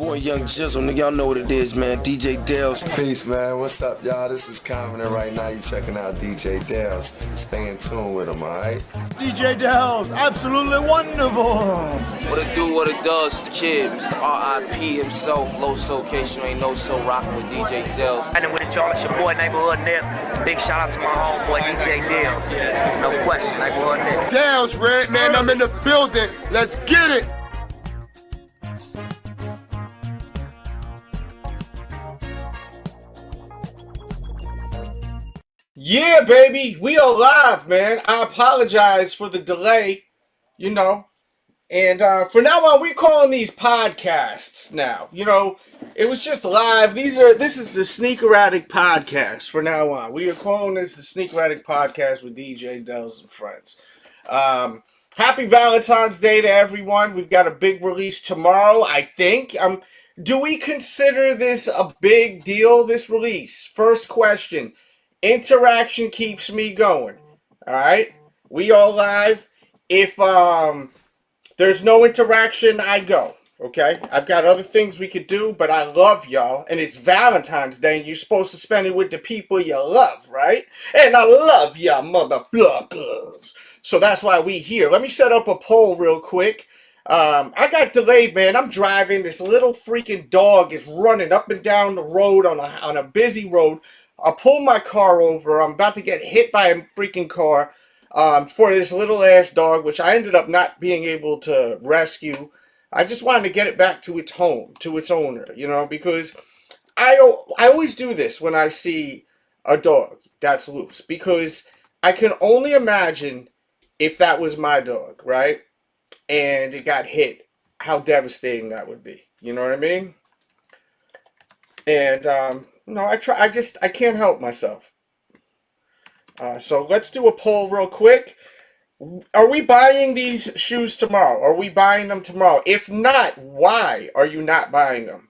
boy Young Jizzle, nigga, y'all know what it is, man. DJ Dales. Peace, man. What's up, y'all? This is Common, and right now you checking out DJ Dales. Stay in tune with him, alright? DJ Dales, absolutely wonderful. What it do, what it does, kid. Mr. R.I.P. himself, low soul case, you ain't no soul rocking with DJ Dales. And with it, y'all, it's your boy, Neighborhood Nip. Big shout out to my homeboy, DJ Dales. No question, Neighborhood Nip. Dales, Red, man, I'm in the building. Let's get it. Yeah, baby, we are live, man. I apologize for the delay, you know. And for now on, we're calling these podcasts now. You know, it was just live. This is the Sneaker Addict podcast for now on. We are calling this the Sneaker Addict podcast with DJ Dells and friends. Happy Valentine's Day to everyone. We've got a big release tomorrow, I think. Do we consider this a big deal, this release? First question. Interaction keeps me going. Alright? We are live. If there's no interaction, I go. Okay? I've got other things we could do, but I love y'all. And it's Valentine's Day, and you're supposed to spend it with the people you love, right? And I love y'all motherfuckers. So that's why we here. Let me set up a poll real quick. I got delayed, man. I'm driving. This little freaking dog is running up and down the road on a busy road. I pull my car over. I'm about to get hit by a freaking car for this little ass dog, which I ended up not being able to rescue. I just wanted to get it back to its home, to its owner, you know, because I always do this when I see a dog that's loose, because I can only imagine if that was my dog, right? And it got hit, how devastating that would be. You know what I mean? And, no, I can't help myself. So let's do a poll real quick. Are we buying these shoes tomorrow? Are we buying them tomorrow? If not, why are you not buying them?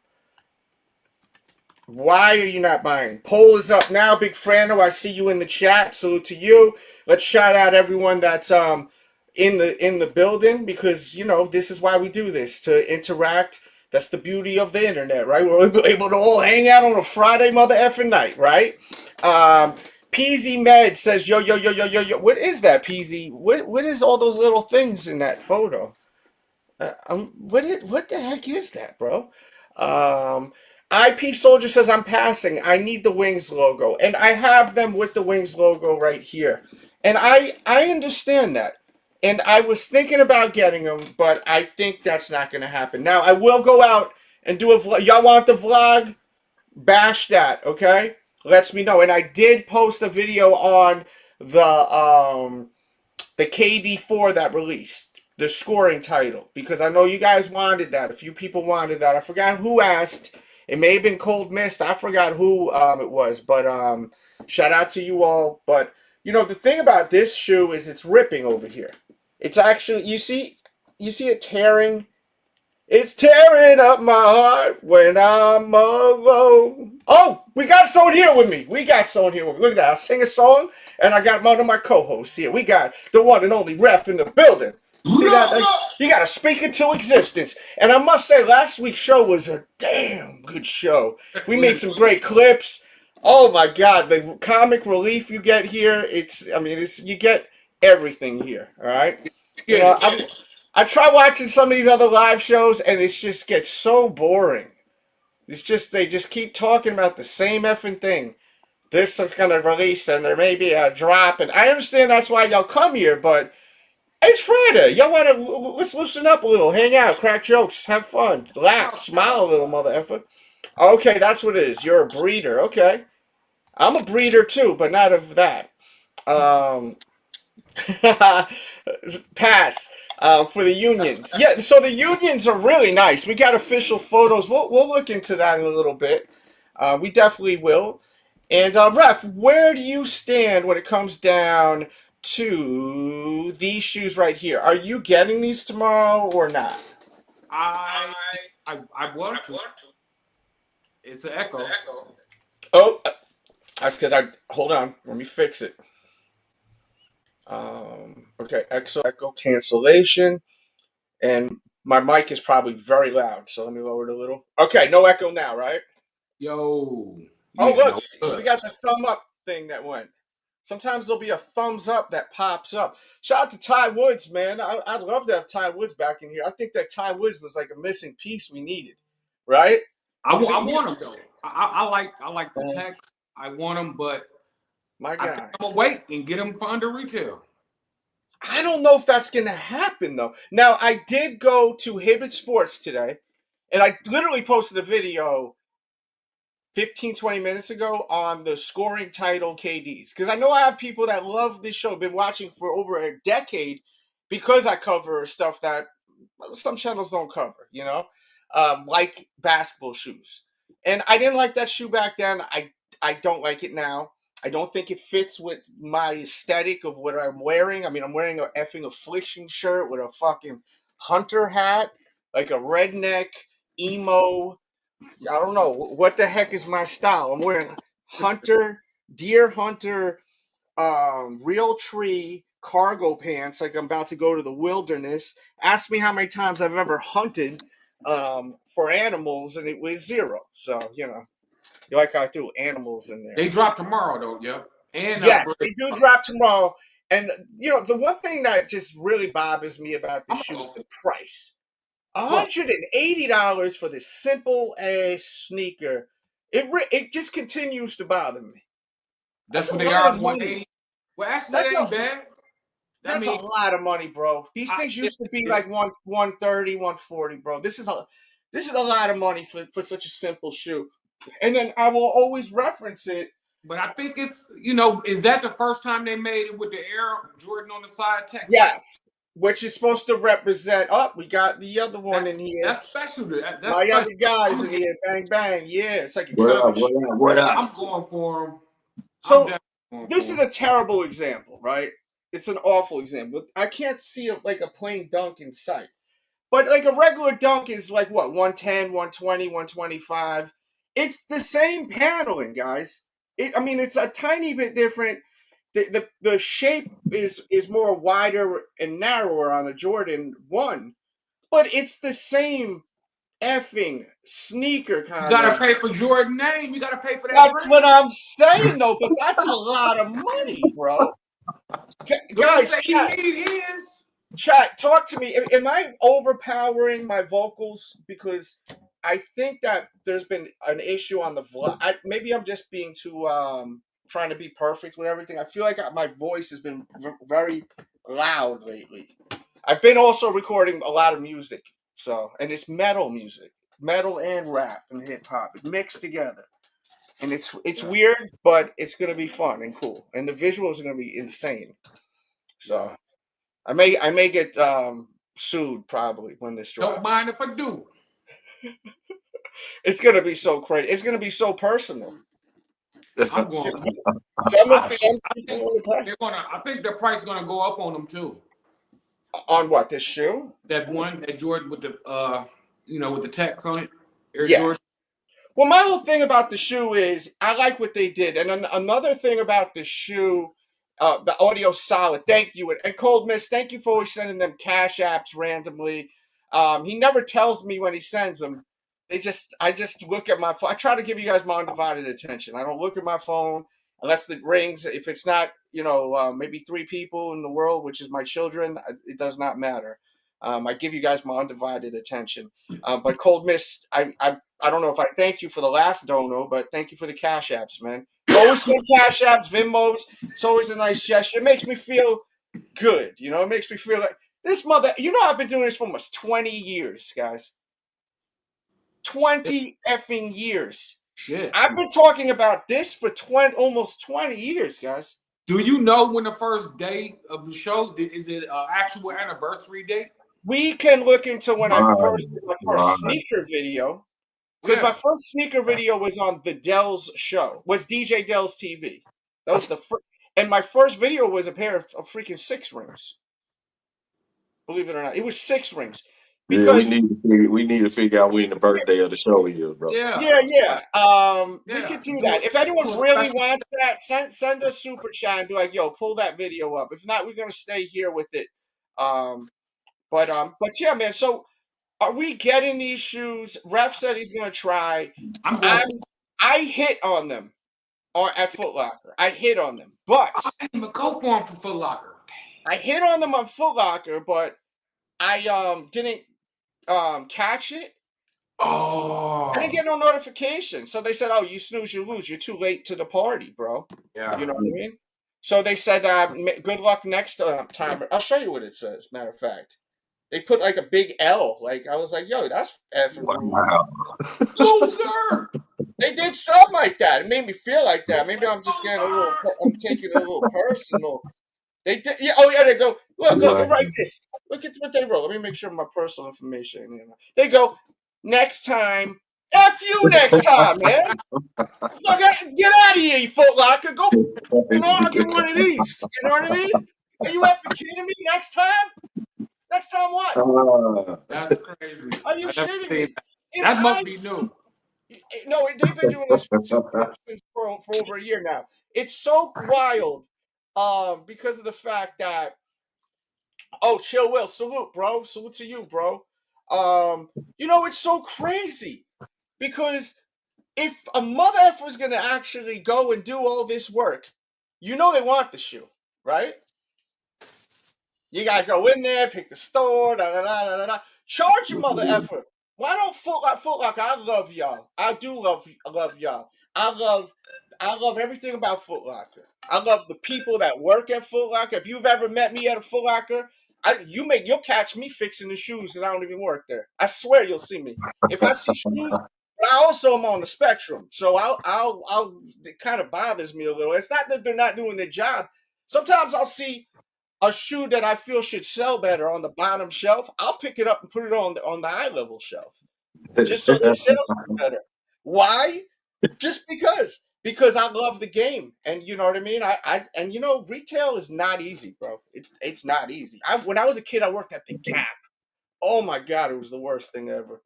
Why are you not buying? Poll is up now. Big Frano, I see you in the chat. Salute to you. Let's shout out everyone that's in the building, because, you know, this is why we do this, to interact. That's the beauty of the internet, right? We're able to all hang out on a Friday mother effing night, right? PZ Med says, yo. What is that, PZ? What is all those little things in that photo? What the heck is that, bro? IP Soldier says, I'm passing. I need the Wings logo. And I have them with the Wings logo right here. And I understand that. And I was thinking about getting them, but I think that's not going to happen. Now, I will go out and do a vlog. Y'all want the vlog? Bash that, okay? Lets me know. And I did post a video on the KD4 that released, the scoring title, because I know you guys wanted that. A few people wanted that. I forgot who asked. It may have been Cold Mist. I forgot who it was, but shout out to you all. But, you know, the thing about this shoe is it's ripping over here. It's actually, you see it tearing. It's tearing up my heart when I'm alone. Oh, we got someone here with me. Look at that. I sing a song, and I got one of my co-hosts here. We got the one and only Ref in the building. See that? You got to speak into existence. And I must say, last week's show was a damn good show. We made some great clips. Oh my God, the comic relief you get here. You get everything here, all right? You know, I try watching some of these other live shows, and it just gets so boring. It's just, they just keep talking about the same effing thing. This is going to release, and there may be a drop, and I understand that's why y'all come here, but it's Friday. Y'all want to, let's loosen up a little, hang out, crack jokes, have fun, laugh, smile a little, mother effer. Okay, that's what it is. You're a breeder, okay. I'm a breeder too, but not of that. Pass for the unions. Yeah, so the unions are really nice. We got official photos. We'll look into that in a little bit. We definitely will. And Ref, where do you stand when it comes down to these shoes right here? Are you getting these tomorrow or not? I want to. It's an echo. Oh, that's because hold on. Let me fix it. Okay, echo cancellation. And My mic is probably very loud, so let me lower it a little. Okay, no echo now, right? Yo. Oh, Yeah, look, no, we got the thumb up thing that went. Sometimes there'll be a thumbs up that pops up. Shout out to Ty Woods, man. I'd love to have Ty Woods back in here. I think that Ty Woods was like a missing piece we needed, right? I want him though. I like the text. I want him, but my I think guy. I'm gonna wait and get him for under retail. I don't know if that's gonna happen though. Now I did go to Hibbett Sports today, and I literally posted a video 15, 20 minutes ago on the scoring title KDs. Because I know I have people that love this show, been watching for over a decade because I cover stuff that some channels don't cover, you know, like basketball shoes. And I didn't like that shoe back then. I don't like it now. I don't think it fits with my aesthetic of what I'm wearing. I mean, I'm wearing a effing affliction shirt with a fucking hunter hat, like a redneck, emo, I don't know what the heck is my style. I'm wearing deer hunter, real tree cargo pants, like I'm about to go to the wilderness. Ask me how many times I've ever hunted for animals, and it was 0. So you like how I threw animals in there. They drop tomorrow though, yeah. And yes, they do drop tomorrow. And the one thing that just really bothers me about this shoe is the price. $180 for this simple ass sneaker. It just continues to bother me. That's what a they lot are. of money. Well, actually, that ain't bad. That's a lot of money, bro. These things used to be like 130, 140, bro. This is a lot of money for such a simple shoe. And then I will always reference it. But I think it's is that the first time they made it with the Air Jordan on the side text? Yes. Which is supposed to represent. Oh, we got the other one in here. That's special. That's my special. other guys in here. Bang bang. Yeah, it's like a what up? I'm going for them. So this is a terrible example, right? It's an awful example. I can't see like a plain dunk in sight. But like a regular dunk is like what, 110, 120, 125. It's the same paneling, guys. It's a tiny bit different. The shape is more wider and narrower on the Jordan 1, but it's the same effing sneaker kind of. You gotta pay for Jordan name. You gotta pay for that. That's what I'm saying, though. But that's a lot of money, bro. Guys, chat, talk to me. Am I overpowering my vocals? Because I think that there's been an issue on the vlog. Maybe I'm just being too trying to be perfect with everything. I feel like my voice has been very loud lately. I've been also recording a lot of music, and it's metal music, metal and rap and hip hop mixed together, and it's weird, but it's gonna be fun and cool, and the visuals are gonna be insane. So I may get sued probably when this drops. Don't mind if I do. It's gonna be so crazy. It's gonna be so personal. I'm going. I think the price is gonna go up on them too. On what, this shoe? That Jordan with the with the text on it. Air yeah. Jordan. Well, my whole thing about the shoe is I like what they did, and another thing about the shoe, the audio solid. Thank you, and Cold Mist. Thank you for always sending them cash apps randomly. He never tells me when he sends them. I just look at my phone. I try to give you guys my undivided attention. I don't look at my phone unless it rings. If it's not, maybe 3 people in the world, which is my children, it does not matter. I give you guys my undivided attention. But Cold Mist, I don't know if I thanked you for the last dono, but thank you for the cash apps, man. Always send cash apps, Venmos. It's always a nice gesture. It makes me feel good. It makes me feel like this mother. I've been doing this for almost 20 years, guys. 20 effing years. Shit. I've been talking about this for almost 20 years, guys. Do you know when the first day of the show is it actual anniversary date? We can look into when I first did my first sneaker video. Because my first sneaker video was on the Dell's show. Was DJ Dell's TV. That was the first. And my first video was a pair of freaking 6 rings. Believe it or not. It was 6 rings. Because we need to figure out when the birthday of the show is, bro. Yeah. We could do that. If anyone really wants that, send a super chat and be like, "Yo, pull that video up." If not, we're gonna stay here with it. But yeah, man. So Are we getting these shoes? Ref said he's gonna try. I'm going. I hit on them at Foot Locker. I hit on them, but I didn't even go for him for Foot Locker. I hit on them on Foot Locker, but I didn't catch it. Oh. I didn't get no notification. So they said, "Oh, you snooze, you lose. You're too late to the party, bro." Yeah. You know what I mean? So they said, "Good luck next time." I'll show you what it says. Matter of fact, they put like a big L. Like I was like, "Yo, that's effing rude." Loser. They did something like that. It made me feel like that. Maybe I'm just getting a little. I'm taking it a little personal. They did. Yeah. Oh yeah. They go. Look. They write this. Look at what they wrote. Let me make sure my personal information. They go. Next time. F you next time, man. Look, get out of here, you Foot Locker. Go. You know, I'll get one of these. You know what I mean? Are you effing kidding me? Next time? Next time what? That's crazy. Are you shitting me? That must be new. No, they've been doing this for over a year now. It's so wild because of the fact that, Chill Will, salute, bro. Salute to you, bro. It's so crazy because if a mother effer is going to actually go and do all this work, they want the shoe, right? You got to go in there, pick the store, charge your mother effer. Why don't Foot Locker? I love y'all. I do love y'all. I love everything about Foot Locker. I love the people that work at Foot Locker. If you've ever met me at a Foot Locker, you'll catch me fixing the shoes and I don't even work there. I swear you'll see me. If I see shoes, I also am on the spectrum. So it kind of bothers me a little. It's not that they're not doing their job. Sometimes I'll see a shoe that I feel should sell better on the bottom shelf. I'll pick it up and put it on the eye level shelf, just so their sales are better. Why? Just because I love the game, and you know what I mean. Retail is not easy, bro. It's not easy. When I was a kid, I worked at the Gap. Oh my God, it was the worst thing ever.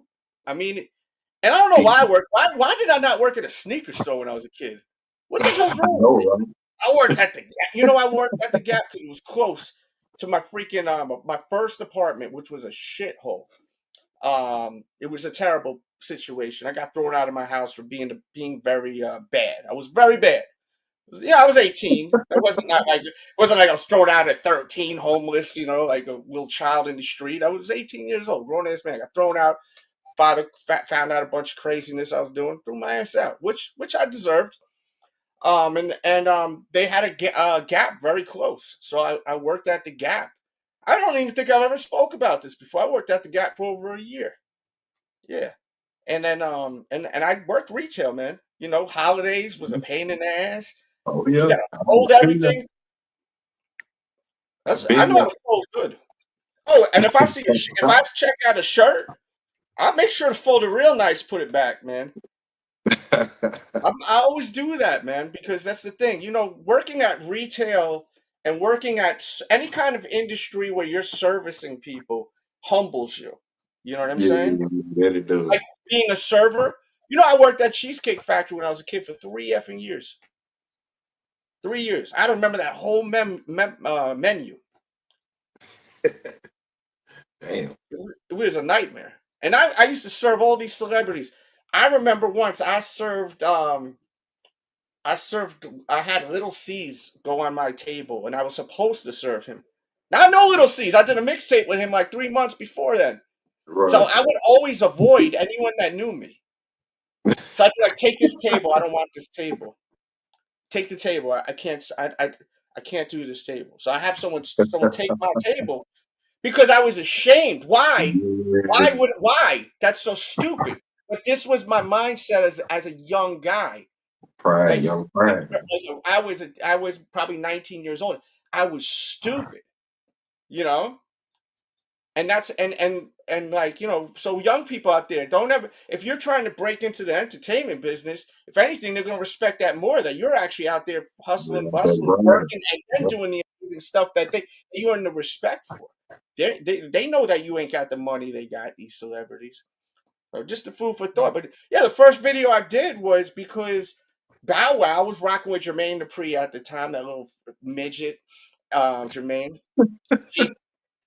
I mean, and I don't know why I worked. Why did I not work at a sneaker store when I was a kid? What the hell's wrong? I worked at the Gap. I worked at the Gap because it was close to my freaking my first apartment, which was a shithole. It was a terrible situation. I got thrown out of my house for being very bad. I was very bad. I was 18. It wasn't like I was thrown out at 13, homeless. Like a little child in the street. I was 18 years old, grown ass man. I got thrown out. Father found out a bunch of craziness I was doing, threw my ass out, which I deserved. They had a Gap very close, so I worked at the Gap. I don't even think I've ever spoke about this before. I worked at the Gap for over a year. Yeah, and then and I worked retail, man. Holidays was a pain in the ass. Oh You yeah. gotta fold everything. I know how to fold good. Oh, and if I check out a shirt, I make sure to fold it real nice, put it back, man. I always do that, man, because that's the thing. Working at retail and working at any kind of industry where you're servicing people humbles you. You know what I'm saying? Really do. Like being a server. I worked at Cheesecake Factory when I was a kid for 3 effing years. 3 years. I don't remember that whole menu. Damn. It was a nightmare. And I used to serve all these celebrities. I remember once I had Little C's go on my table, and I was supposed to serve him. Now I know Little C's. I did a mixtape with him like 3 months before then. Right. So I would always avoid anyone that knew me. So I'd be like, take this table. I don't want this table. Take the table. I can't do this table. So I have someone take my table because I was ashamed. Why? Why? That's so stupid. But this was my mindset as a young guy. Pride, young pride. I was probably 19 years old. I was stupid, and that's and like so young people out there, don't ever, if you're trying to break into the entertainment business, if anything, they're going to respect that more, that you're actually out there hustling, bustling, working, and then doing the amazing stuff that you earn the respect for. They know that you ain't got the money they got, these celebrities. So just a food for thought. But yeah, the first video I did was because Bow Wow was rocking with Jermaine Dupri at the time, that little midget, Jermaine,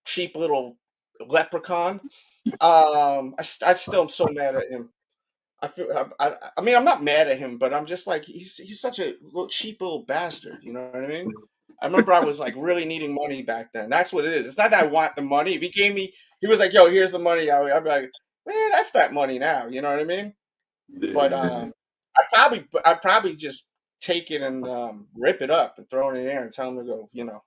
cheap little leprechaun. I still am so mad at him. I feel I mean I'm not mad at him, but I'm just like he's such a little cheap little bastard. You know what I mean? I remember I was like really needing money back then. That's what it is. It's not that I want the money. If he gave me, he was like, "Yo, here's the money." I'd be like, "Man, F that money now." You know what I mean? But Yeah. I'd probably just take it and rip it up and throw it in the air and tell him to go. You know,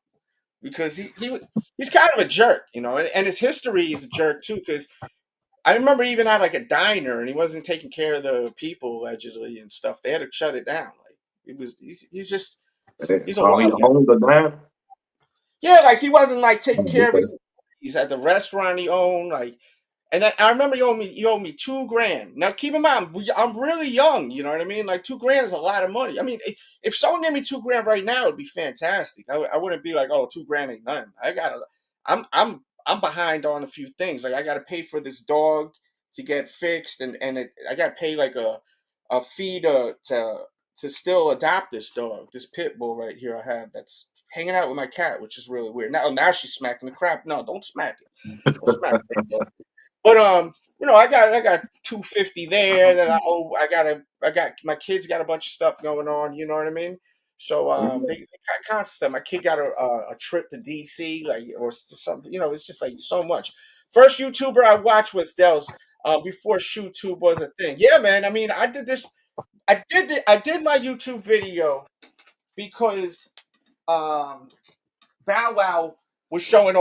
because he's kind of a jerk. You know, and his history is a jerk too. Because I remember even at like a diner and he wasn't taking care of the people allegedly and stuff. They had to shut it down. Like he's just he's a Oh, he wild guy. owns a dime? Yeah, like he wasn't like taking Oh, care of okay. his. He's at the restaurant he owned. Like and then I remember you owed me 2 grand. Now keep in mind, I'm really young. You know what I mean? Like 2 grand is a lot of money. I mean, if someone gave me 2 grand right now, it'd be fantastic. I wouldn't be like, oh, 2 grand ain't nothing. I'm behind on a few things. Like I got to pay for this dog to get fixed, and I got to pay like a fee to still adopt this dog, this pit bull right here I have that's hanging out with my cat, which is really weird. Now she's smacking the crap. No, don't smack it. Don't smack it. But I got 250 there. Then I got my kids got a bunch of stuff going on. You know what I mean? So they got constant stuff. My kid got a trip to DC, like or something. You know, it's just like so much. First YouTuber I watched was Dell's. Before ShoeTube was a thing. Yeah, man. I mean, I did this. I did my YouTube video because um Bow Wow was showing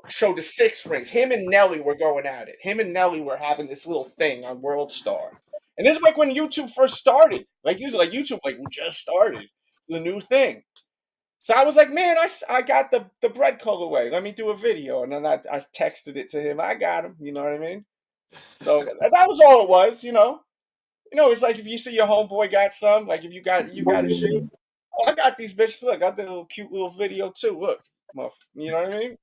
showed the 6 rings. Him and Nelly were going at it. Him and Nelly were having this little thing on World Star. And this is like when YouTube first started. Like usually like YouTube like we just started the new thing. So I was like, man, I got the bread colorway. Let me do a video. And then I texted it to him. I got him. You know what I mean? So that was all it was, you know. You know, it's like if you see your homeboy got some, like if you got a shoe. Oh, I got these bitches. Look, I did a little cute little video too. Look, you know what I mean?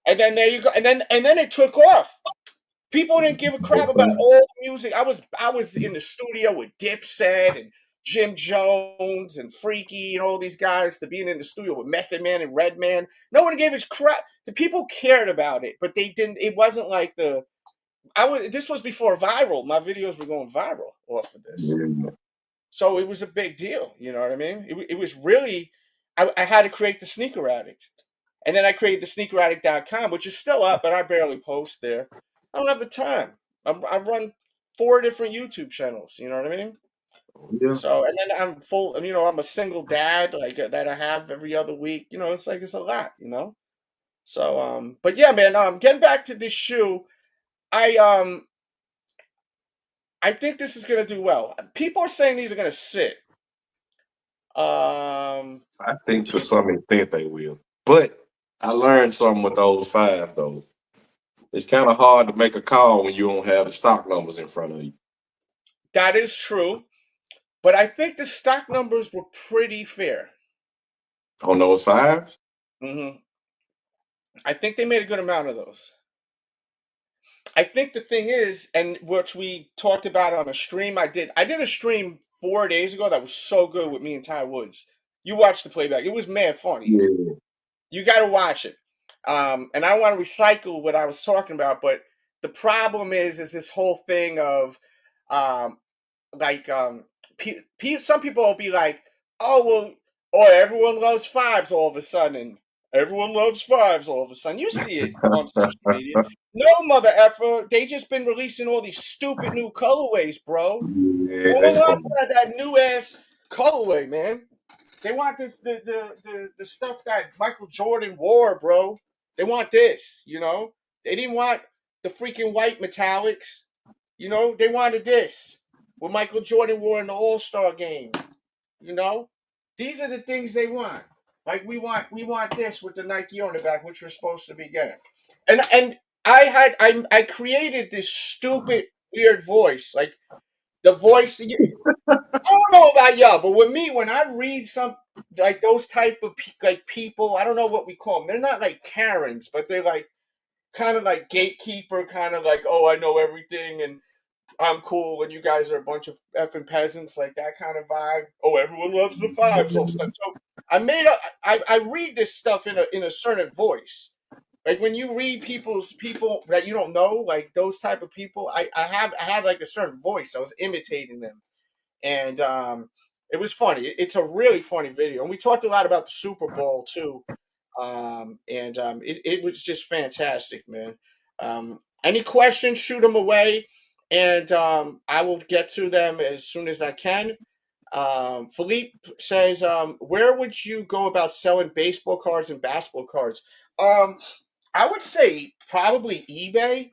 And then there you go. And then it took off. People didn't give a crap about all the music. I was in the studio with Dipset and Jim Jones and Freaky and all these guys to being in the studio with Method Man and Redman. No one gave a crap. The people cared about it, but they didn't. It wasn't like This was before viral. My videos were going viral off of this. Yeah. So it was a big deal. You know what I mean? It was really, I had to create the Sneaker Addict. And then I created the sneakeraddict.com, which is still up, but I barely post there. I don't have the time. I run 4 different YouTube channels. You know what I mean? Yeah. So, and then I'm full, I'm a single dad, like that I have every other week. You know, it's like, it's a lot, you know? So, but yeah, man, getting back to this shoe, I, um, I think this is going to do well. People are saying these are going to sit. I think to some extent they will. But I learned something with those 5 though. It's kind of hard to make a call when you don't have the stock numbers in front of you. That is true. But I think the stock numbers were pretty fair. On those 5s? Hmm I think they made a good amount of those. I think the thing is, and which we talked about on a stream I did a stream 4 days ago that was so good with me and Ty Woods. You watched the playback. It was mad funny. Yeah. You got to watch it. And I want to recycle what I was talking about, but the problem is this whole thing of um, like some people will be like, oh well, oh everyone loves fives all of a sudden. Everyone loves fives all of a sudden. You see it on social media. No mother effer. They just been releasing all these stupid new colorways, bro. Yeah, No they one wants fun. that new ass colorway, man. They want the stuff that Michael Jordan wore, bro. They want this, you know. They didn't want the freaking white metallics, you know. They wanted this, what Michael Jordan wore in the All-Star game, you know. These are the things they want. Like we want this with the Nike on the back, which we're supposed to be getting. And I created this stupid weird voice, like the voice. I don't know about y'all, but with me, when I read some like those type of like people, I don't know what we call them. They're not like Karens, but they're like kind of like gatekeeper, kind of like, oh, I know everything and I'm cool, and you guys are a bunch of effing peasants, like that kind of vibe. Oh, everyone loves the fives, all stuff. So I read this stuff in a certain voice, Like when you read people that you don't know, like those type of people, I had like a certain voice. I was imitating them, and it was funny. It's a really funny video, and we talked a lot about the Super Bowl too. It was just fantastic, man. Any questions, shoot them away, and I will get to them as soon as I can. Philippe says, where would you go about selling baseball cards and basketball cards? I would say probably eBay.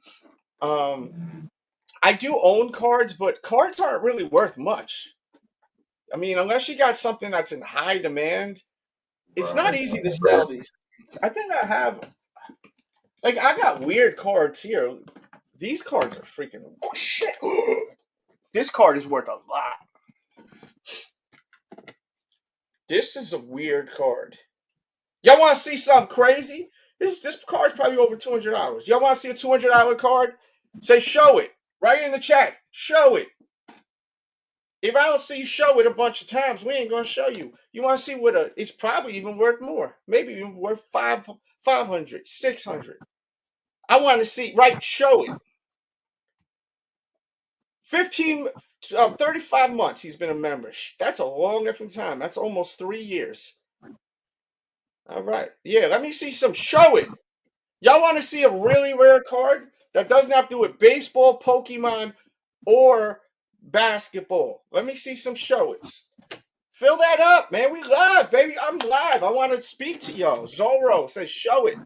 I do own cards, but cards aren't really worth much. I mean, unless you got something that's in high demand, it's not easy to sell these things. I think I have, like, I got weird cards here. These cards are freaking, oh shit. This card is worth a lot. This is a weird card. Y'all want to see something crazy? This card's probably over $200. Y'all want to see a $200 card? Say show it. Right in the chat. Show it. If I don't see you show it a bunch of times, we ain't gonna show you. You want to see what it's probably even worth more. Maybe even worth 500, 600. I want to see, right, show it. 35 months he's been a member. That's a long effing time. That's almost 3 years. All right. Yeah, let me see some. Show it. Y'all want to see a really rare card that doesn't have to do with baseball, Pokemon, or basketball? Let me see some show its. Fill that up, man. We live, baby. I'm live. I want to speak to y'all. Zorro says show it.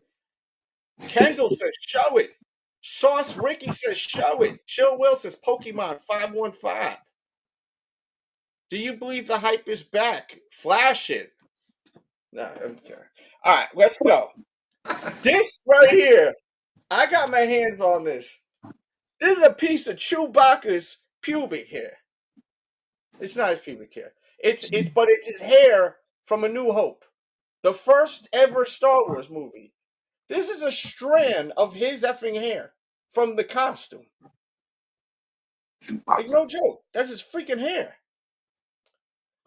Kendall says show it. Sauce Ricky says show it. Chill Will says Pokemon 515. Do you believe the hype is back? Flash it. No, okay. All right, let's go. This right here, I got my hands on this. This is a piece of Chewbacca's pubic hair. It's not his pubic hair. It's his hair from A New Hope, the first ever Star Wars movie. This is a strand of his effing hair from the costume. Like, no joke. That's his freaking hair.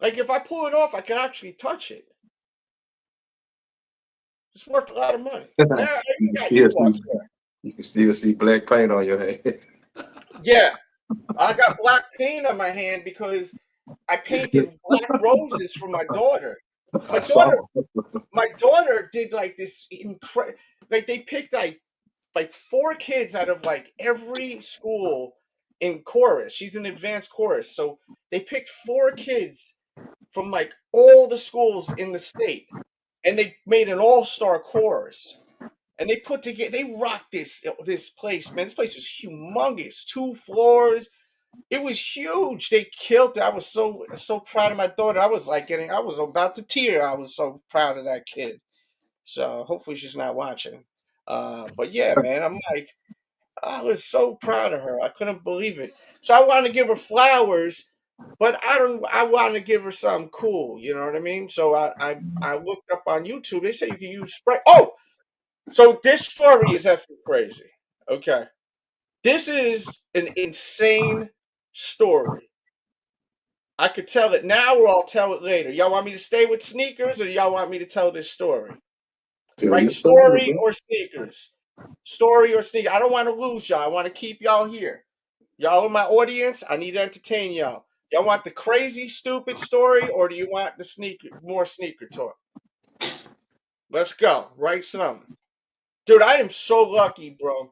Like, if I pull it off, I can actually touch it. It's worth a lot of money. Now, I even got Ewok hair. You can still see black paint on your hands. Yeah. I got black paint on my hand because I painted black roses for my daughter. My daughter did like this like they picked like 4 kids out of like every school in chorus. She's in advanced chorus. So they picked 4 kids from like all the schools in the state, and they made an all-star chorus. And they rocked this place, man. This place was humongous. 2 floors. It was huge. They killed it. I was so proud of my daughter. I was about to tear. I was so proud of that kid. So hopefully she's not watching. But yeah, man, I'm like, I was so proud of her. I couldn't believe it. So I wanted to give her flowers, but I want to give her something cool. You know what I mean? So I looked up on YouTube. They say you can use spray. Oh, so this story is effing crazy. Okay. This is an insane story. I could tell it now or I'll tell it later. Y'all want me to stay with sneakers or y'all want me to tell this story? Right? Story or sneakers? Story or sneakers? I don't want to lose y'all. I want to keep y'all here. Y'all are my audience. I need to entertain y'all. Y'all want the crazy, stupid story or do you want the more sneaker talk? Let's go. Write something. Dude, I am so lucky, bro.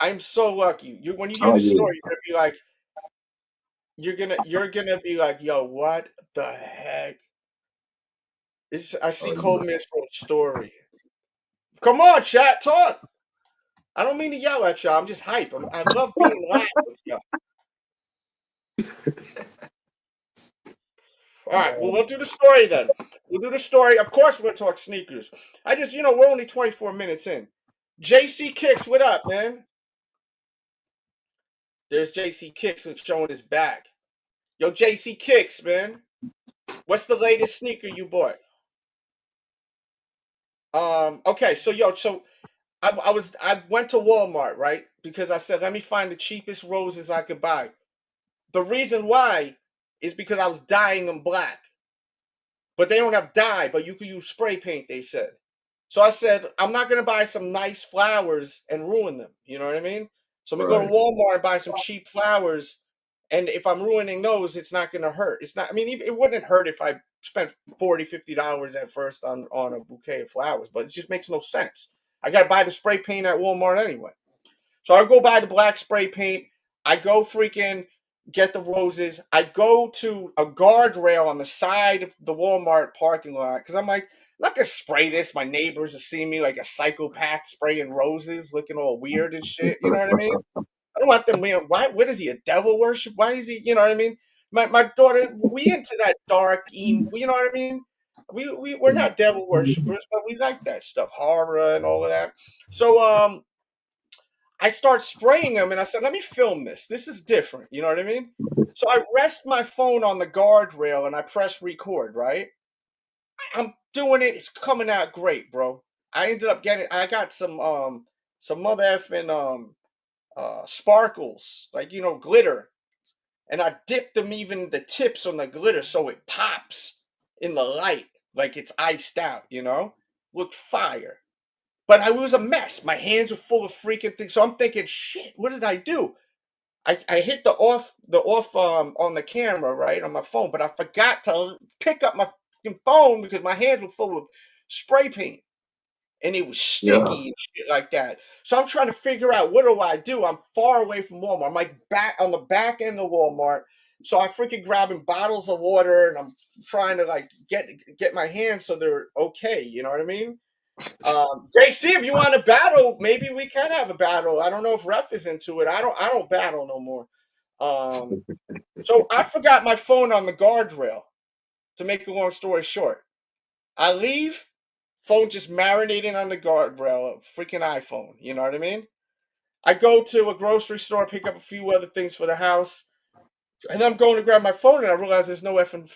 I'm so lucky. When you hear the story, you're gonna be like, yo, what the heck? I see Cold Mist wrote story. Come on, chat, talk. I don't mean to yell at y'all. I'm just hype. I love being live with y'all. All right, well, we'll do the story then. We'll do the story. Of course, we'll talk sneakers. We're only 24 minutes in. JC Kicks, what up, man? There's JC Kicks showing his back. Yo, JC Kicks, man. What's the latest sneaker you bought? Okay, so I went to Walmart, right? Because I said, let me find the cheapest roses I could buy. The reason why is because I was dyeing them black. But they don't have dye, but you can use spray paint, they said. So I said, I'm not gonna buy some nice flowers and ruin them. You know what I mean? So I'm gonna go Right. to Walmart and buy some cheap flowers. And if I'm ruining those, it's not gonna hurt. It's not. I mean, it wouldn't hurt if I spent $40, $50 at first on a bouquet of flowers, but it just makes no sense. I gotta buy the spray paint at Walmart anyway. So I go buy the black spray paint. I go freaking get the roses. I go to a guardrail on the side of the Walmart parking lot because I'm like, I'm not gonna spray this. My neighbors will see me like a psychopath spraying roses, looking all weird and shit. You know what I mean? I don't want them. Why? What is he? A devil worship? Why is he? You know what I mean? My daughter. We into that dark. You know what I mean? We're not devil worshippers, but we like that stuff, horror and all of that. So I start spraying them, and I said, "Let me film this. This is different." You know what I mean? So I rest my phone on the guardrail and I press record. Right? I'm doing it. It's coming out great, bro. I ended up getting. I got some mother effing sparkles, like glitter, and I dipped them even the tips on the glitter so it pops in the light like it's iced out. Looked fire. But I was a mess. My hands were full of freaking things. So I'm thinking, shit, what did I do? I hit the off on the camera, right, on my phone, but I forgot to pick up my fucking phone because my hands were full of spray paint and it was Yeah. sticky and shit like that. So I'm trying to figure out what do I do? I'm far away from Walmart. I'm like back on the back end of Walmart. So I freaking grabbing bottles of water and I'm trying to like get my hands so they're okay. You know what I mean? JC, if you want to battle, maybe we can have a battle. I don't know if Ref is into it. I don't battle no more. So I forgot my phone on the guardrail. To make a long story short, I leave, phone just marinating on the guardrail, freaking iPhone. You know what I mean? I go to a grocery store, pick up a few other things for the house, and I'm going to grab my phone, and I realize there's no effing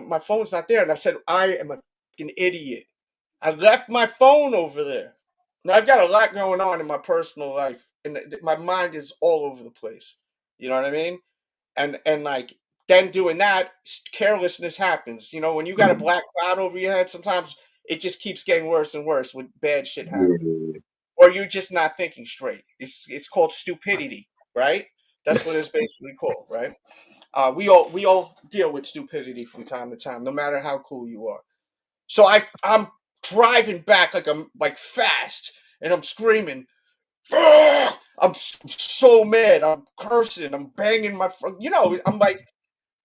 my phone's not there. And I said, I am a fucking idiot. I left my phone over there. Now I've got a lot going on in my personal life, and my mind is all over the place. You know what I mean? And like then doing that, carelessness happens. When you got a black cloud over your head, sometimes it just keeps getting worse and worse when bad shit happens, Yeah. or you're just not thinking straight. It's called stupidity, right? That's what it's basically called, right? We all deal with stupidity from time to time, no matter how cool you are. So I'm driving back like I'm like fast, and I'm screaming. I'm so mad. I'm cursing. I'm banging my phone. I'm like,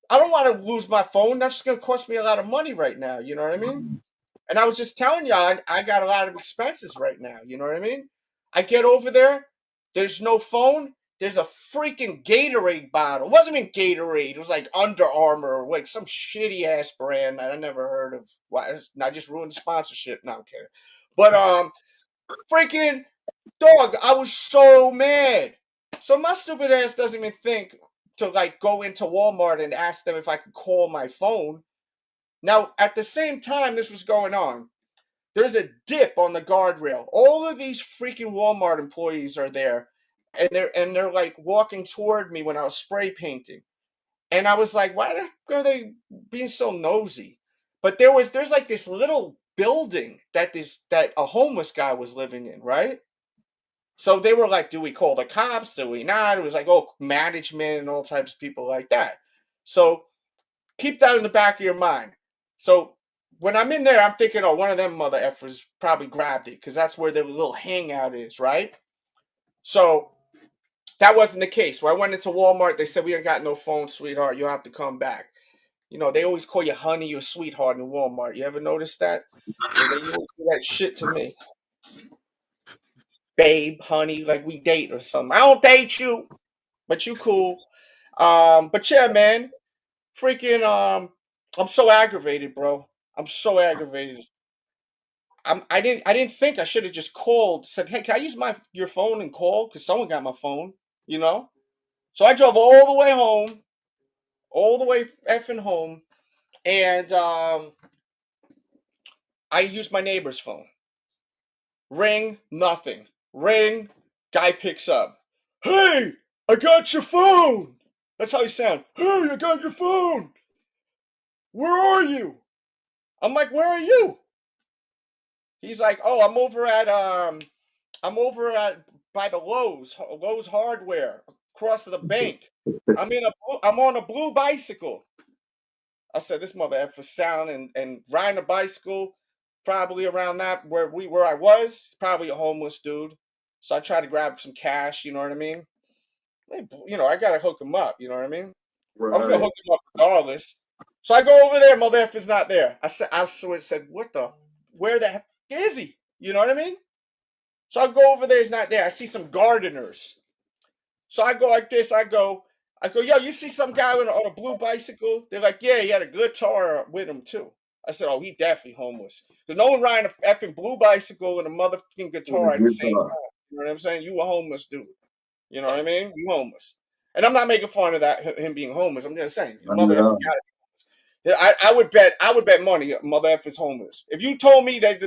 I don't want to lose my phone. That's just gonna cost me a lot of money right now. You know what I mean? And I was just telling you, I got a lot of expenses right now. You know what I mean? I get over there. There's no phone. There's a freaking Gatorade bottle. It wasn't even Gatorade. It was like Under Armour or like some shitty ass brand that I never heard of. Why? I just ruined the sponsorship. No, I'm kidding. But freaking dog, I was so mad. So my stupid ass doesn't even think to like go into Walmart and ask them if I could call my phone. Now, at the same time this was going on, there's a dip on the guardrail. All of these freaking Walmart employees are there, and they're like walking toward me when I was spray painting. And I was like, why the heck are they being so nosy? But there's like this little building that a homeless guy was living in, right? So they were like, do we call the cops? Do we not? It was like, oh, management and all types of people like that. So keep that in the back of your mind. So when I'm in there, I'm thinking, oh, one of them mother effers probably grabbed it because that's where their little hangout is, right? So that wasn't the case. When I went into Walmart, they said, we ain't got no phone, sweetheart. You'll have to come back. They always call you honey or sweetheart in Walmart. You ever notice that? They always say that shit to me. Babe, honey, like we date or something. I don't date you, but you cool. But yeah, man, freaking I'm so aggravated, bro. I'm so aggravated. I didn't think I should have just called, said, hey, can I use your phone and call? Because someone got my phone, you know? So I drove all the way home, all the way effing home, and I used my neighbor's phone. Ring, nothing. Ring, guy picks up. Hey, I got your phone. That's how he sound. Hey, I got your phone. Where are you? I'm like, where are you? He's like, "Oh, I'm over at by the Lowe's Hardware, across the bank. I'm on a blue bicycle." I said, "This mother effer sound and riding a bicycle, probably around that where I was, probably a homeless dude." So I tried to grab some cash. You know what I mean? I gotta hook him up. You know what I mean? I was gonna Right. hook him up regardless. So I go over there, mother effer's not there. I sort of said, "What the? Where the heck is he?" You know what I mean? So I go over there, he's not there. I see some gardeners. So I go like this. I go, "Yo, you see some guy on a blue bicycle?" They're like, "Yeah, he had a guitar with him too." I said, "Oh, he definitely homeless. There's no one riding a effing blue bicycle and a motherfucking On the guitar at the same guitar. time. You know what I'm saying? You a homeless dude. You know what I mean? You homeless." And I'm not making fun of that him being homeless. I'm just saying, Not mother at effer all. got it. I would bet money mother effer's homeless. If you told me that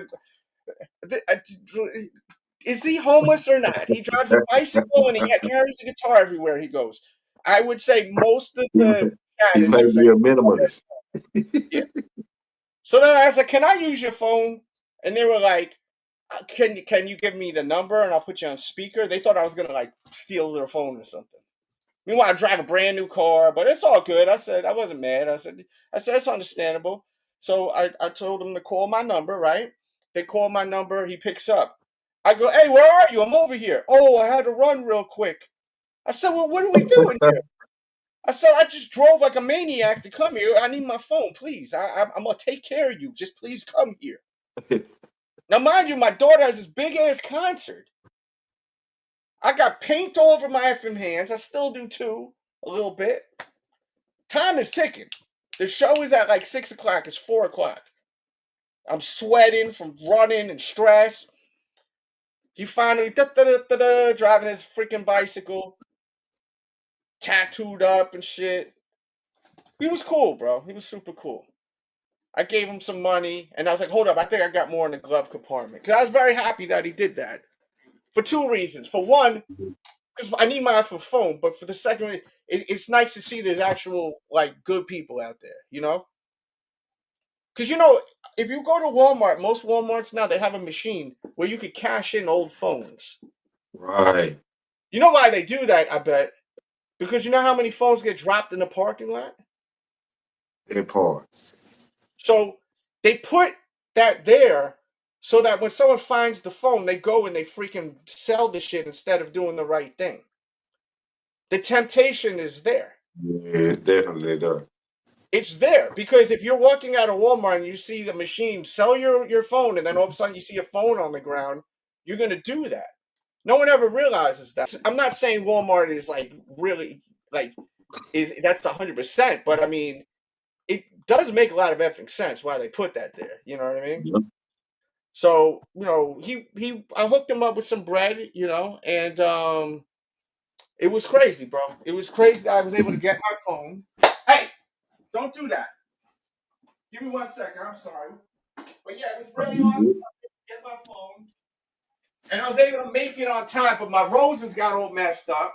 is he homeless or not? He drives a bicycle and he carries a guitar everywhere he goes. I would say most of he, the he chat is may gonna be say, a minimalist. yeah. So then I was like, "Can I use your phone?" And they were like, "Can you give me the number and I'll put you on speaker?" They thought I was gonna like steal their phone or something. Meanwhile, I drive a brand new car, but it's all good. I said I wasn't mad. I said it's understandable. So I told him to call my number, right? They call my number, he picks up. I go, "Hey, where are you? I'm over here." "Oh, I had to run real quick." I said, "Well, what are we doing here?" I said, "I just drove like a maniac to come here. I need my phone, please. I'm gonna take care of you. Just please come here." Now, mind you, my daughter has this big ass concert. I got paint all over my effing hands. I still do too, a little bit. Time is ticking. The show is at like 6 o'clock. It's 4 o'clock. I'm sweating from running and stress. He finally driving his freaking bicycle, tattooed up and shit. He was cool, bro. He was super cool. I gave him some money, and I was like, "Hold up, I think I got more in the glove compartment." Because I was very happy that he did that for two reasons. For one, because I need my iPhone phone, but for the second, it's nice to see there's actual like good people out there, you know. Because if you go to Walmart, most Walmarts now they have a machine where you could cash in old phones. Right. You know why they do that? I bet because you know how many phones get dropped in the parking lot. That part. So they put that there so that when someone finds the phone, they go and they freaking sell the shit instead of doing the right thing. The temptation is there. Yeah, it's definitely there. It's there because if you're walking out of Walmart and you see the machine sell your phone and then all of a sudden you see a phone on the ground, you're going to do that. No one ever realizes that. I'm not saying Walmart is like really like is that's 100%, but I mean it does make a lot of effing sense why they put that there. You know what I mean? Yep. So he I hooked him up with some bread, and it was crazy, bro. It was crazy that I was able to get my phone. Hey, don't do that. Give me 1 second. I'm sorry, but yeah, it was really awesome. Mhm. I was able to get my phone, and I was able to make it on time. But my roses got all messed up.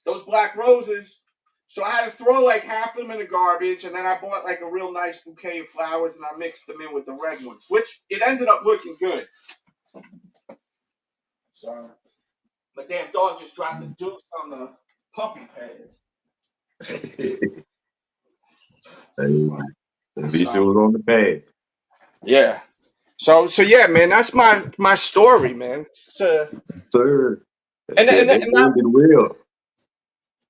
Those black roses. So I had to throw like half of them in the garbage, and then I bought like a real nice bouquet of flowers, and I mixed them in with the red ones, which it ended up looking good. Sorry. My damn dog just dropped the deuce on the puppy pad. Hey, at least it So was on the pad. yeah. So yeah, man, that's my story, man. So Sir. and That and, they and that, did it well.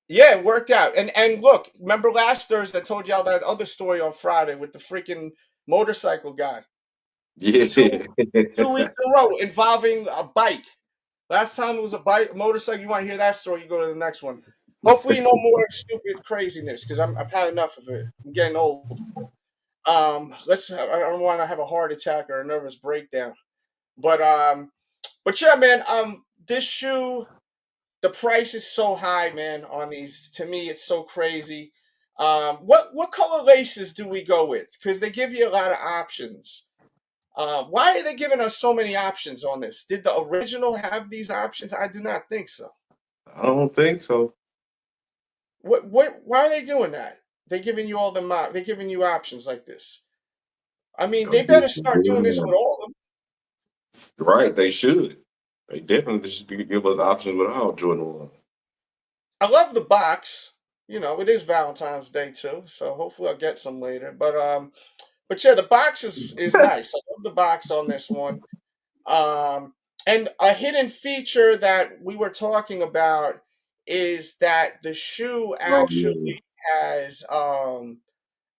yeah, it worked out. And look, remember last Thursday I told y'all that other story on Friday with the freaking motorcycle guy. Yeah. Two 2 weeks in a row involving a bike. Last time it was a bike motorcycle. You want to hear that story? You go to the next one. Hopefully, no more stupid craziness because I've had enough of it. I'm getting old. I don't want to have a heart attack or a nervous breakdown. But yeah, man. This shoe, the price is so high, man. On these, to me, it's so crazy. What color laces do we go with? Because they give you a lot of options. Why are they giving us so many options on this? Did the original have these options? I do not think so. I don't think so. Why are they doing that? They're giving you they're giving you options like this. I mean, Gonna they better get you start doing this with good. all of them. Right, they should. They definitely should give us options with all Jordan 1. I love the box. You know, it is Valentine's Day too, so hopefully I'll get some later. But yeah, the box is nice. I love the box on this one. Um, and a hidden feature that we were talking about is that the shoe Oh yeah. actually has a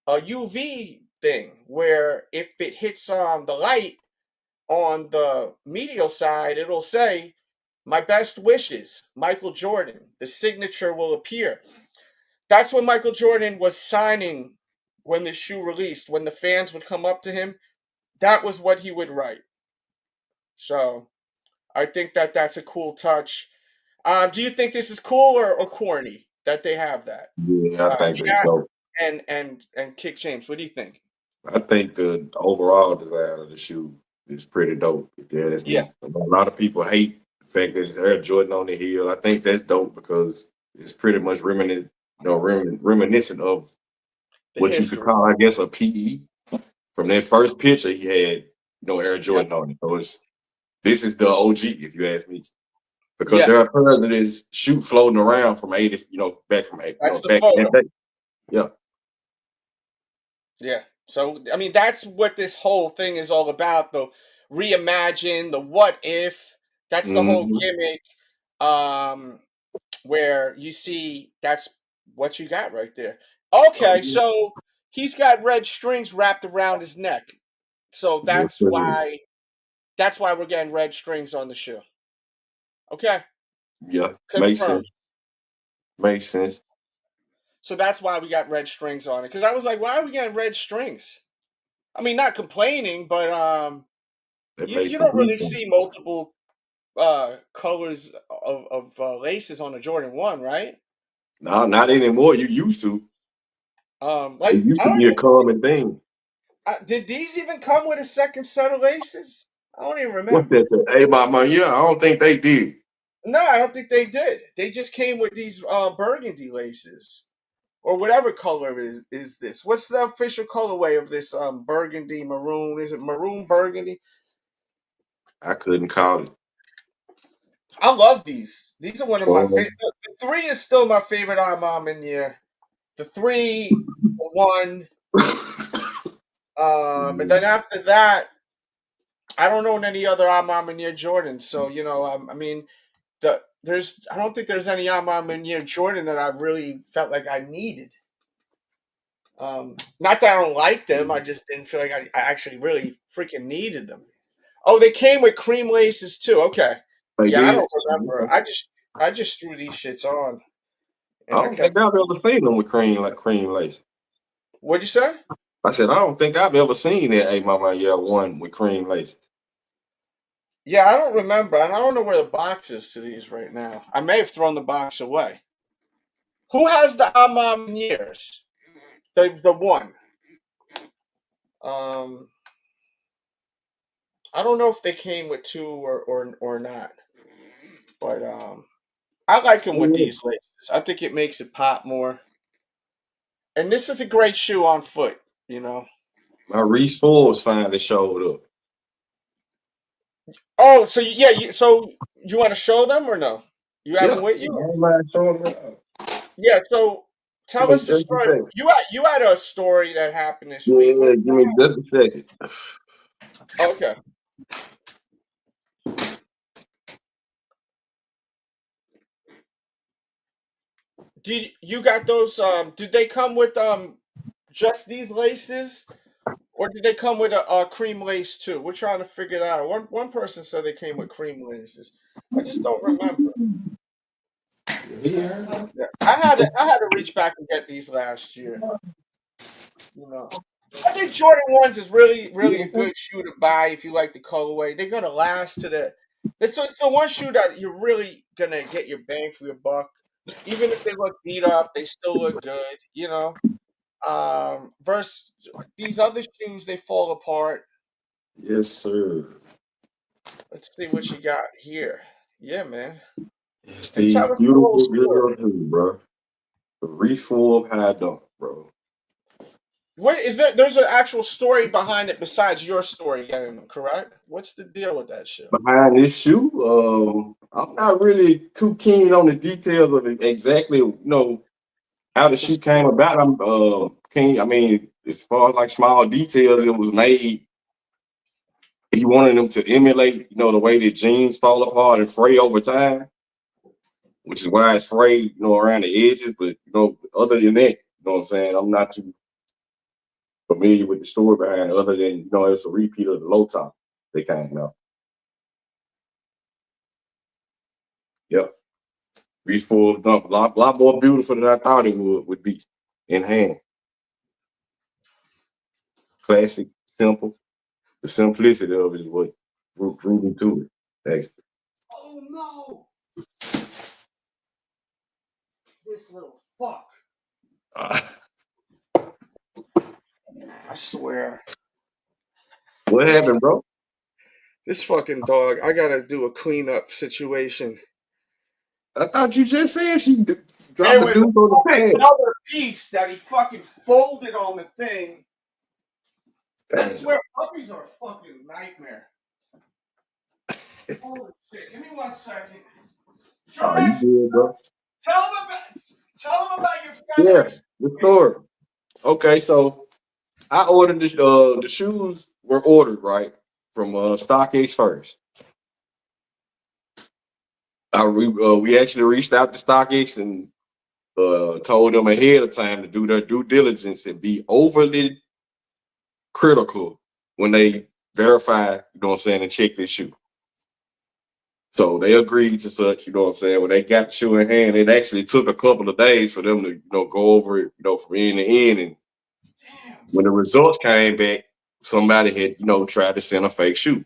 UV thing where if it hits the light on the medial side, it'll say, "My best wishes, Michael Jordan." The signature will appear. That's when Michael Jordan was signing when the shoe released. When the fans would come up to him, that was what he would write. So I think that that's a cool touch. Do you think this is cool or corny that they have that? Yeah, I think that's Chat dope. and Kick James, what do you think? I think the overall design of the shoe is pretty dope. Yeah, that's Yeah, me. A lot of people hate the fact that it's Air Jordan on the heel. I think that's dope because it's pretty much reminiscent of the what you could history. call, I guess, a PE. From that first picture, he had Air Yep. Jordan on it. So this is the OG, if you ask me. Because Yeah, there are players that is shoot floating around from 80, back from that's the back in photo. that day. Yeah. Yeah. So I mean, that's what this whole thing is all about. The reimagine, the what if. That's the whole Hmm. gimmick. Where you see that's what you got right there. Oh, Okay, yeah. so he's got red strings wrapped around his neck. So Yes, sir. that's why we're getting red strings on the shoe. Okay, Yeah. Makes confirmed. sense. Makes sense. So that's why we got red strings on it. Because I was like, why are we getting red strings? I mean, not complaining, but That you makes don't complete really sense. see multiple colors of laces on a Jordan 1, right? No, not anymore. You used to. It Like used I to don't be a even common thing. did these even come with a second set of laces? I don't even What's remember. that? Hey, my yeah, I don't think they did. No, I don't think they did. They just came with these burgundy laces or whatever color is this. What's the official colorway of this burgundy maroon? Is it maroon burgundy? I couldn't call it. I love these. These are one of my favorite. Um, The three is still my favorite Armand in year. The three, the one, and then after that, I don't own any other Armand near Jordan. So I mean, I don't think there's any Armand near Jordan that I've really felt like I needed. Not that I don't like them, I just didn't feel like I actually really freaking needed them. Oh, they came with cream laces too. Okay, they yeah, I did. don't remember. I just threw these shits on I and I don't think kept. I've ever seen them with cream lace. What'd you say? I said I don't think I've ever seen that A Mama Yeah one with cream lace. Yeah, I don't remember, and I don't know where the box is to these right now. I may have thrown the box away. Who has the Amam years? The one. Um, I don't know if they came with two or not, but I like them with these laces. I think it makes it pop more. And this is a great shoe on foot. You know. My Reese Forbes finally showed up. Oh, so yeah, so you want to show them or no? You have Yeah, them with I you? don't mind showing them out. Yeah. So Give tell me us the just a story. second. You had a story that happened this week. Yeah, give me just a second. Okay. Did you got those? Did they come with just these laces, or did they come with a cream lace too? We're trying to figure that out. One person said they came with cream laces. I just don't remember. Yeah, I had to reach back and get these last year. You know, I think Jordan ones is really really a good shoe to buy if you like the colorway. They're gonna last to the. It's the one shoe that you're really gonna get your bang for your buck. Even if they look beat up, they still look good. You know. Versus these other shoes, they fall apart. Yes, sir. Let's see what you got here. Yeah, man. It's And these tell us the whole beautiful story. girls too, bro. The Reese Forbes high dunk, bro. What is there? There's an actual story behind it besides your story getting them, correct? What's the deal with that shit? Behind this shoe, I'm not really too keen on the details of it exactly, how the shoe came about. I'm keen. I mean, as far as like small details, it was made. He wanted them to emulate, the way that jeans fall apart and fray over time, which is why it's frayed, around the edges. But other than that, what I'm saying, I'm not too familiar with the story behind it, other than it's a repeat of the low top they came out. Yep. Reach full dump, a lot more beautiful than I thought it would be in hand. Classic, simple. The simplicity of it is what drew me to it. Actually. Oh no! This little fuck. I swear. What happened, bro? This fucking dog. I gotta do a cleanup situation. I thought you just said she dropped There the was dude on the pad. another piece that he fucking folded on the thing. I swear, puppies are a fucking nightmare. Holy shit! Give me 1 second. You good, bro? Tell him about your family. Yeah, the story. Okay, so I ordered the shoes were ordered right from StockX first. We actually reached out to StockX and told them ahead of time to do their due diligence and be overly critical when they verify, and check this shoe. So they agreed to such, when they got the shoe in hand. It actually took a couple of days for them to, go over it, from end to end. And when the results came back, somebody had, tried to send a fake shoe.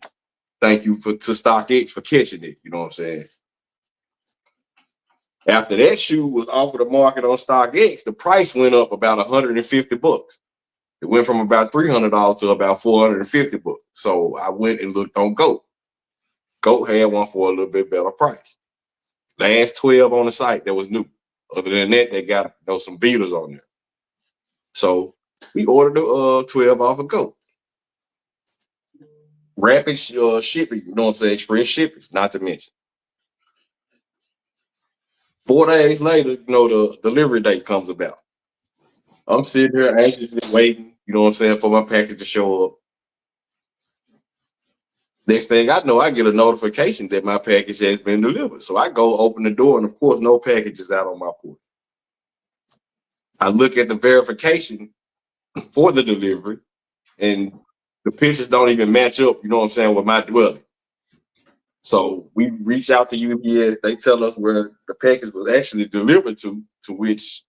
Thank you to StockX for catching it, you know what I'm saying? After that shoe was off of the market on StockX, the price went up about $150. It went from about $300 to about $450. So I went and looked on GOAT. GOAT had one for a little bit better price. Last 12 on the site that was new. Other than that, they got some beaters on there. So we ordered the 12 off of GOAT. Rapid shipping, express shipping, not to mention. 4 days later, the delivery date comes about. I'm sitting here anxiously waiting, for my package to show up. Next thing I know, I get a notification that my package has been delivered. So I go open the door, and of course, no package is out on my porch. I look at the verification for the delivery, and the pictures don't even match up, with my dwelling. So we reach out to UPS. They tell us where the package was actually delivered to which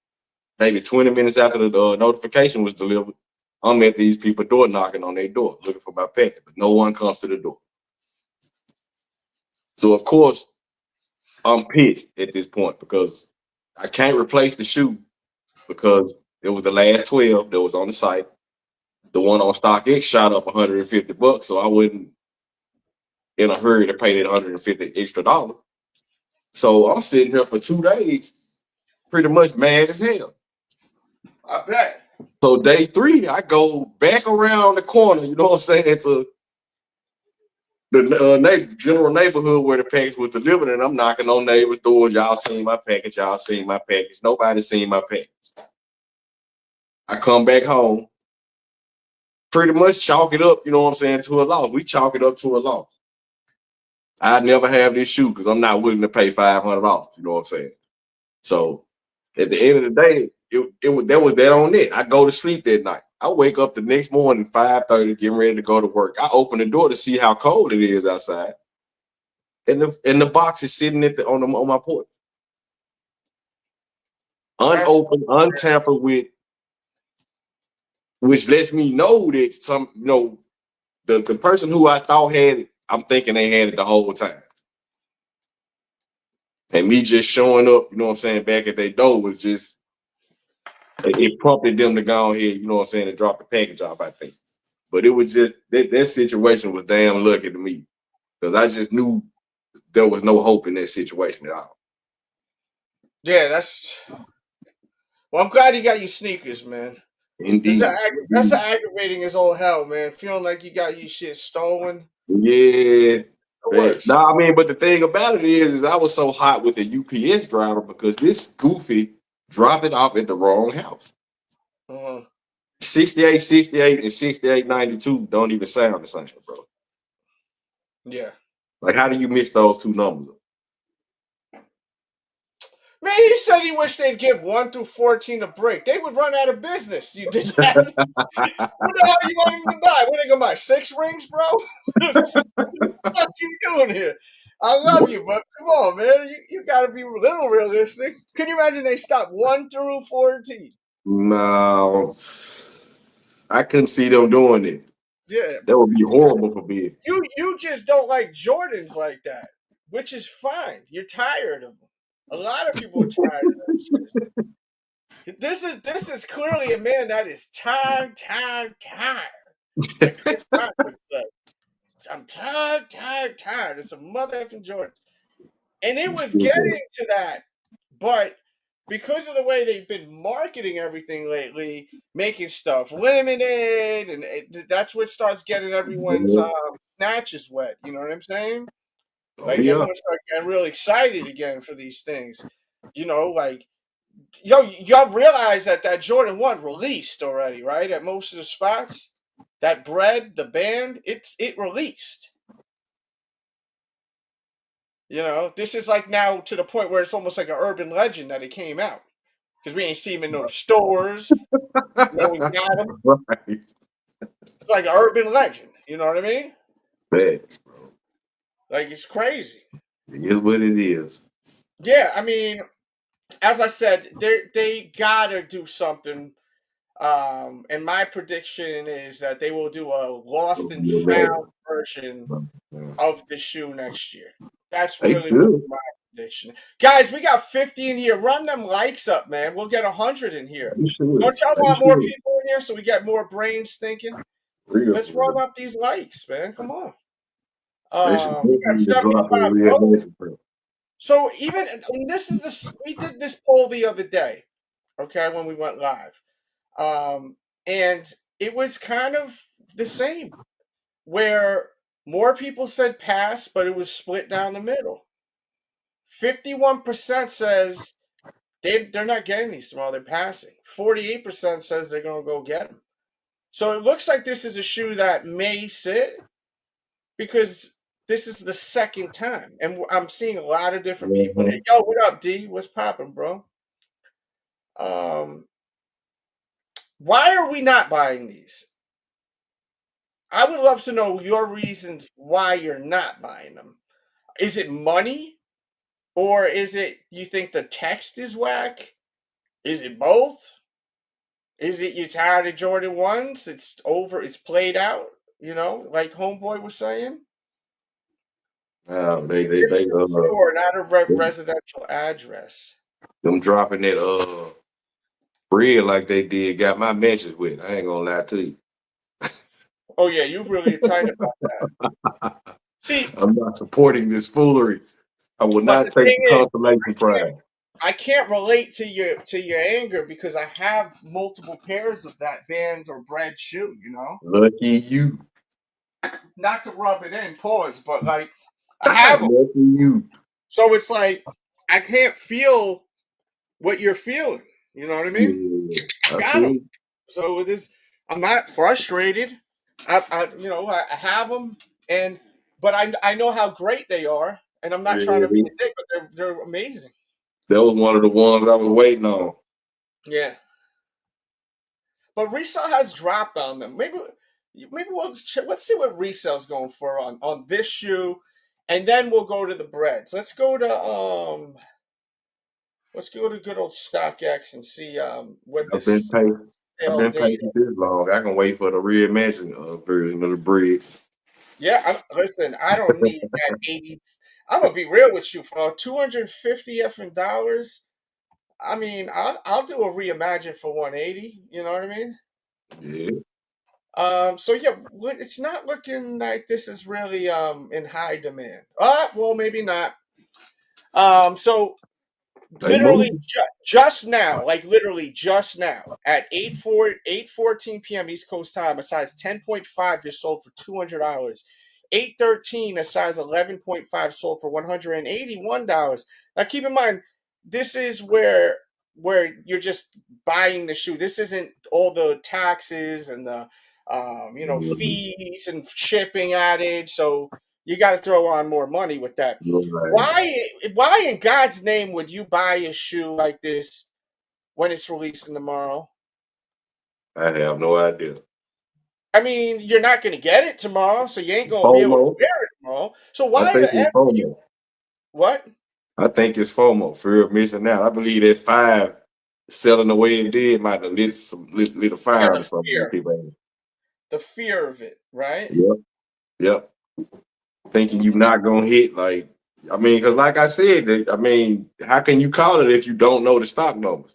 maybe 20 minutes after the notification was delivered, I'm at these people door knocking on their door looking for my package, but no one comes to the door. So, of course, I'm pissed at this point because I can't replace the shoe because it was the last 12 that was on the site. The one on StockX shot up $150, so I wasn't in a hurry to pay that $150 extra dollars. So I'm sitting here for 2 days, pretty much mad as hell. I bet. So day 3, I go back around the corner, to the general neighborhood where the package was delivered, and I'm knocking on neighbors' doors. Y'all seen my package? Y'all seen my package? Nobody seen my package. I come back home, pretty much chalk it up, to a loss. We chalk it up to a loss. I'd never have this shoe because I'm not willing to pay $500. You know what I'm saying? So at the end of the day, there was that on it. I go to sleep that night. I wake up the next morning, 5:30, getting ready to go to work. I open the door to see how cold it is outside, and the box is sitting on my porch, unopened, untampered with, which lets me know that the person who I thought had it, I'm thinking they had it the whole time. And me just showing up, back at their door was just, it prompted them to go ahead, and drop the package off, I think. But it was just, that situation was damn lucky to me because I just knew there was no hope in that situation at all. Yeah, well, I'm glad you got your sneakers, man. Indeed. That's aggravating as all hell, man. Feeling like you got your shit stolen. Yeah. The worst. No, I mean, but the thing about it is I was so hot with the UPS driver because this goofy dropped it off at the wrong house. 6868 and 6892 don't even sound the same, bro. Yeah. Like, how do you mix those two numbers up? Man, he said he wished they'd give 1 through 14 a break. They would run out of business. You did that. What the hell are you going to buy? What are they going to buy? 6 rings, bro? What the fuck you doing here? I love you, but come on, man. You got to be a little realistic. Can you imagine they stopped 1 through 14? No, I couldn't see them doing it. Yeah. That would be horrible for business. You just don't like Jordans like that, which is fine. You're tired of them. A lot of people are tired of them. This is clearly a man that is tired. Like Chris Rock would say. I'm tired. It's a mother effing Jordans. And it was getting to that, but because of the way they've been marketing everything lately, making stuff limited, and that's what starts getting everyone's snatches wet. You know what I'm saying? Like everyone starts getting really excited again for these things. You know, like y'all realize that Jordan 1 released already, right? At most of the spots. That bread, the band, it released. You know, this is like now to the point where it's almost like an urban legend that it came out. Because we ain't seen him in no stores. No, we got him. Right. It's like an urban legend. You know what I mean? Facts, bro. Like, it's crazy. It is what it is. Yeah, I mean, as I said, they gotta do something. And my prediction is that they will do a lost and found version of the shoe next year. That's really my prediction. Guys, we got 50 in here. Run them likes up, man. We'll get 100 in here. Don't y'all want more people in here so we get more brains thinking? Let's run up these likes, man. Come on. We got 75. So even we did this poll the other day, okay, when we went live. And it was kind of the same, where more people said pass, but it was split down the middle. 51% says they're not getting these tomorrow, they're passing. 48% says they're going to go get them. So it looks like this is a shoe that may sit because this is the second time. And I'm seeing a lot of different people. Yo, what up, D? What's popping, bro? Why are we not buying these? I would love to know your reasons why you're not buying them. Is it money? Or is it you think the text is whack? Is it both? Is it you're tired of Jordan 1s? It's over, it's played out, you know, like Homeboy was saying? They Store, not a residential address. Them dropping that bread like they did got my mentions with. I ain't gonna lie to you. Oh yeah, you really tight about that. See, I'm not supporting this foolery. I will not take the consolation prize. I can't relate to your anger because I have multiple pairs of that band or bread shoe, you know? Lucky you. Not to rub it in, pause, but like I have them. Lucky you. So it's like I can't feel what you're feeling. You know what I mean? Yeah, I got them. So it is. I'm not frustrated. I have them, but I know how great they are, and I'm not trying to be a dick, but they're amazing. That was one of the ones I was waiting on. Yeah. But Resell has dropped on them. Maybe let's see what Resell's going for on this shoe, and then we'll go to the breads. Let's go to good old StockX and see what this. I've been patient this long. I can wait for the reimagined version of the breads. Yeah, listen. I don't need that 80. I'm gonna be real with you, for $250 effing dollars. I mean, I'll do a reimagine for 180. You know what I mean? Yeah. So yeah, it's not looking like this is really in high demand. Well, maybe not. So They Literally moving. just now, like literally just now, at 8:14 p.m. East Coast time, a size 10.5 just sold for $200. 8:13, a size 11.5 sold for $181. Now keep in mind, this is where you're just buying the shoe. This isn't all the taxes and the Mhm. fees and shipping added. So you got to throw on more money with that. Right. Why in God's name would you buy a shoe like this when it's releasing tomorrow? I have no idea. I mean, you're not going to get it tomorrow, so you ain't going to be able to FOMO. wear it tomorrow. So I why think the it's F would you FOMO. what? I think it's FOMO, fear of missing out. I believe that 5 selling the way it did might have lit a Yeah, fire the under some of these fear. people. The fear of it, right? Yep. Yep. Thinking you not gonna hit, like, I mean, because like I said, I mean, how can you call it if you don't know the stock numbers?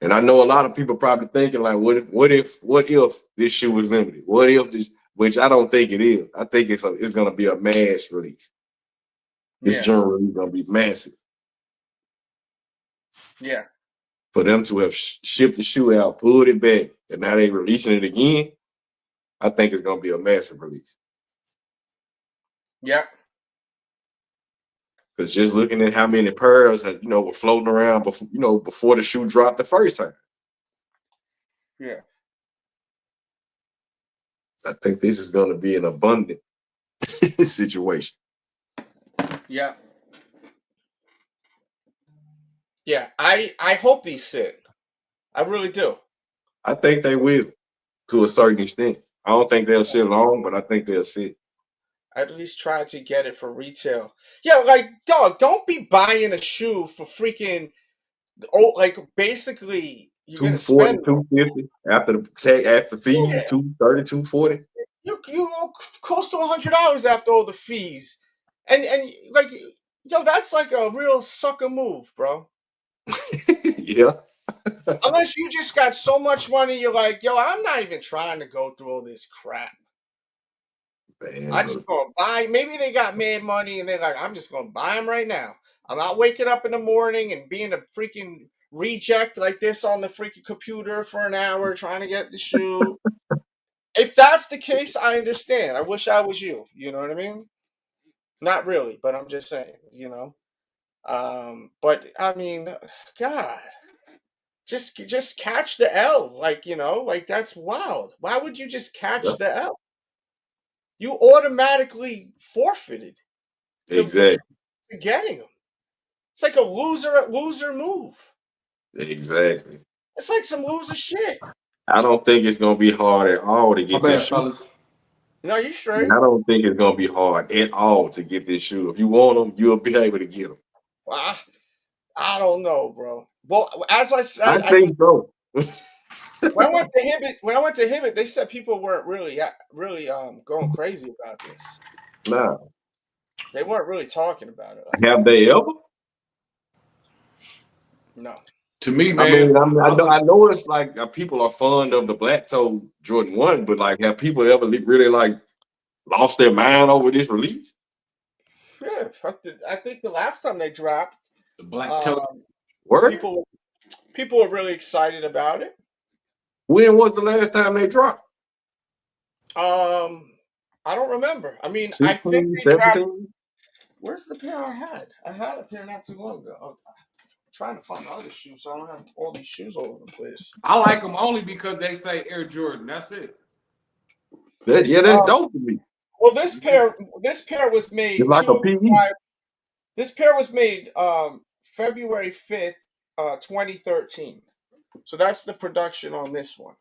And I know a lot of people probably thinking like, what if this shoe was limited? What if this? Which I don't think it is. I think it's gonna be a mass release. This Yeah. general release gonna be massive. Yeah. For them to have shipped the shoe out, pulled it back, and now they releasing it again, I think it's gonna be a massive release. Yeah. Because just looking at how many pearls were floating around before the shoe dropped the first time, Yeah. I think this is gonna be an abundant situation. Yeah. Yeah. I hope these sit. I really do. I think they will to a certain extent. I don't think they'll sit long, but I think they'll sit. At least try to get it for retail. Yeah, like dog, don't be buying a shoe for freaking like basically you're gonna 240, spend 250 after the tag after fees, yeah, 230, 240. you go close to $100 after all the fees, and like that's like a real sucker move, bro. Yeah. Unless you just got so much money, you're like, I'm not even trying to go through all this crap. I Man, just look. gonna buy. Maybe they got mad money and they're like, I'm just gonna buy them right now. I'm not waking up in the morning and being a freaking reject like this on the freaking computer for an hour trying to get the shoe. If that's the case, I understand. I wish I was you. You know what I mean? Not really, but I'm just saying. But I mean, God, just catch the L. Like that's wild. Why would you just Yeah, catch the L? You automatically forfeited to exactly. getting them. It's like a loser move. Exactly. It's like some loser shit. I don't think it's gonna be hard at all to My get this bad, shoe. fellas. No, you And I straight. don't think it's gonna be hard at all to get this shoe. If you want them, you'll be able to get them. Well, I don't know, bro. Well, as I I said, think so. when I went to Hibbit, they said people weren't really going crazy about this. Nah. They weren't really talking about it like Have that. they ever? No. To me, I man, mean, I look. I know it's like people are fond of the black toe Jordan 1, but like, have people ever really like lost their mind over this release? Yeah, I think the last time they dropped, The black toe. um, Word? people were really excited about it. When was the last time they dropped? I don't remember. I mean, I think 16, they dropped. 17? Where's the pair I had? I had a pair not too long ago. I'm trying to find other shoes, so I don't have all these shoes all over the place. I like them only because they say Air Jordan. That's it. That's dope to me. Well, this pair was It's made like a PE. This pair was made February 5th, 2013. So that's the production on this one.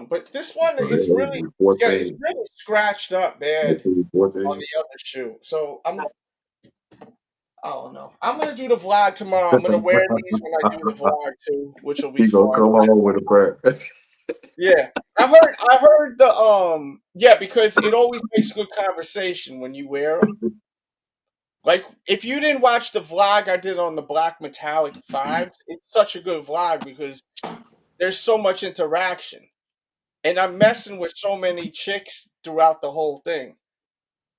But this one So is really that it's 14, really scratched up bad 14, on 14. the other shoe. So I don't know. I'm gonna do the vlog tomorrow. I'm gonna wear these when I do the vlog too, which will be He gonna fun. come home with a pair. Yeah. I heard yeah, because it always makes good conversation when you wear them. Like if you didn't watch the vlog I did on the Black Metallic 5s, it's such a good vlog because there's so much interaction. And I'm messing with so many chicks throughout the whole thing.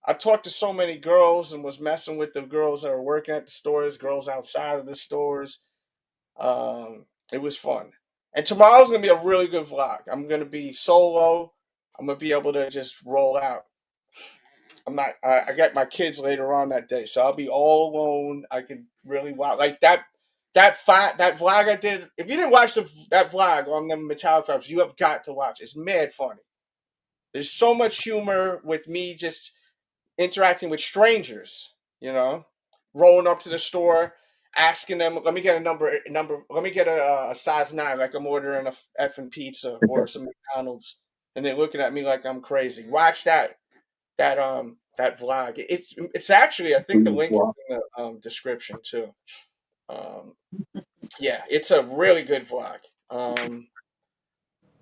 I talked to so many girls and was messing with the girls that are working at the stores, girls outside of the stores. It was fun. And tomorrow's gonna be a really good vlog. I'm gonna be solo. I'm gonna be able to just roll out. I'm not. I got my kids later on that day, so I'll be all alone. I could really watch like that. That vlog I did. If you didn't watch that vlog on the metallic clubs, you have got to watch. It's mad funny. There's so much humor with me just interacting with strangers. You know, rolling up to the store, asking them, "Let me get a number. Let me get a size 9, like I'm ordering a effing pizza or some McDonald's," and they're looking at me like I'm crazy. Watch that vlog. It's actually, I think the link is in the description too. Um, yeah, it's a really good vlog.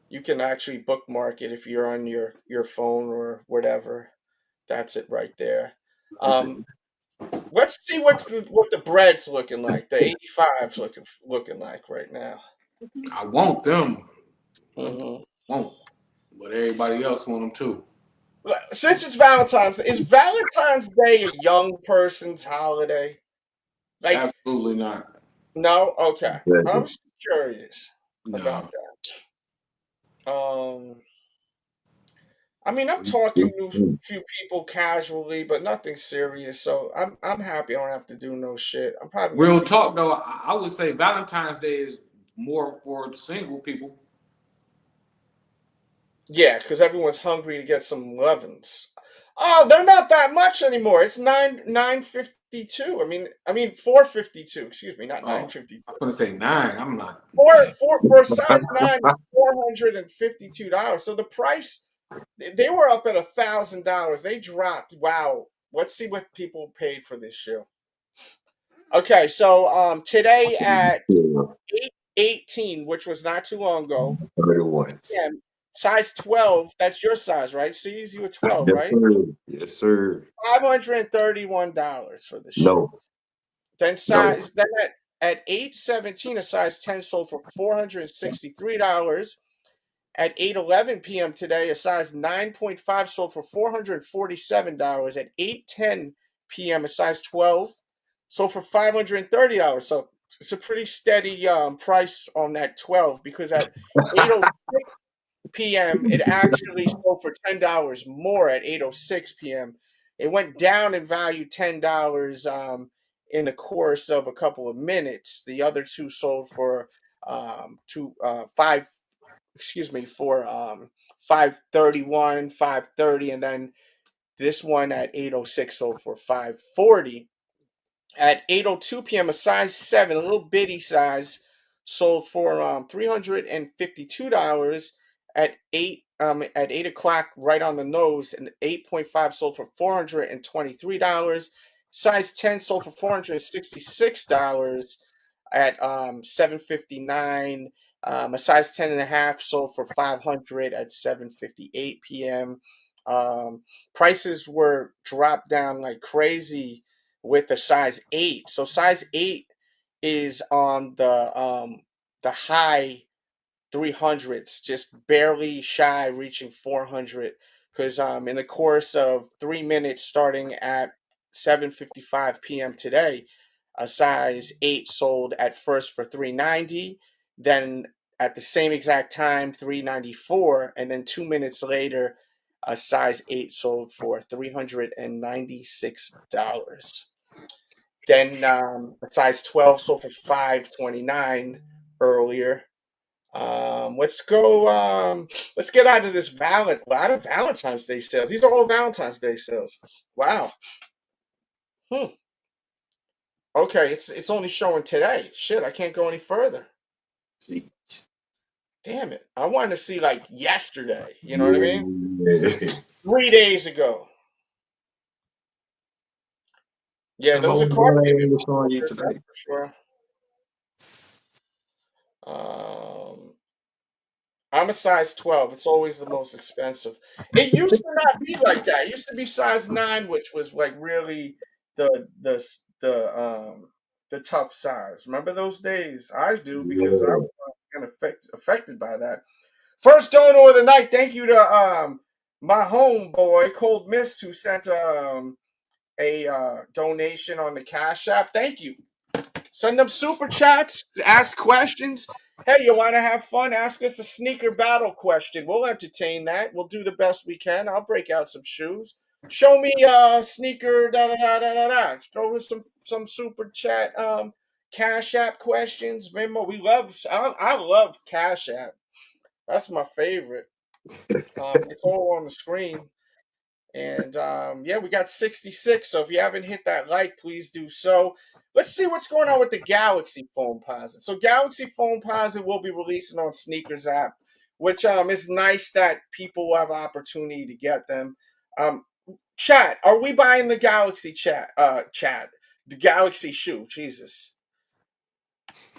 You can actually bookmark it if you're on your phone or whatever. That's it right there. Um, let's see what the bread's looking like. The 85's looking like right now. I want them. Hmm. Won't. But everybody else want them too. Since it's Valentine's, is Valentine's Day a young person's holiday? Like, Absolutely not. no? Okay. I'm just curious No. about that. I mean, I'm talking to a few people casually, but nothing serious. So I'm happy I don't have to do no shit. I'm probably gonna Real see. talk though, I would say Valentine's Day is more for single people. Yeah, because everyone's hungry to get some lovin's. Oh, they're not that much anymore. It's 952. I mean 452. Excuse me, not Oh, 952. I'm gonna say 9. I'm not. For for size 9, $452. So the price, they were up at $1,000. They dropped. Wow. Let's see what people paid for this shoe. Okay, so today at 8:18, which was not too long ago. 31. Yeah, size 12. That's your size, right? Sees you at 12, Yes, right? sir. Yes, sir. $531 for the shoe. No, Then no. at 8:17, a size 10 sold for $463. At 8:11 p.m. today, a size 9.5 sold for $447. At 8:10 p.m., a size 12 sold for $530. So it's a pretty steady price on that 12, because at 8:06 p.m., it actually sold for $10 more at 8:06 p.m. It went down in value $10 in the course of a couple of minutes. The other two sold for five, excuse me, for 531, 530, and then this one at 8:06 sold for 540. At 8:02 p.m., a size 7, a little bitty size, sold for $352. At 8 o'clock, right on the nose, and 8.5 sold for $423. Size 10 sold for $466. At 7:59, a size 10 and a half sold for 500 at 7:58 p.m. Prices were dropped down like crazy with the size 8. So size 8 is on the high 300s, just barely shy reaching 400, because in the course of 3 minutes starting at 7:55 p.m. today, a size 8 sold at first for 390, then at the same exact time 394, and then 2 minutes later a size 8 sold for $396. Then a size 12 sold for 529 earlier. Let's go. Let's get out of this out of Valentine's Day sales. These are all Valentine's Day sales. Wow. Hmm. Okay, it's only showing today. Shit, I can't go any further. Damn it! I wanted to see like yesterday. You know what I mean? Yeah. 3 days ago. Yeah, The those are whole card morning payment was showing you offers, today. that's for sure. I'm a size 12. It's always the most expensive. It used to not be like that. It used to be size 9, which was like really the tough size. Remember those days? I do, because I Yeah. was kind of affected by that. First donor of the night. Thank you to my homeboy, Cold Mist, who sent a donation on the Cash App. Thank you. Send them super chats, ask questions. Hey, you want to have fun? Ask us a sneaker battle question. We'll entertain that. We'll do the best we can. I'll break out some shoes. Show me sneaker da da da da da da. Throw us some super chat Cash App questions. Venmo. I love Cash App. That's my favorite. It's all on the screen. And yeah, we got 66. So if you haven't hit that like, please do so. Let's see what's going on with the Galaxy Foamposite. So Galaxy Foamposite will be releasing on Sneakers app, which is nice that people will have opportunity to get them. Chat, are we buying the Galaxy the Galaxy shoe? Jesus.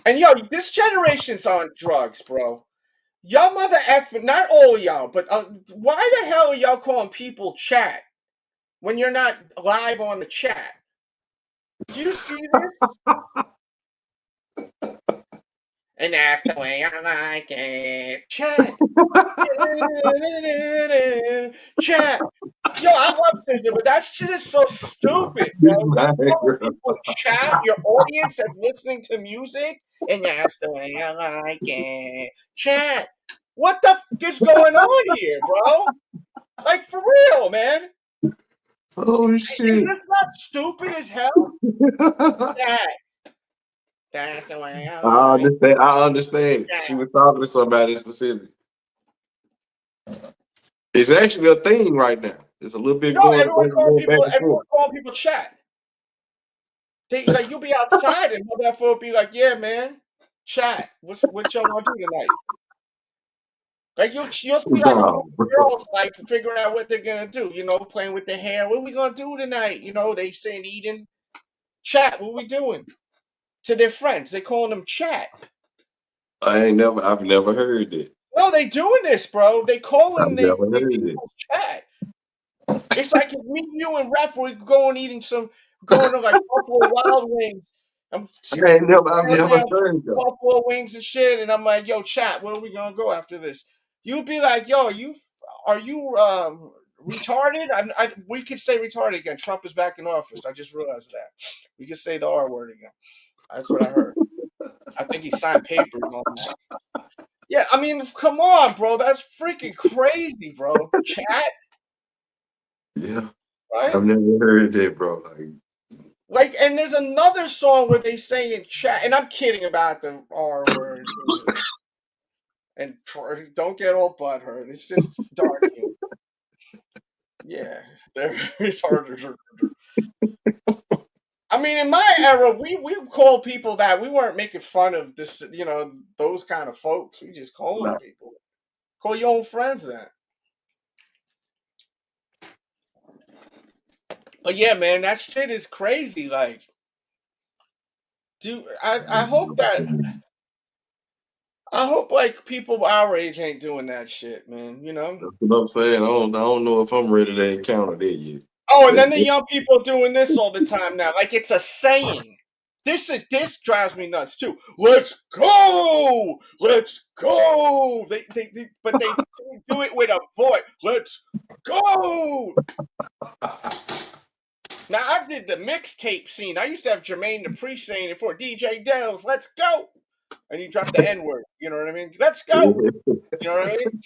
And yo, this generation's on drugs, bro. Y'all mother effing, not all of y'all, but why the hell are y'all calling people chat when you're not live on the chat? Do you see this? And that's the way I like it. Chat. Chat. Yo, I love Scissor, but that shit is so stupid, bro. People chat, your audience that's listening to music, and that's the way I like it. Chat. What the f is going on here, bro? Like, for real, man. Oh Is shit! this not stupid as hell? Chat. That's the way I I like understand. I understand. it. She was talking to somebody specific. It's actually a thing right now. It's a little bit No, going back and everyone forth. calling people chat. Like you'll be outside and motherfucker will be like, yeah, man, chat. What y'all wanna do tonight? Like you'll see like a group No, of bro. girls like figuring out what they're gonna do, playing with their hair. What are we gonna do tonight? They saying eating. Chat, what we doing? To their friends. They calling them chat. I've never heard that. No, they doing this, bro. They I've calling they never heard it. people chat. It's like if me, you, and Ref were going to like Buffalo Wild Wings. I'm I've tearing never down heard that. Buffalo Wings and shit, and I'm like, yo, chat, where are we gonna go after this? You'd be like, yo, are you retarded? We could say retarded again. Trump is back in office. I just realized that. We could say the R word again. That's what I heard. I think he signed papers on that. Yeah, I mean, come on, bro. That's freaking crazy, bro. Chat, Yeah, right? I've never heard that, bro. Like, and there's another song where they say in chat, and I'm kidding about the R word. And don't get all butthurt. It's just dark humor. Yeah, they're retarded. I mean, in my era, we call people that. We weren't making fun of this, those kind of folks. We just calling people. Call your own friends that. But yeah, man, that shit is crazy. Like, dude, I hope like people our age ain't doing that shit, man. That's what I'm saying. I don't know if I'm ready to encounter that yet. Oh, and then the young people doing this all the time now, like it's a saying. This drives me nuts too. Let's go, let's go. But they do it with a voice. Let's go. Now I did the mixtape scene. I used to have Jermaine Dupri saying it for DJ Dells. Let's go, and you drop the N word. You know what I mean? Let's go. You know what I mean?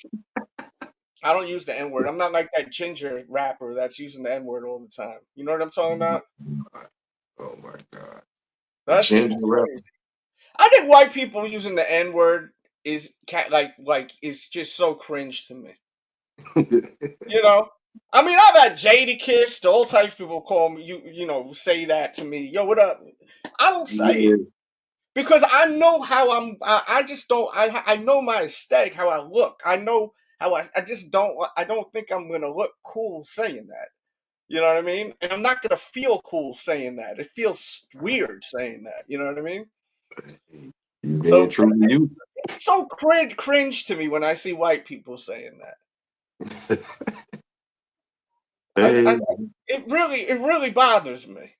I don't use the N word. I'm not like that ginger rapper that's using the N word all the time. You know what I'm talking about? Oh my god. That shit is crazy. I think white people using the N word is is just so cringe to me. I mean, I've had Jadakiss, all types of people call me, say that to me. Yo, what up? I don't say it because I know how I just don't. I know my aesthetic, how I look. I know how I just don't. I don't think I'm gonna look cool saying that. You know what I mean? And I'm not gonna feel cool saying that. It feels weird saying that. You know what I mean? Being true to you. It's so cringe to me when I see white people saying that. Hey, It really bothers me.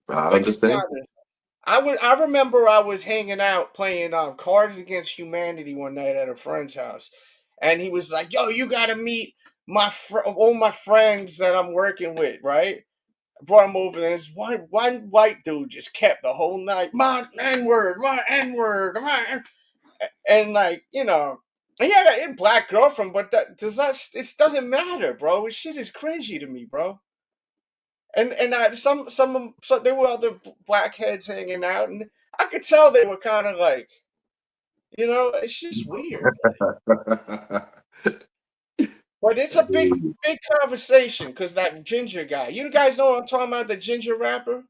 I Like it understand. bothers me. I remember I was hanging out playing Cards Against Humanity one night at a friend's house, and he was like, "Yo, you gotta meet all my friends that I'm working with, right? I brought him over, and this one white dude just kept the whole night, my N-word, and like, you know, he had a black girlfriend, but it doesn't matter, bro. This shit is cringy to me, bro. And so there were other black heads hanging out, and I could tell they were kind of like, you know, it's just weird. But it's a big conversation because that ginger guy. You guys know what I'm talking about? The ginger rapper.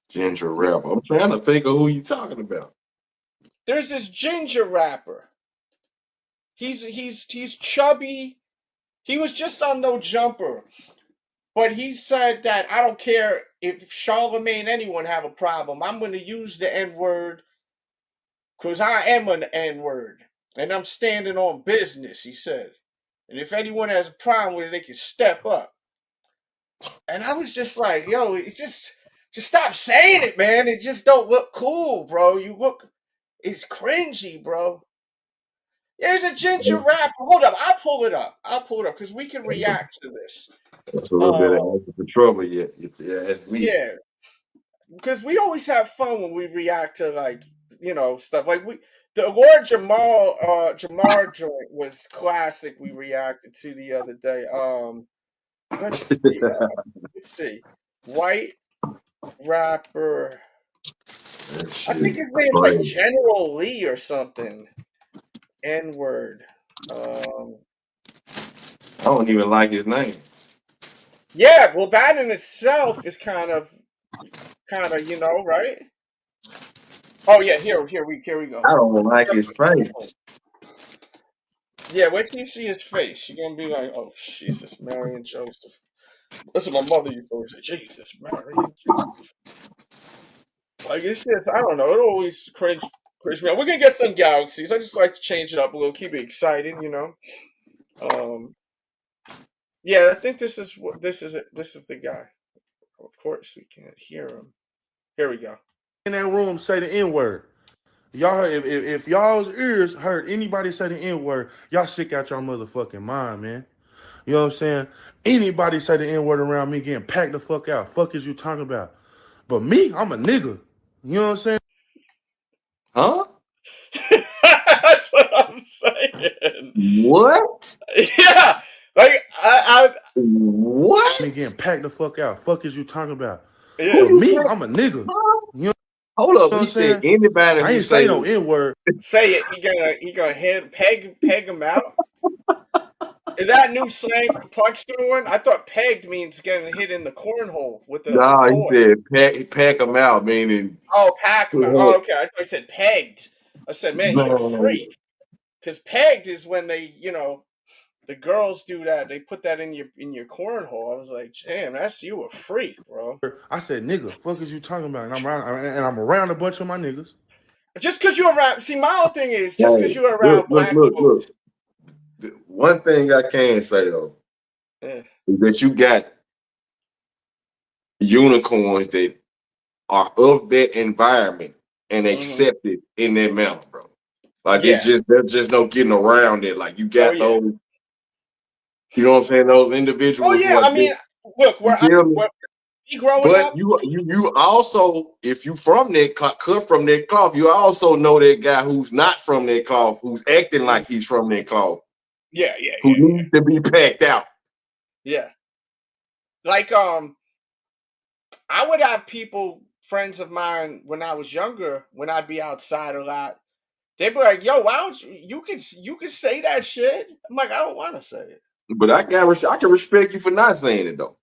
Ginger rapper. I'm trying to think of who you talking about. There's this ginger rapper. He's chubby. He was just on No Jumper, but he said that I don't care if Charlemagne anyone have a problem. I'm going to use the N-word because I am an N-word and I'm standing on business. He said, and if anyone has a problem with it, they can step up. And I was just like, yo, it's just stop saying it, man. It just don't look cool, bro. It's cringy, bro. There's a ginger rapper. Hold up, I'll pull it up because we can react to this. That's a little bit of answer for trouble, yeah. Yeah, because we always have fun when we react to, like, you know, stuff like the Lord Jamar joint was classic. We reacted to the other day. Let's see. White rapper. I think his name's like General Lee or something. N-word. I don't even like his name. Yeah, well, that in itself is kind of, you know, right? Oh yeah, here we go. I don't like his face. Yeah, wait till you see his face. You're gonna be like, oh Jesus, Mary and Joseph. Listen, my mother used to always say, Jesus, Mary and Joseph. Like, it's just, I don't know. It always cringe me out. We're gonna get some galaxies. I just like to change it up a little, keep it exciting, you know. Yeah, I think this is the guy. Of course, we can't hear him. Here we go. In that room, say the N-word. Y'all heard, if y'all's ears heard anybody say the N-word, y'all sick out your motherfucking mind, man. You know what I'm saying? Anybody say the N-word around me getting packed the fuck out. Fuck is you talking about? But me, I'm a nigga. You know what I'm saying? Huh? That's what I'm saying. What? Yeah. Like, what? Me getting packed the fuck out. Fuck is you talking about? Yeah. But me, I'm a nigga. You know Hold up, what he I'm said saying? anybody I who ain't say say no N-word. Say it. He gonna hit peg him out. Is that new slang for punch someone? I thought pegged means getting hit in the cornhole with a nah, toy. he said pack him out, meaning Oh, pack him out. Oh, okay. I thought he said pegged. I said, man, he a freak. Because pegged is when they, you know, the girls do that. They put that in your cornhole. I was like, damn, that's you a freak, bro. I said, nigga, fuck is you talking about? And I'm around a bunch of my niggas. Just because you're around, see, my whole thing is just because hey, you're around black folks. One thing I can say though Yeah. is that you got unicorns that are of that environment and accepted in that manner, bro. Like there's just no getting around it. Like you got those, you know what I'm saying? Those individuals. Oh yeah, I mean, look, where me growing but up. you also, if you from that cut from that cloth, you also know that guy who's not from that cloth, who's acting like he's from that cloth. Yeah. Who needs to be packed out. Yeah. Like, I would have friends of mine when I was younger, when I'd be outside a lot, they'd be like, yo, why don't you can say that shit. I'm like, I don't want to say it. But I can respect you for not saying it though.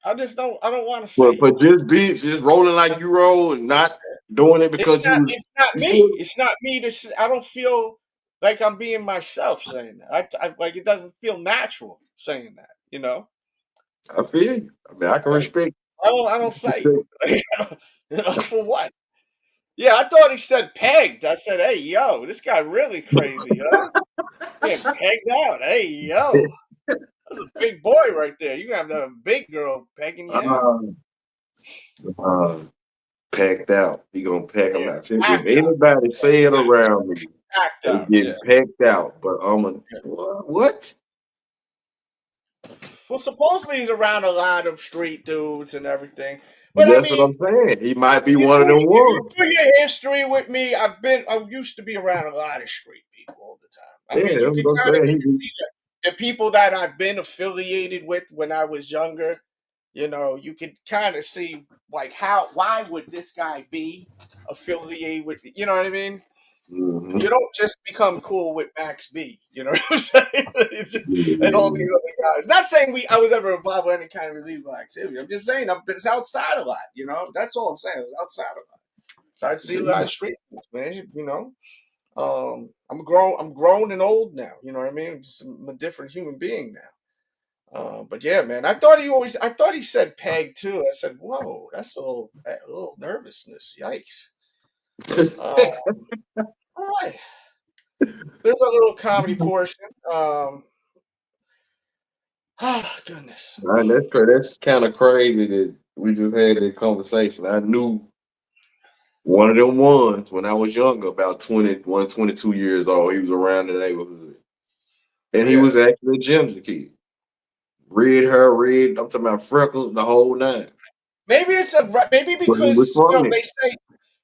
I don't want to say it. But just rolling like you roll and not doing it because it's not me. It's not me to. I don't feel like I'm being myself saying that. I like, it doesn't feel natural saying that. You know. I feel you. I mean, I can respect. I don't say it. You know, for what? Yeah, I thought he said pegged. I said, hey, yo, this guy really crazy, huh? Getting pegged out. Hey, yo. That's a big boy right there. You have a big girl pegging you out. Packed out. He gonna pack them out. If anybody say it around me, they get packed out. But I'm a what? Well, supposedly he's around a lot of street dudes and everything. But I That's what mean, I'm saying. He might be if one of them you ones. do your history with me, I used to be around a lot of street people all the time. I mean, Yeah, you that's can what I'm kind of saying. see the people that I've been affiliated with when I was younger. You know, you could kind of see like why would this guy be affiliated with? You know what I mean? Mhm. You don't just become cool with Max B. You know what I'm saying? And all these other guys. Not saying I was ever involved with any kind of illegal activity. I'm just saying it's outside a lot. You know, that's all I'm saying. It was outside a lot. So I'd see a lot of street foods, man. You know, I'm grown and old now. You know what I mean? I'm a different human being now. But yeah, man, I thought he said peg too. I said, whoa, that's a little nervousness. Yikes. All right. There's a little comedy portion. Goodness. Man, that's kind of crazy that we just had that conversation. I knew one of them ones when I was younger, about 21, 22 years old. He was around the neighborhood. And he Yeah. was actually a ginger kid. Red hair, red, I'm talking about freckles, the whole nine. Maybe maybe But he was because from it. they say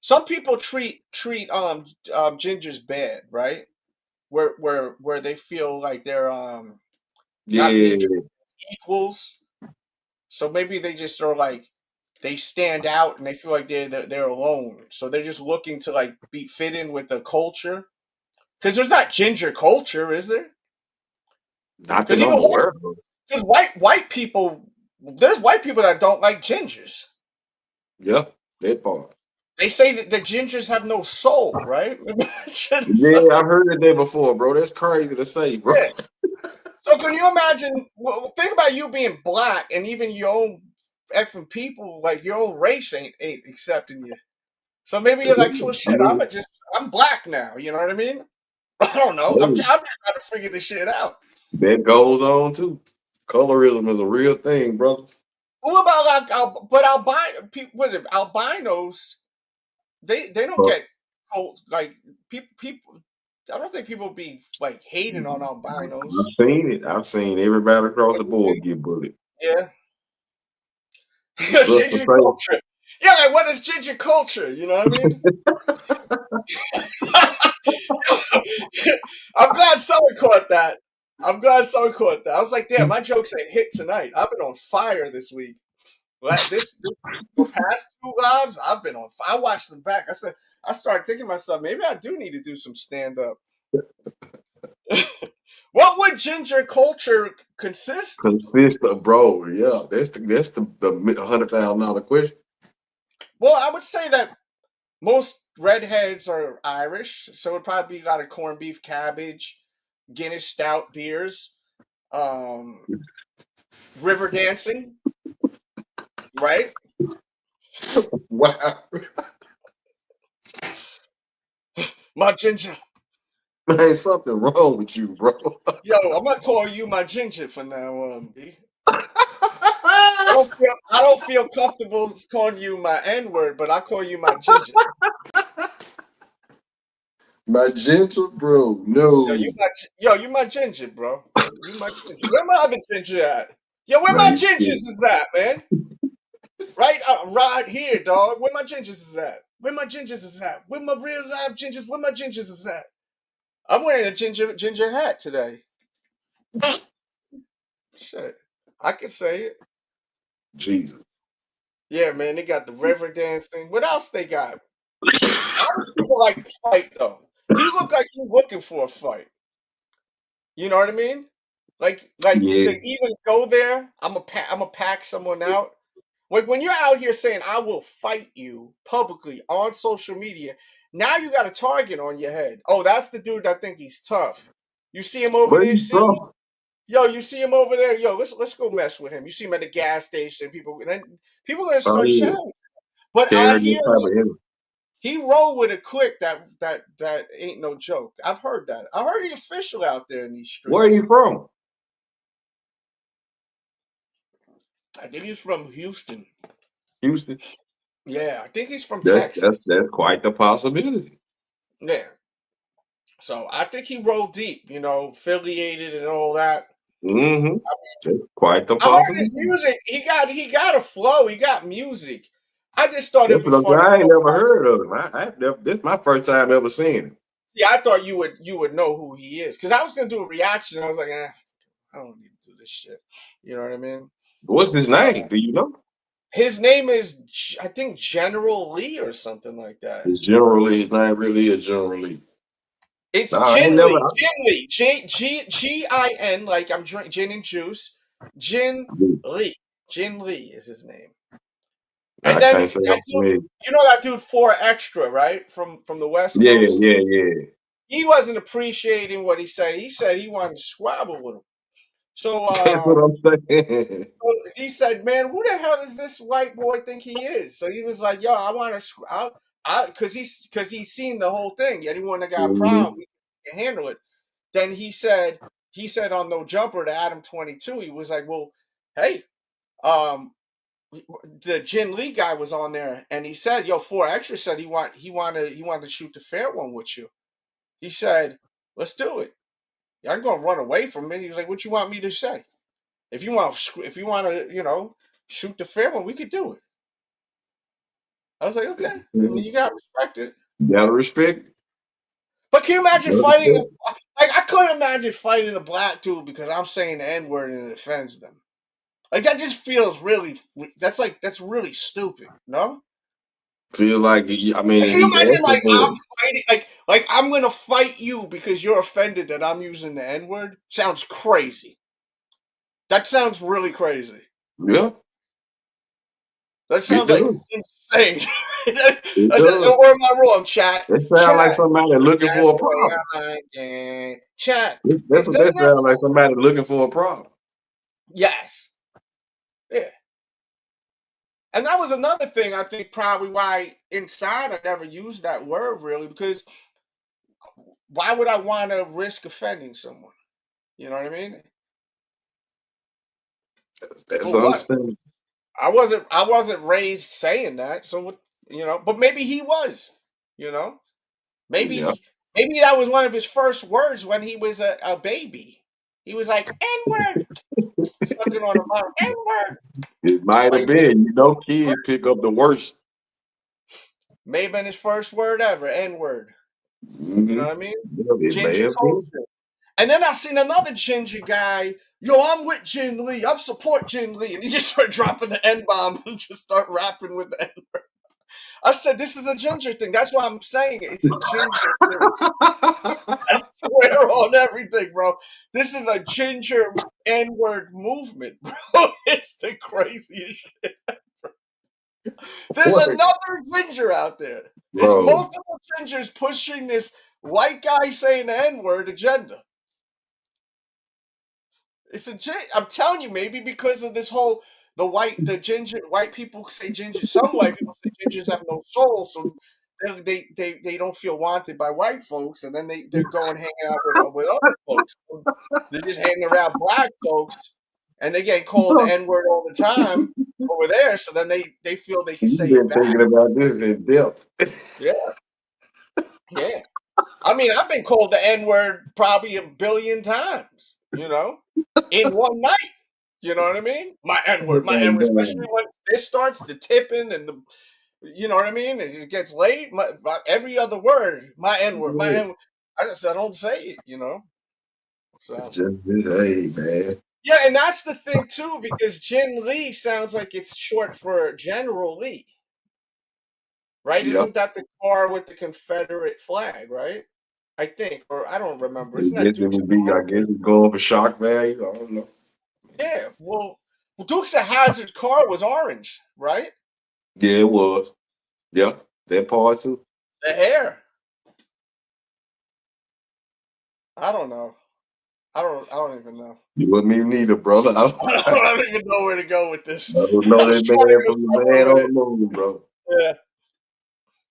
some people treat gingers bad, right? Where they feel like they're not being Yeah. equals. So maybe they just are like they stand out and they feel like they're alone. So they're just looking to like be fit in with the culture. Because there's not ginger culture, is there? Not Because that I'm even aware of. because white people, there's white people that don't like gingers. Yeah, that part. They say that the gingers have no soul, right? Yeah, I heard that before, bro. That's crazy to say, bro. Yeah. So can you imagine? Well, think about you being black, and even your own effing people, like your own race, ain't accepting you. So maybe you're like, well, I shit, mean, I'm black now. You know what I mean? I don't know. I'm hey, just trying to figure this shit out. that goes on too. Colorism is a real thing, brother. What about but albino people? What is it, albinos? They don't But get cold like people. I don't think people be like hating on I've albinos. seen it. I've seen everybody across the board get bullied. Yeah, Sister ginger say, culture. Yeah, like what is ginger culture? You know what I mean? I'm glad someone caught that. I'm glad someone caught that. I was like, damn, my jokes ain't hit tonight. I've been on fire this week. This for past two lives, I've been on fire. I watched them back. I started thinking to myself, maybe I do need to do some stand up. What would ginger culture consist of? consist of, bro. Yeah, that's the $100,000 question. Well, I would say that most redheads are Irish, so it'd probably be a lot of corned beef, cabbage, Guinness stout beers, um, river dancing, right? Wow, My ginger. man, something wrong with you, bro. Yo, I'm gonna call you my ginger from now on, B. I don't feel comfortable calling you my N word, but I call you my ginger. My gentle bro, Yo, no. you my ginger, bro. You my ginger. Where my other ginger at? Yo, where my Man, gingers shit. is at, man? Right here, dog. Where my gingers is at? Where my gingers is at? Where my real life gingers? Where my gingers is at? I'm wearing a ginger hat today. Shit, I can say it. Jesus. Yeah, man. They got the river dancing. What else they got? Irish people like to fight though. He looked like he's looking for a fight. You know what I mean? Like Yeah. to even go there, I'm a pack someone out. Like when you're out here saying I will fight you publicly on social media, now you got a target on your head. Oh, that's the dude that think he's tough. You see him over Where there, you see? from? Yo, you see him over there. Yo, let's go mess with him. You see him at the gas station. People are gonna Oh start yeah. shouting. But I Carrying this hear type of energy. he rolled with a click that ain't no joke. I've heard that. I heard he official out there in these Where are you streets. from? I think he's from Houston. Houston. Yeah, I think he's from That's Texas. that's quite the possibility. Yeah. So I think he rolled deep, affiliated and all that. Mm-hmm. Quite the I heard his possibility. music. He got a flow. He got music. I just thought That's it'd be what I'm funny. saying. I ain't never heard of him. This is my first time ever seeing him. Yeah, I thought you would know who he is because I was gonna do a reaction. I was like, I don't need to do this shit. You know what I mean? What's his name? Do you know? His name is I think General Lee or something like that. His not really a General Lee. It's No, I ain't Gin never. Lee. Gin Lee. Gin, like I'm drinking gin and juice. Gin Lee. Gin Lee is his name. And I then can't say that I'm dude, familiar. you know that dude 4 Extra, right? From the West Yeah, Coast. yeah. He wasn't appreciating what he said. He said he wanted to squabble with him. So That's what I'm saying. he said, "Man, who the hell does this white boy think he is?" So he was like, "Yo, I want to, because he's seen the whole thing. Anyone that got a problem, Mm-hmm. we can handle it." Then he said on No Jumper to Adam 22, he was like, "Well, hey, um, the Jin Lee guy was on there, and he said, yo, 4 Extra said he wanted to shoot the fair one with you. He said, let's do it. I'm gonna run away from it." He was like, "What you want me to say? If you want to, shoot the fair one, we could do it." I was like, okay. I mean, you gotta respect it. You gotta respect. But can you imagine Gotta fighting? respect. Like, I couldn't imagine fighting a black dude because I'm saying the N word and it offends them. Like, that just feels really. That's really stupid. No. Feels like I mean Can you he's imagine, asking like, for I'm it. fighting, like I'm gonna fight you because you're offended that I'm using the N word? Sounds crazy. That sounds really crazy. Yeah, That it sounds like does. insane. It does. Or am I wrong, chat? It sounds like Chat. somebody looking That's for a the way problem. I like it. Chat. That's what that Doesn't that sounds like. Somebody looking for a problem. Yes. Yeah. And that was another thing I think probably why inside I never used that word really, because why would I want to risk offending someone? You know what I mean? That's For what? understandable. I wasn't raised saying that. So what, but maybe he was, you know? Yeah, Maybe that was one of his first words when he was a baby. He was like, N-word, sucking on a mouth, N-word. it might have Like this been. You know, kids pick up the worst. may have been his first word ever, N-word. You know Mm-hmm. what I mean? Yeah, it may Ginger have been. culture. And then I seen another ginger guy. Yo, I'm with Jin Lee. I support Jin Lee. And he just started dropping the N-bomb and just start rapping with the N-word. I said, this is a ginger thing. That's why I'm saying it. It's a ginger thing. I swear on everything, bro. This is a ginger N-word movement, bro. It's the craziest shit. There's What, another ginger out there. There's bro? multiple gingers pushing this white guy saying the N-word agenda. I'm telling you, maybe because of this whole the ginger white people say ginger. Some white people say gingers have no soul, so they don't feel wanted by white folks, and then they're going hanging out with other folks. They're just hanging around black folks, and they get called the N word all the time over there. So then they feel they can You've say it been back. thinking about this in depth. Yeah, yeah. I mean, I've been called the N word probably a billion times. In one night. You know what I mean? My N word, especially when this starts, the tipping and you know what I mean? It gets late. Every other word, my N word, my N word. I don't say it. It's So just hey, man. yeah, and that's the thing too, because Jin Lee sounds like it's short for General Lee, right? Yep. Isn't that the car with the Confederate flag, right? I think, or I don't remember. I Isn't that guess it Dukes of would be. I guess Hazzard? it's going for shock value. I don't know. Yeah, well, Dukes of Hazzard's car was orange, right? Yeah, it was. Yep, that part too. The hair. I don't know. I don't even know. You and me neither, brother. I don't, I don't even know where to go with this. I don't I know was that trying to man go from the somewhere man with on the it. moon, bro. Yeah.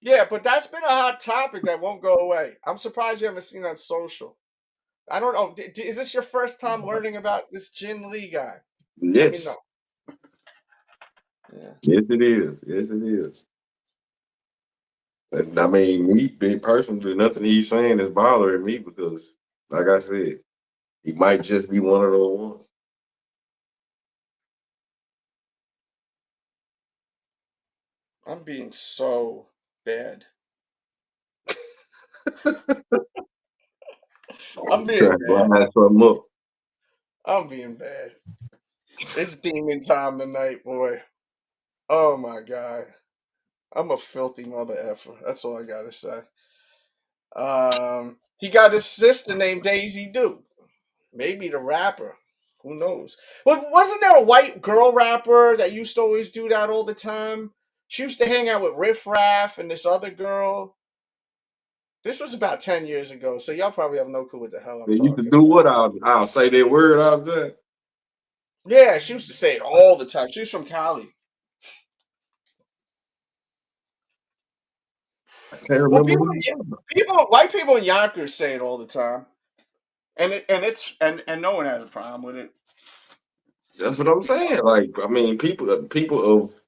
Yeah, but that's been a hot topic that won't go away. I'm surprised you haven't seen that social. I don't know. Is this your first time learning about this Jin Lee guy? Let me know. Yes. Yeah. Yes, it is. Yes, it is. And I mean, me being personally, nothing he's saying is bothering me because, like I said, He might just be one of those ones. I'm being so bad. I'm being bad. I'm being bad. It's demon time tonight, boy. Oh my god. I'm a filthy mother effer. That's all I gotta say. He got his sister named Daisy Duke. Maybe the rapper. Who knows? But wasn't there a white girl rapper that used to always do that all the time? She used to hang out with Riff Raff and this other girl. This was about 10 years ago, so y'all probably have no clue what the hell I'm They used to talking do about. what? I'll say that word out there. Yeah, she used to say it all the time. She was from Cali. I can't Well, remember who you white people in Yonkers say it all the time, and no one has a problem with it. That's what I'm saying. Like, I mean, people of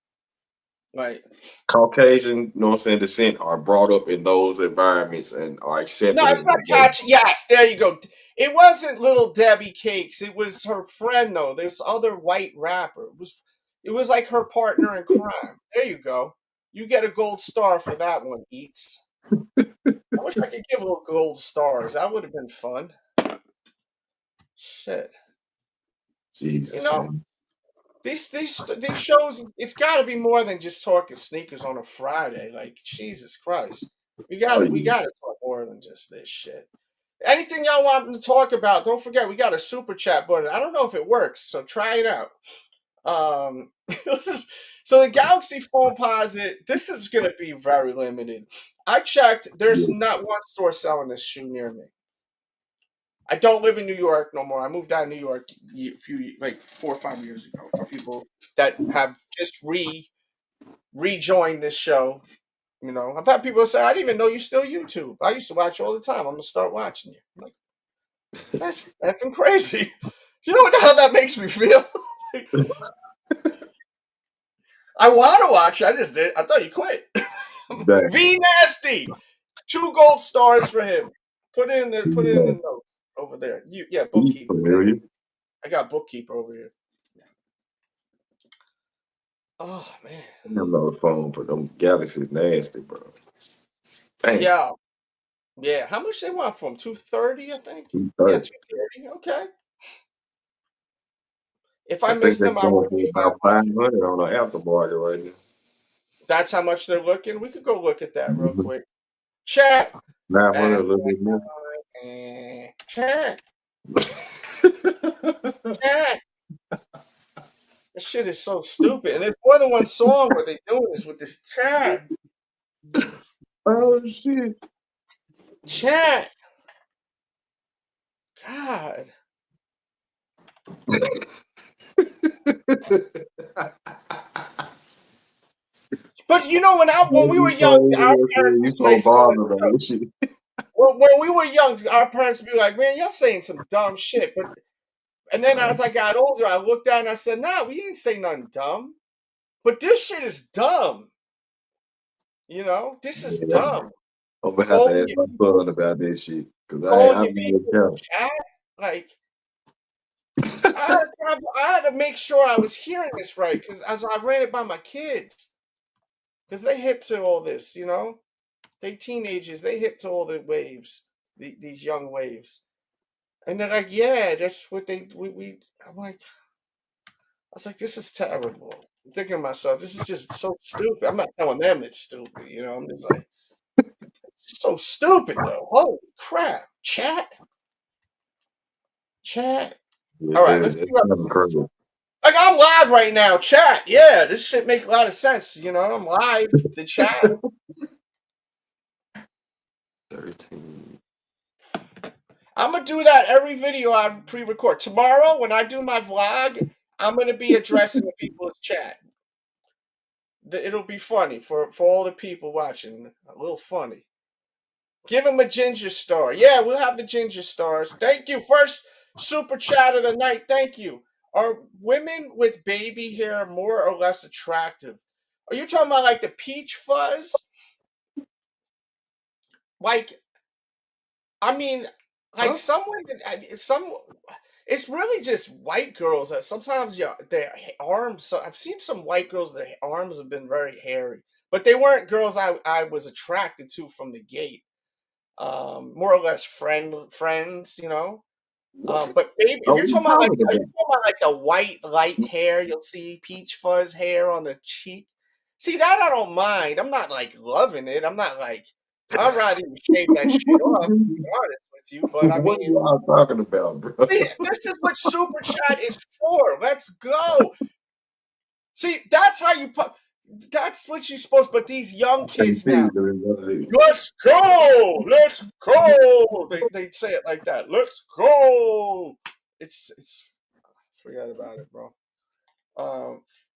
Like, Caucasian, you know what I'm saying, descent are brought up in those environments and are no, accepted it's in not that. catchy. Yes, there you go. It wasn't Little Debbie Cakes. It was her friend though. There's other white rapper. It was like her partner in crime. There you go. You get a gold star for that one, Eats. I wish I could give little gold stars. That would have been fun. Shit. You Jesus, know, man. these shows, it's got to be more than just talking sneakers on a Friday. Like, Jesus Christ. We got Oh, to talk more than just this shit. Anything y'all want to talk about, don't forget we got a super chat button. I don't know if it works, so try it out. So the Galaxy Phone Posit, this is going to be very limited. I checked, there's not one store selling this shoe near me. I don't live in New York no more. I moved out of New York like 4 or 5 years ago. For people that have just rejoined this show, you know, I've had people say, "I didn't even know you still YouTube. I used to watch you all the time. I'm gonna start watching you." I'm like, that's effing crazy. You know what the hell that makes me feel? I want to watch. I just did. I thought you quit. V Nasty, 2 gold stars for him. Put it in the notes over there. He's Bookkeeper. familiar. I got Bookkeeper over here. Oh man. I don't know the phone, but them Galaxy's nasty, bro. Dang. Yeah. How much they want for them? 230, I think. 230. Yeah, 230. Okay. If I I think miss they're them, I going will for refund. about 500 on the aftermarket right now. That's how much they're looking. We could go look at that real Mm-hmm. quick. Chat. 900, a little bit more. Chat. Chat. This shit is so stupid. And there's more than one song where they're doing this with this chat. Oh shit. Chat. God. But you know, when we were young, our parents You would say so some of bothered this about stuff. this shit. When we were young, our parents would be like, "Man, y'all saying some dumb shit." And then as I got older, I looked at it and I said, "Nah, we didn't say nothing dumb. But this shit is dumb. You know, this is Yeah. dumb. I'm gonna have to Calling ask your my people, son about this shit. Cause calling your I'm gonna people tell. chat. Like, I had to make sure I was hearing this right because as I ran it by my kids, because they hip to all this. You know, they teenagers, they hip to all the waves, these young waves. And they're like, yeah, that's what we. I'm like, I was like, this is terrible. I'm thinking to myself, this is just so stupid. I'm not telling them it's stupid, you know. I'm just like, it's so stupid though. Holy crap! Chat. Yeah, All right, let's see it's what. kind of crazy. Like I'm live right now. Chat. Yeah, this shit makes a lot of sense. You know, I'm live. The chat. 13. I'm gonna do that every video I pre-record. Tomorrow, when I do my vlog, I'm gonna be addressing the people's chat. It'll be funny for all the people watching. A little funny. Give him a ginger star. Yeah, we'll have the ginger stars. Thank you. First super chat of the night. Thank you. Are women with baby hair more or less attractive? Are you talking about like the peach fuzz? Like, I mean, Like some women, it's really just white girls that sometimes their arms. So I've seen some white girls, their arms have been very hairy, but they weren't girls I was attracted to from the gate. More or less friends, you know. But baby, if Are you're we talking about like, talking are you about? talking about like the white light hair? You'll see peach fuzz hair on the cheek. See that I don't mind. I'm not like loving it. I'm not like I'd rather you shave that shit off. To be honest with you, but I What are mean, y'all talking about, bro? see, this is what super chat is for. Let's go. See, that's how you put. That's what you're supposed. But these young Can't kids see now, it, what it is. let's go, let's go. They say it like that. Let's go. It's forget about it, bro.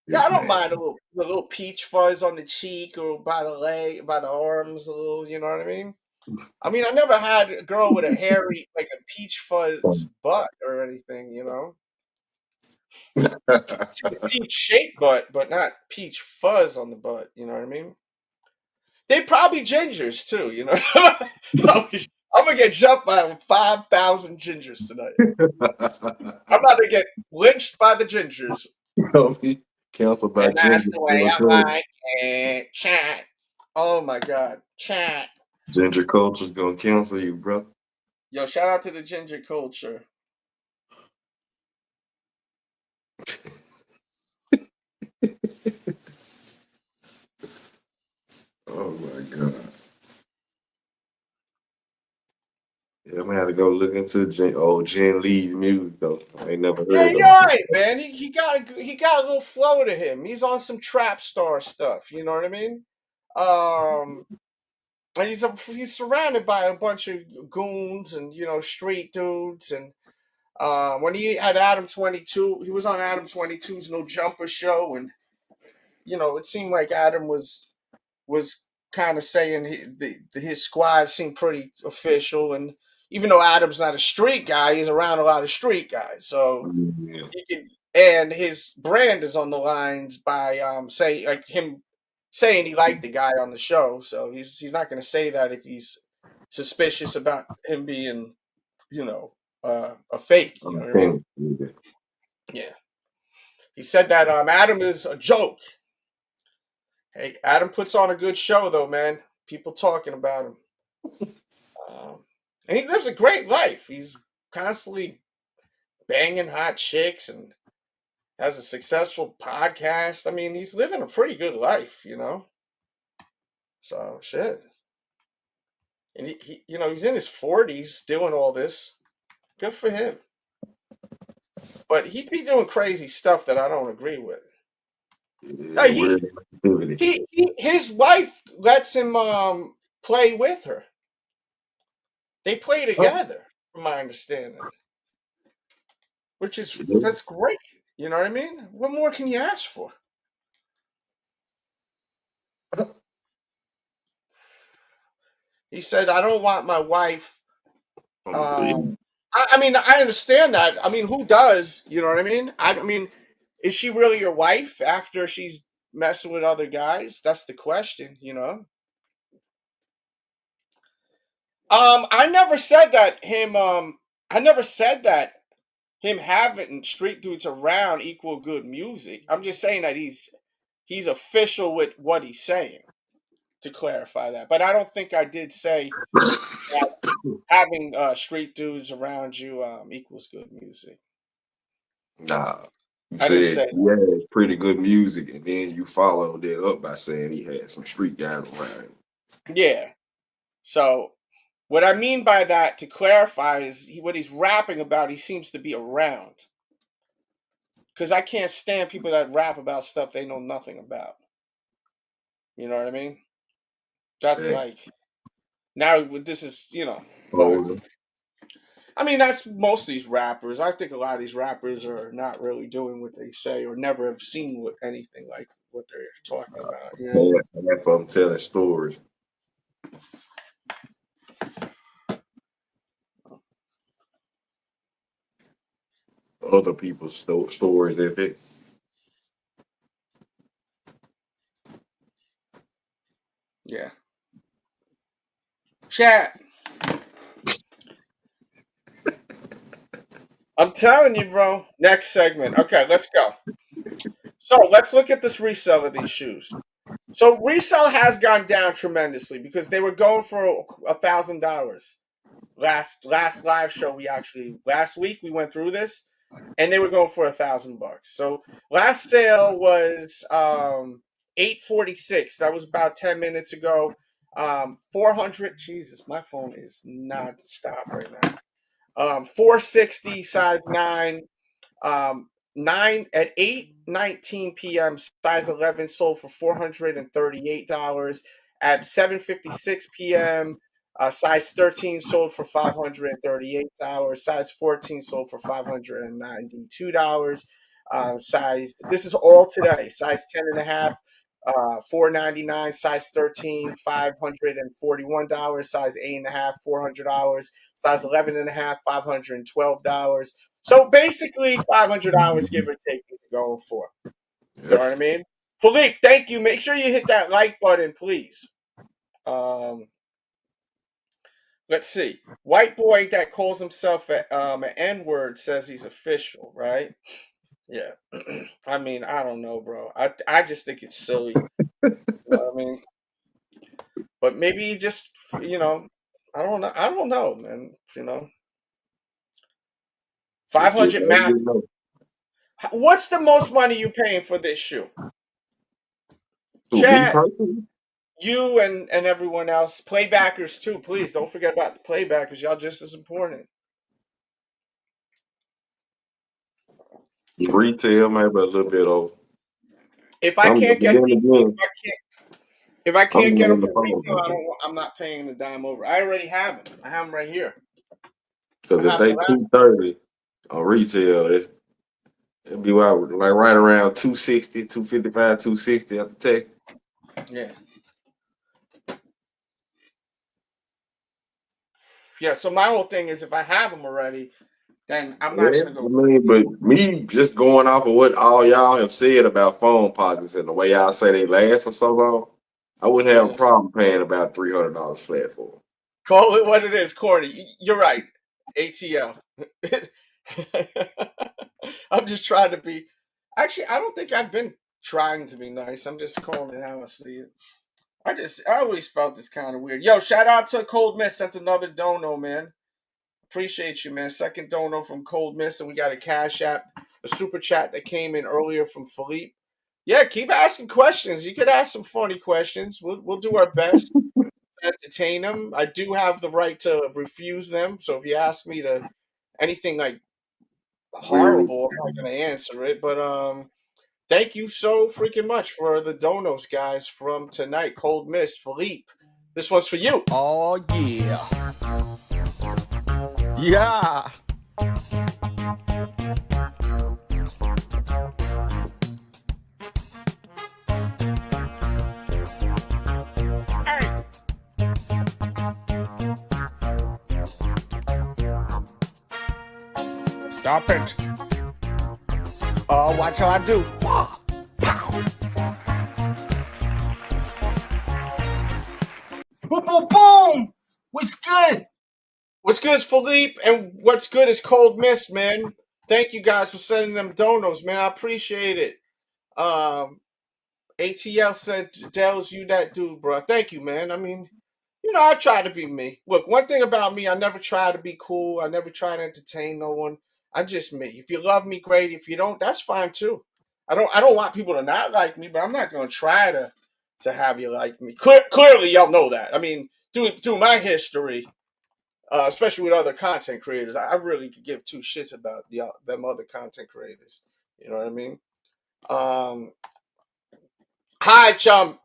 Yeah, Yes, I don't man. mind a little peach fuzz on the cheek or by the leg, by the arms, a little. You know what I mean? I mean, I never had a girl with a hairy, like a peach fuzz butt or anything. You know, peach shaped butt, but not peach fuzz on the butt. You know what I mean? They probably gingers too. You know, I'm gonna get jumped by 5,000 gingers tonight. I'm about to get lynched by the gingers. Cancelled by And that's Ginger. the way I like it. Chat. Oh my god. Chat. Ginger Culture's gonna cancel you, bro. Yo, shout out to the ginger culture. Oh my god. Yeah, I'm gonna have to go look into old Jen Lee's music though. I ain't never Yeah, heard he of him. alright, man. He got a little flow to him. He's on some trap star stuff. You know what I mean? And he's surrounded by a bunch of goons and street dudes. And when he had Adam 22, he was on Adam 22's No Jumper show, and it seemed like Adam was kind of saying his squad seemed pretty official, and even though Adam's not a street guy, he's around a lot of street guys, so Yeah. he can. And his brand is on the lines by say like him saying he liked the guy on the show, so he's not going to say that if he's suspicious about him being a fake. You know what I mean? Yeah. Yeah. He said that Adam is a joke. Hey, Adam puts on a good show, though, man. People talking about him. And he lives a great life. He's constantly banging hot chicks and has a successful podcast. I mean, he's living a pretty good life, you know? So, shit. And he's in his 40s doing all this. Good for him. But he'd be doing crazy stuff that I don't agree with. Yeah, weird activity. His wife lets him play with her. They play Oh, together, from my understanding, yeah. that's great. You know what I mean? What more can you ask for? He said, "I don't want my wife." Um, I mean, I understand that. I mean, who does? You know what I mean? I mean, is she really your wife after she's messing with other guys? That's the question. You know. I never said that him. I never said that him having street dudes around equal good music. I'm just saying that he's official with what he's saying, to clarify that. But I don't think I did say that having street dudes around you equals good music. Nah. You I didn't said say he had pretty good music, and then you followed it up by saying he had some street guys around him. that. Yeah. So what I mean by that, to clarify, is what he's rapping about, he seems to be around. Because I can't stand people that rap about stuff they know nothing about. You know what I mean? That's Yeah. like, now this is, but Older. I mean, that's most of these rappers. I think a lot of these rappers are not really doing what they say, or never have seen anything like what they're talking about. You know? Yeah, that's from telling stories. Other people's stories, if it. Yeah. Chat. I'm telling you, bro. Next segment. Okay, let's go. So let's look at this resale of these shoes. So resale has gone down tremendously because they were going for $1,000. Last live show last week we went through this, and they were going for $1,000. So last sale was $846. That was about 10 minutes ago. 400. Jesus, my phone is not stop right now. 460 size 9. 9 at 8:19 p.m. size 11 sold for $438. At 7:56 p.m. Size 13 sold for $538. Size 14 sold for $592. Size This is all today. Size 10 and a half, $499. Size 13, $541. Size 8 and a half, $400. Size 11 and a half, $512. So basically, $500, give or take, is going for. You know what I mean? Philippe, thank you. Make sure you hit that like button, please. Let's see. White boy that calls himself an N-word says he's official, right? Yeah. I mean, I don't know, bro. I just think it's silly. You know what I mean? But maybe he just, I don't know. I don't know, man. 500 max. What's the most money you paying for this shoe? Chat, you and everyone else, playbackers too. Please don't forget about the playbackers. Y'all just as important. Retail maybe a little bit over. If I can't get them for retail, I'm not paying the dime over. I already have them. I have them right here. Because if they 230 on retail, it'd be like right around 260, 255, 260 after tax. Yeah. Yeah, so my whole thing is if I have them already, then I'm not going to go. But me just going off of what all y'all have said about phone posits and the way y'all say they last for so long, I wouldn't have a problem paying about $300 flat for them. Call it what it is, Cordy. You're right. ATL. I'm just trying to be. Actually, I don't think I've been trying to be nice. I'm just calling it how I see it. I always felt this kind of weird. Yo, shout out to Cold Mist. That's another dono, man. Appreciate you, man. Second dono from Cold Mist, and we got a cash app, a super chat that came in earlier from Philippe. Yeah, keep asking questions. You could ask some funny questions. We'll do our best to entertain them. I do have the right to refuse them. So if you ask me to anything like horrible, I'm not gonna answer it. But thank you so freaking much for the donos, guys, from tonight. Cold Mist, Philippe. This one's for you. Oh yeah. Yeah. Stop it. Oh, watch how I do. Boom, boom, boom. What's good? What's good is Philippe, and what's good is Cold Mist, man. Thank you guys for sending them donos, man. I appreciate it. ATL said, Dell's you that dude, bro. Thank you, man. I mean, I try to be me. Look, one thing about me, I never try to be cool. I never try to entertain no one. I'm just me. If you love me, great. If you don't, that's fine too. I don't want people to not like me, but I'm not gonna try to have you like me. Clearly, y'all know that. I mean, through my history, especially with other content creators, I really could give two shits about them other content creators. You know what I mean? Hi, chum.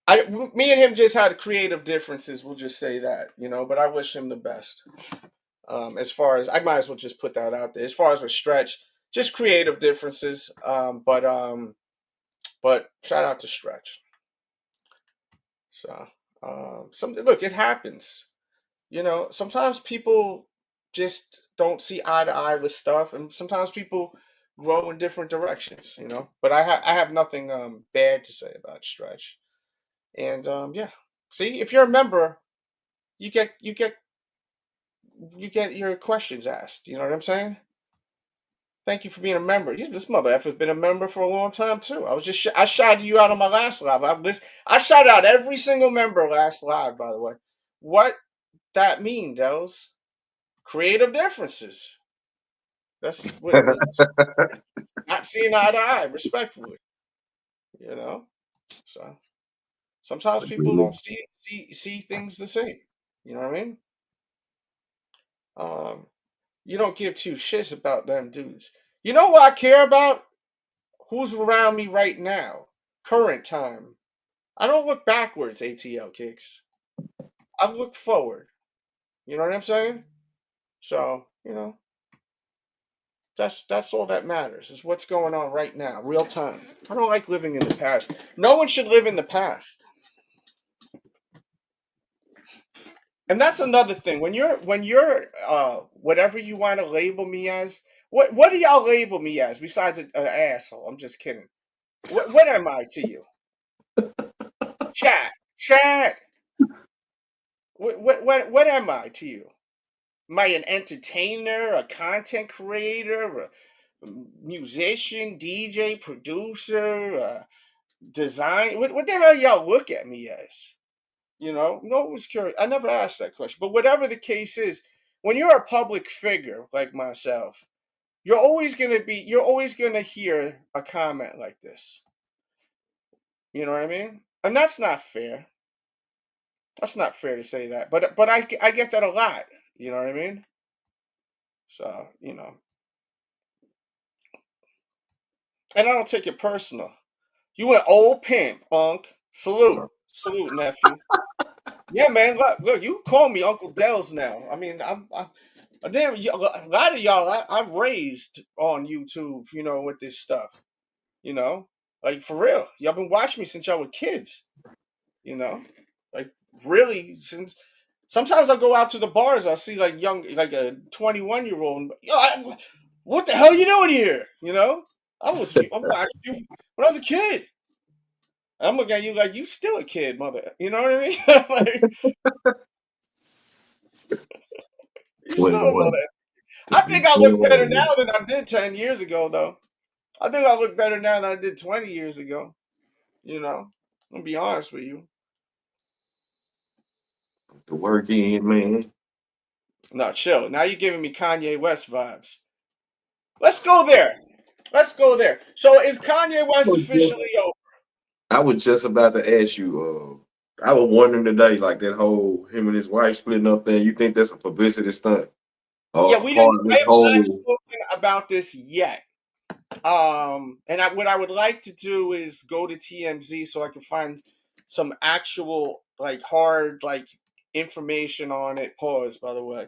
Me and him just had creative differences. We'll just say that, But I wish him the best. As far as I might as well just put that out there. As far as a Stretch, just creative differences. But shout out to Stretch. So look, it happens. Sometimes people just don't see eye to eye with stuff, and sometimes people grow in different directions. But I have nothing bad to say about Stretch. And yeah, see, if you're a member, you get your questions asked. You know what I'm saying? Thank you for being a member. This mother effer's been a member for a long time too. I shouted you out on my last live. I shouted out every single member last live, by the way. What that mean, Dels? Creative differences. That's what it means. Not seeing eye to eye, respectfully. You know? So sometimes people don't see things the same. You know what I mean? You don't give two shits about them dudes. You know what I care about? Who's around me right now? Current time. I don't look backwards, ATL kicks. I look forward. You know what I'm saying? So, that's all that matters is what's going on right now, real time. I don't like living in the past. No one should live in the past. And that's another thing. When you're whatever you want to label me as, what do y'all label me as besides an asshole? I'm just kidding. What am I to you? Chat. What am I to you? Am I an entertainer, a content creator, a musician, DJ, producer, design? What the hell y'all look at me as? No one was curious. I never asked that question. But whatever the case is, when you're a public figure like myself, you're always gonna hear a comment like this. You know what I mean? And that's not fair. That's not fair to say that. But I get that a lot. You know what I mean? So, and I don't take it personal. You an old pimp, Unc. Salute, nephew. Yeah, man. Look, you call me Uncle Dells now. I mean, a lot of y'all I've raised on YouTube, with this stuff. Like for real. Y'all been watching me since y'all were kids. Like really since. Sometimes I go out to the bars. I see like a 21-year-old. What the hell you doing here? I'm watching you when I was a kid. I'm looking at you like you still a kid, mother. You know what I mean? Like, you still a mother. I think I look better now than I did 10 years ago, though. I think I look better now than I did 20 years ago. I'm gonna be honest with you. The work in, man. No, chill. Now you're giving me Kanye West vibes. Let's go there. So is Kanye West officially over? I was just about to ask you, I was wondering today, like that whole him and his wife splitting up thing, you think that's a publicity stunt? Yeah, Part of this I have not whole spoken about this yet. What I would like to do is go to TMZ so I can find some actual hard information on it. Pause, by the way.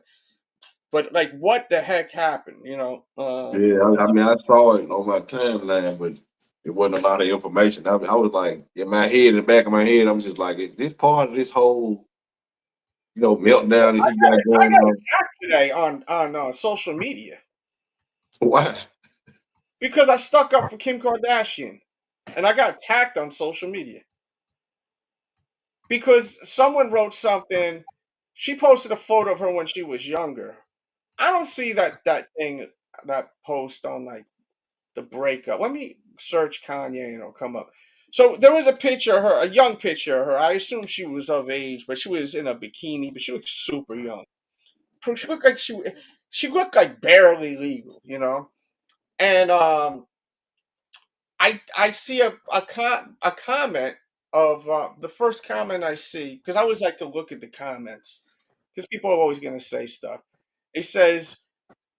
But what the heck happened? yeah, I mean I saw it on my timeline, but it wasn't a lot of information. I was like, in my head, in the back of my head, I'm just like, is this part of this whole meltdown that he got I going got on? attacked today on social media Why? because I stuck up for Kim Kardashian, and I got attacked on social media because someone wrote something. She posted a photo of her when she was younger. I don't see that post on the breakup. Let me search Kanye and it'll come up. So there was a picture of her, a young picture of her. I assume she was of age, but she was in a bikini, but she looked super young. She looked like she looked like barely legal, And I see a comment of the first comment I see because I always like to look at the comments because people are always going to say stuff. It says,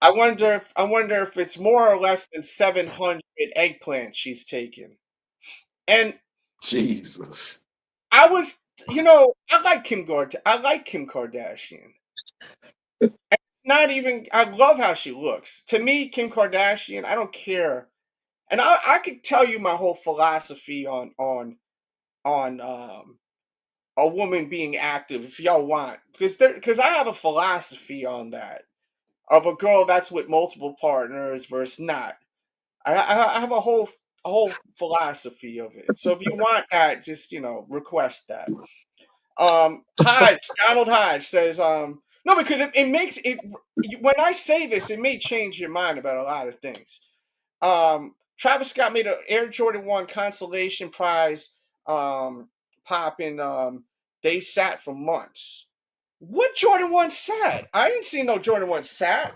I wonder if it's more or less than 700 eggplants she's taken. And Jesus. I was, I like Kim Kardashian. Not even I love how she looks. To me, Kim Kardashian, I don't care. And I could tell you my whole philosophy on a woman being active if y'all want. Because I have a philosophy on that. Of a girl that's with multiple partners versus not. I have a whole philosophy of it. So if you want that, just request that. Donald Hodge says, no, because it makes it when I say this, it may change your mind about a lot of things. Travis Scott made an Air Jordan 1 consolation prize pop, and they sat for months. What Jordan 1 sat? I ain't seen no Jordan 1 sat.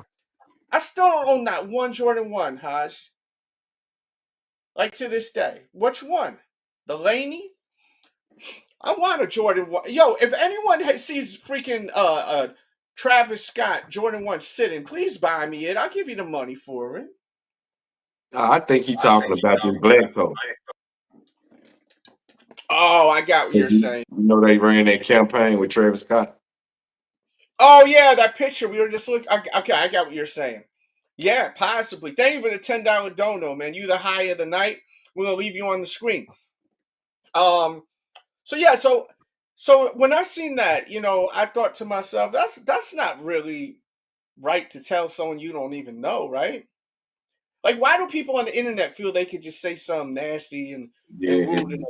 I still don't own that one Jordan 1, Haj. Like to this day. Which one? The Laney? I want a Jordan 1. Yo, if anyone sees freaking Travis Scott Jordan 1 sitting, please buy me it. I'll give you the money for it. I think he's talking about this black coat. Oh, I got what you're saying. You know they ran that campaign with Travis Scott. Oh yeah, that picture we were just looking. Okay, I got what you're saying. Yeah, possibly. Thank you for the $10 dono, man. You the high of the night. We're gonna leave you on the screen. So yeah, so when I seen that, I thought to myself, that's not really right to tell someone you don't even know, right? Like, why do people on the internet feel they could just say something nasty and rude and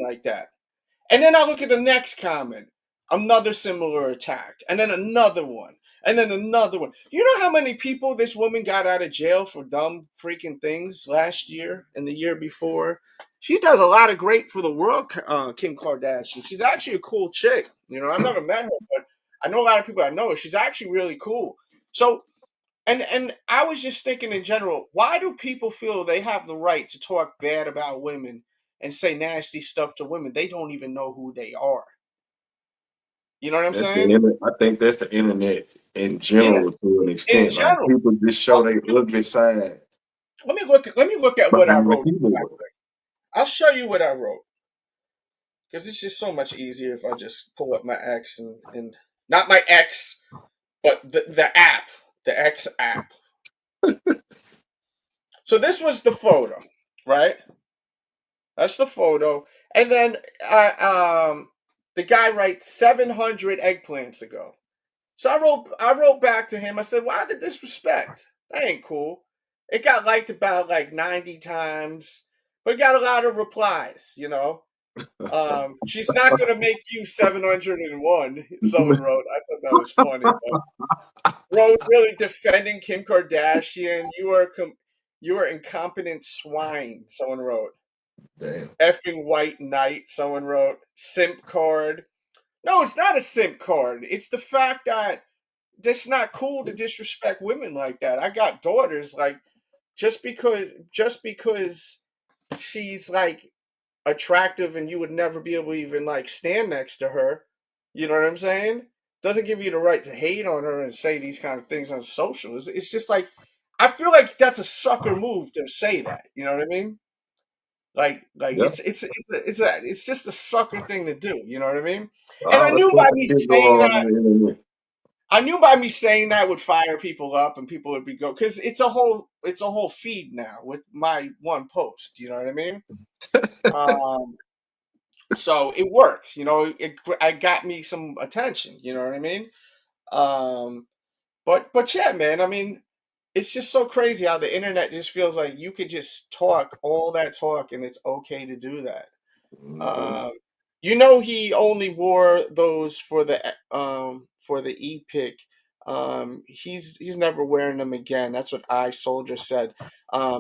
like that? And then I look at the next comment, another similar attack, and then another one, and then another one. You know how many people this woman got out of jail for dumb freaking things last year and the year before? She does a lot of great for the world, Kim Kardashian. She's actually a cool chick. I've never met her, but I know a lot of people that know her. She's actually really cool. So, and I was just thinking in general, why do people feel they have the right to talk bad about women and say nasty stuff to women? They don't even know who they are. You know what I'm saying? I think that's the internet in general to an extent. In general. Like, people just show their ugly side. Let me look at what I behind the wrote. keyboard. I'll show you what I wrote. Because it's just so much easier if I just pull up my X and not my X, but the app. The X app. So this was the photo, right? That's the photo. And then the guy writes 700 eggplants ago. So I wrote back to him. I said, why the disrespect? That ain't cool. It got liked about like 90 times, but it got a lot of replies, She's not going to make you 701, someone wrote. I thought that was funny. But Rose really defending Kim Kardashian. You are incompetent swine, someone wrote. Damn. Effing white knight, someone wrote. Simp card. No, it's not a simp card. It's the fact that it's not cool to disrespect women like that. I got daughters, like, just because she's like attractive and you would never be able to even like stand next to her, you know what I'm saying? Doesn't give you the right to hate on her and say these kind of things on social. It's just like, I feel like that's a sucker move to say that. You know what I mean? Like Yep. it's just a sucker thing to do. You know what I mean? And Oh, I knew by me saying that would fire people up and people would be because it's a whole feed now with my one post. You know what I mean? So it worked. It got me some attention. You know what I mean? But yeah, man. I mean, it's just so crazy how the internet just feels like you could just talk all that talk and it's okay to do that. He only wore those for the e-pick. He's never wearing them again. That's what iSoldier said.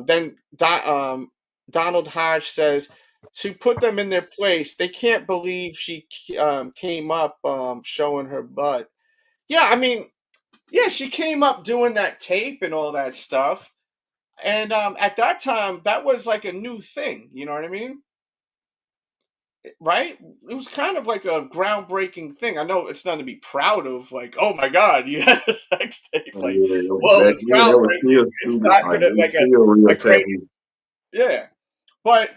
Then Donald Hodge says to put them in their place. They can't believe she came up showing her butt. Yeah, I mean, yeah, she came up doing that tape and all that stuff. And at that time, that was like a new thing. You know what I mean? Right? It was kind of like a groundbreaking thing. I know it's nothing to be proud of. Like, oh my God, you had a sex tape. Like, well, it's groundbreaking. It's not gonna like a great. Yeah, but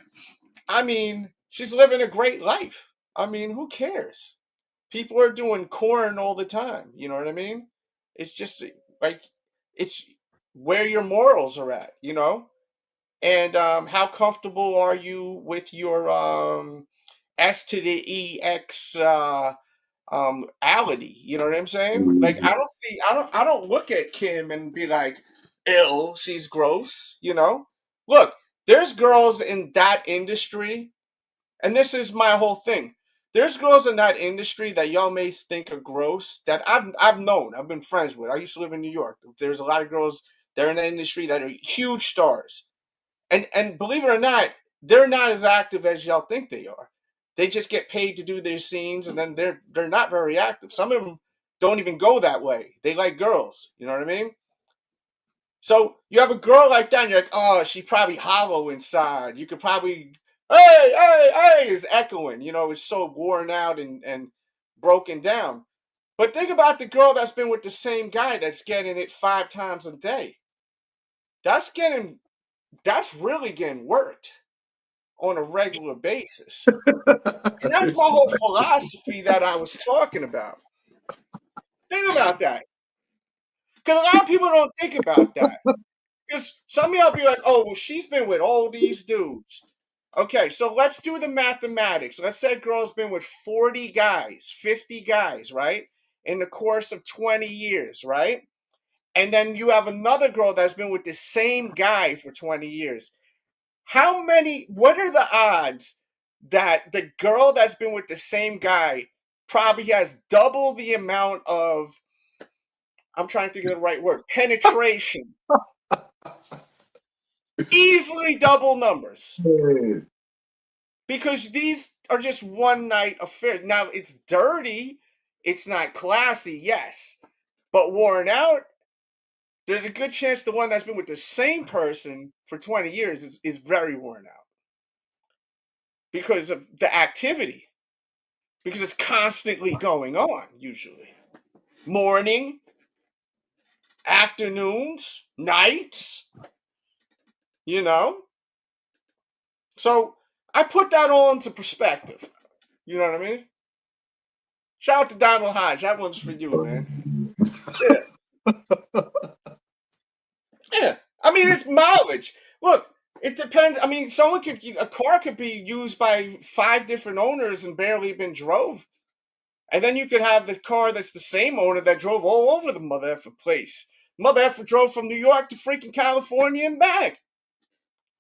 I mean, she's living a great life. I mean, who cares? People are doing corn all the time. You know what I mean? It's just like it's where your morals are at. And how comfortable are you with your S to the EX ality? You know what I'm saying? Like, I don't look at Kim and be like, ill, she's gross. Look, there's girls in that industry, and this is my whole thing. There's girls in that industry that y'all may think are gross that I've known, I've been friends with. I used to live in New York. There's a lot of girls there in the industry that are huge stars. And believe it or not, they're not as active as y'all think they are. They just get paid to do their scenes, and then they're not very active. Some of them don't even go that way. They like girls. You know what I mean? So you have a girl like that, and you're like, oh, she's probably hollow inside. You could probably, hey, is echoing. You know, it's so worn out and broken down. But think about the girl that's been with the same guy that's getting it 5 times a day. That's really getting worked on a regular basis. And that's my whole philosophy that I was talking about. Think about that. Because a lot of people don't think about that. Because some of y'all be like, oh, well, she's been with all these dudes. Okay, so let's do the mathematics. Let's say a girl's been with 40 guys, 50 guys, right? In the course of 20 years, right? And then you have another girl that's been with the same guy for 20 years. What are the odds that the girl that's been with the same guy probably has double the amount of, I'm trying to think of the right word, penetration? Easily double numbers. Because these are just one night affairs. Now, it's dirty. It's not classy, yes. But worn out, there's a good chance the one that's been with the same person for 20 years is very worn out. Because of the activity. Because it's constantly going on, usually. Morning, afternoons, nights, you know? So I put that all into perspective. You know what I mean? Shout out to Donald Hodge. That one's for you, man. Yeah. Yeah. I mean, it's mileage. Look, it depends. I mean, a car could be used by 5 different owners and barely been drove. And then you could have the car that's the same owner that drove all over the mother effer place. Mother effer drove from New York to freaking California and back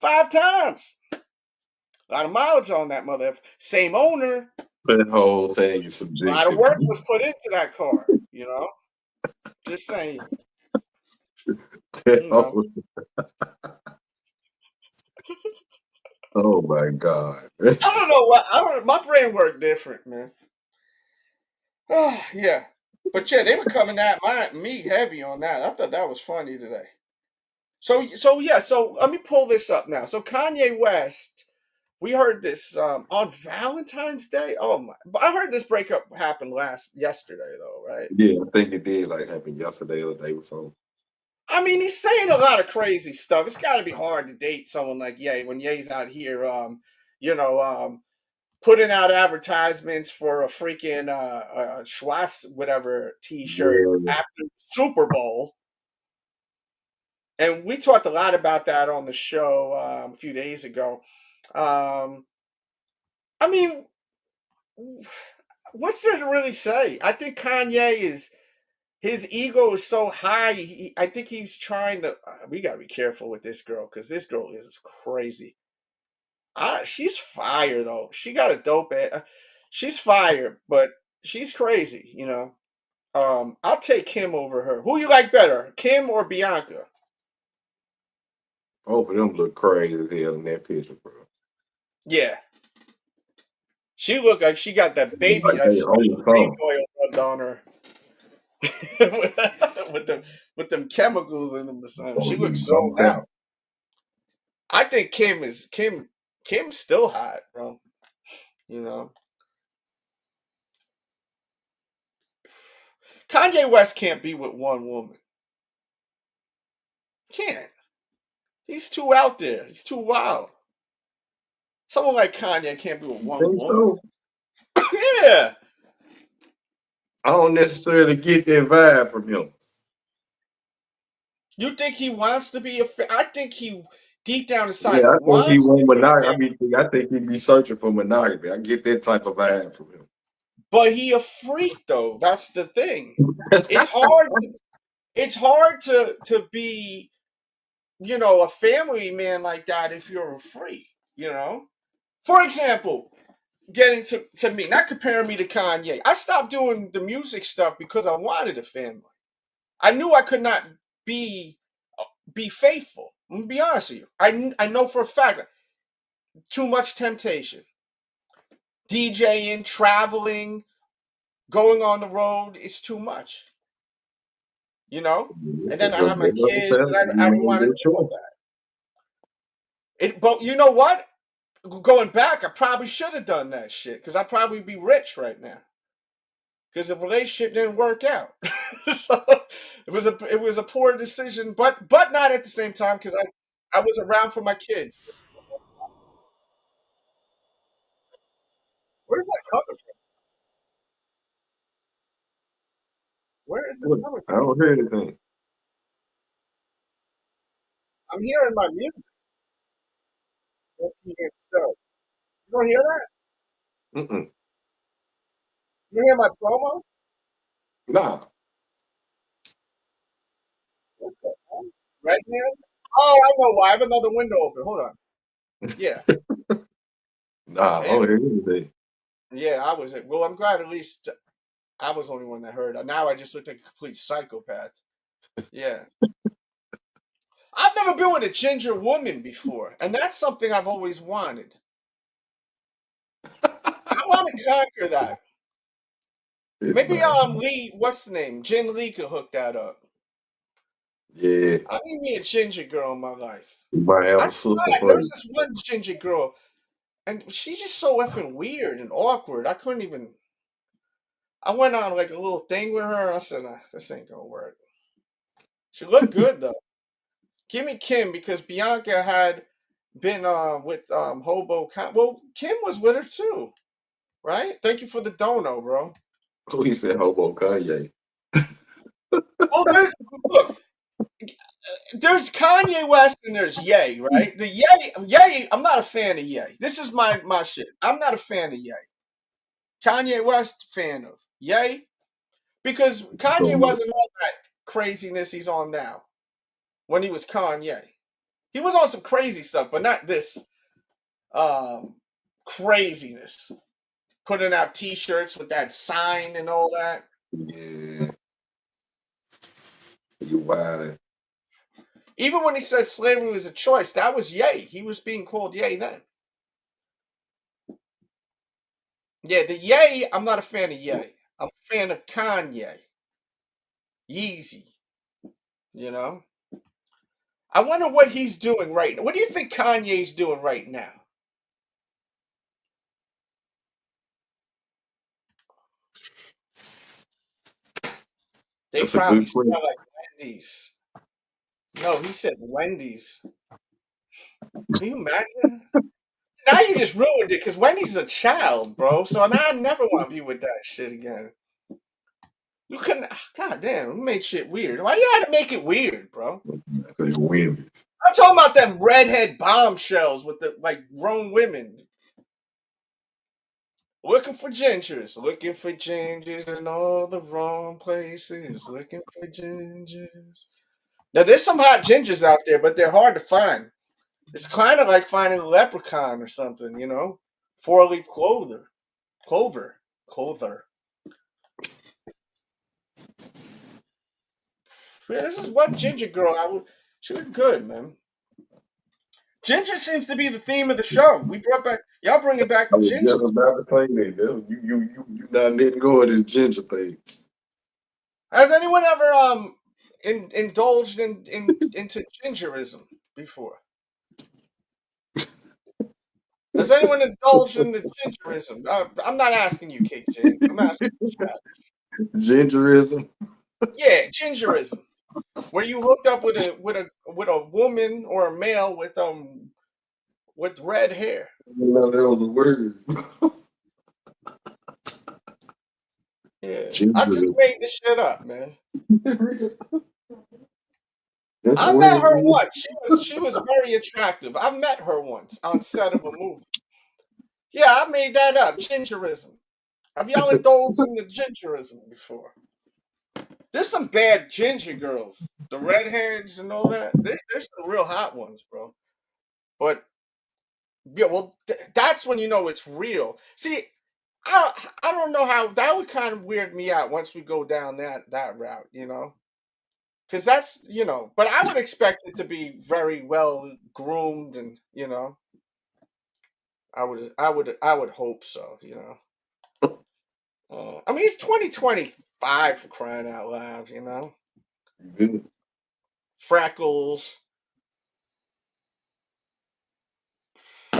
5 times. A lot of mileage on that mother effer. Same owner. That whole thing is subjective. A lot of work was put into that car, you know? Just saying. You know. Oh my God. I don't know my brain worked different, man. Yeah. But yeah, they were coming at me heavy on that. I thought that was funny today. So let me pull this up now. So Kanye West, we heard this on Valentine's Day. Oh my! But I heard this breakup happened yesterday though, right? Yeah, I think it did happen yesterday or the day before. I mean, he's saying a lot of crazy stuff. It's got to be hard to date someone like Ye when Ye's out here, putting out advertisements for a freaking Schwarz whatever T-shirt after Super Bowl. And we talked a lot about that on the show a few days ago. I mean, what's there to really say? I think Kanye his ego is so high. I think he's trying to. We gotta be careful with this girl because this girl is crazy. She's fire though. She got a dope. She's fire, but she's crazy. You know. I'll take Kim over her. Who you like better, Kim or Bianca? Both of them look crazy as hell in that picture, bro. Yeah. She looked like she got that baby oil rubbed on her. with them chemicals in them or something. She looks sold out. I think Kim's still hot, bro. You know. Kanye West can't be with one woman. Can't. He's too out there. He's too wild. Someone like Kanye can't be with one woman. So? Yeah. I don't necessarily get that vibe from him. You think he wants to be I think he deep down inside I think he wants monogamy. I think he'd be searching for monogamy. I get that type of vibe from him. But he a freak though. That's the thing. It's hard to be, a family man like that if you're a freak, For example, getting to me, not comparing me to Kanye. I stopped doing the music stuff because I wanted a family. I knew I could not be faithful. I'm gonna be honest with you. I know for a fact too much temptation. DJing, traveling, going on the road is too much. You know? And then I have my kids, and I don't want to do all that. But you know what? Going back, I probably should have done that shit because I'd probably be rich right now. Because the relationship didn't work out, so it was a poor decision, but not at the same time because I was around for my kids. Where's that coming from? Where is this coming I from? don't hear anything. I'm hearing my music. You don't hear that? Mm-mm. You hear my promo? Nah. What the hell? Right now? Oh, I know why. I have another window open. Hold on. Yeah. Nah, I don't hear anything. Yeah, I was. Well, I'm glad at least I was the only one that heard. Now I just look like a complete psychopath. Yeah. I've never been with a ginger woman before, and that's something I've always wanted. I want to conquer that. Maybe Lee, what's the name? Jin Lee could hook that up. Yeah. I need me a ginger girl in my life. You might have I a sister swear, for there's you. this one ginger girl, and she's just so effing weird and awkward. I couldn't even. I went on like a little thing with her. I said, nah, this ain't gonna work. She looked good though. Give me Kim because Bianca had been with Hobo. Well, Kim was with her too, right? Thank you for the dono, bro. Oh, he said hobo Kanye. Well, look, there's Kanye West and there's Ye, right? The Ye, I'm not a fan of Ye. This is my shit. I'm not a fan of Ye. Kanye West, fan of Ye, because Kanye wasn't all that craziness he's on now. When he was Kanye, he was on some crazy stuff, but not this craziness. Putting out T-shirts with that sign and all that. Yeah. You wild. Even when he said slavery was a choice, that was Ye. He was being called Ye then. Yeah, the Ye, I'm not a fan of Ye. I'm a fan of Kanye. Yeezy. You know? I wonder what he's doing right now. What do you think Kanye's doing right now? They That's a probably good question. smell like Wendy's. No, he said Wendy's. Can you imagine? Now you just ruined it because Wendy's a child, bro. So now I never want to be with that shit again. You couldn't. God damn, you made shit weird. Why you had to make it weird, bro? Because Wendy's. I'm talking about them redhead bombshells with the like grown women. Looking for gingers in all the wrong places. Looking for gingers. Now there's some hot gingers out there, but they're hard to find. It's kind of like finding a leprechaun or something, you know? Four-leaf clover. Yeah, this is one ginger girl. She looked good, man. Ginger seems to be the theme of the show. Y'all bringing back I the was ginger. just about to say that. You not letting go of this ginger thing. Has anyone ever indulged into gingerism before? Has anyone indulged in the gingerism? I'm not asking you, KJ. I'm asking you, Chad. Gingerism. Yeah, gingerism. Where you hooked up with a woman or a male with red hair. You know that was a word. Yeah, I just Gingerism. made this shit up, man. That's a I met word. her once. She was very attractive. I met her once on set of a movie. Yeah, I made that up. Gingerism. Have y'all indulged in the gingerism before? There's some bad ginger girls. The redheads and all that. There's some real hot ones, bro. But yeah, well, that's when you know it's real. See, I don't know how that would kind of weird me out once we go down that route, you know. because that's but I would expect it to be very well groomed, and I would hope so. I mean, it's 2025 for crying out loud. Good. Freckles,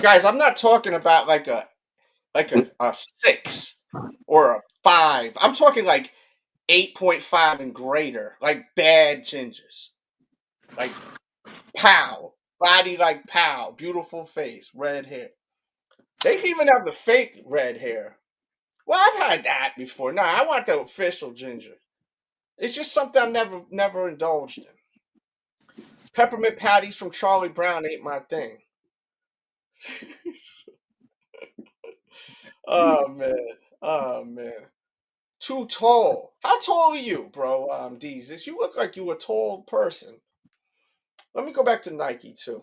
guys. I'm not talking about like a 6 or a 5. I'm talking like 8.5 and greater, like bad gingers, like pow, body like pow, beautiful face, red hair. They can even have the fake red hair. Well, I've had that before. Nah, I want the official ginger. It's just something I've never indulged in. Peppermint patties from Charlie Brown ain't my thing. Oh man. Oh man. Too tall. How tall are you, bro? Deezus? You look like you a tall person. Let me go back to Nike too.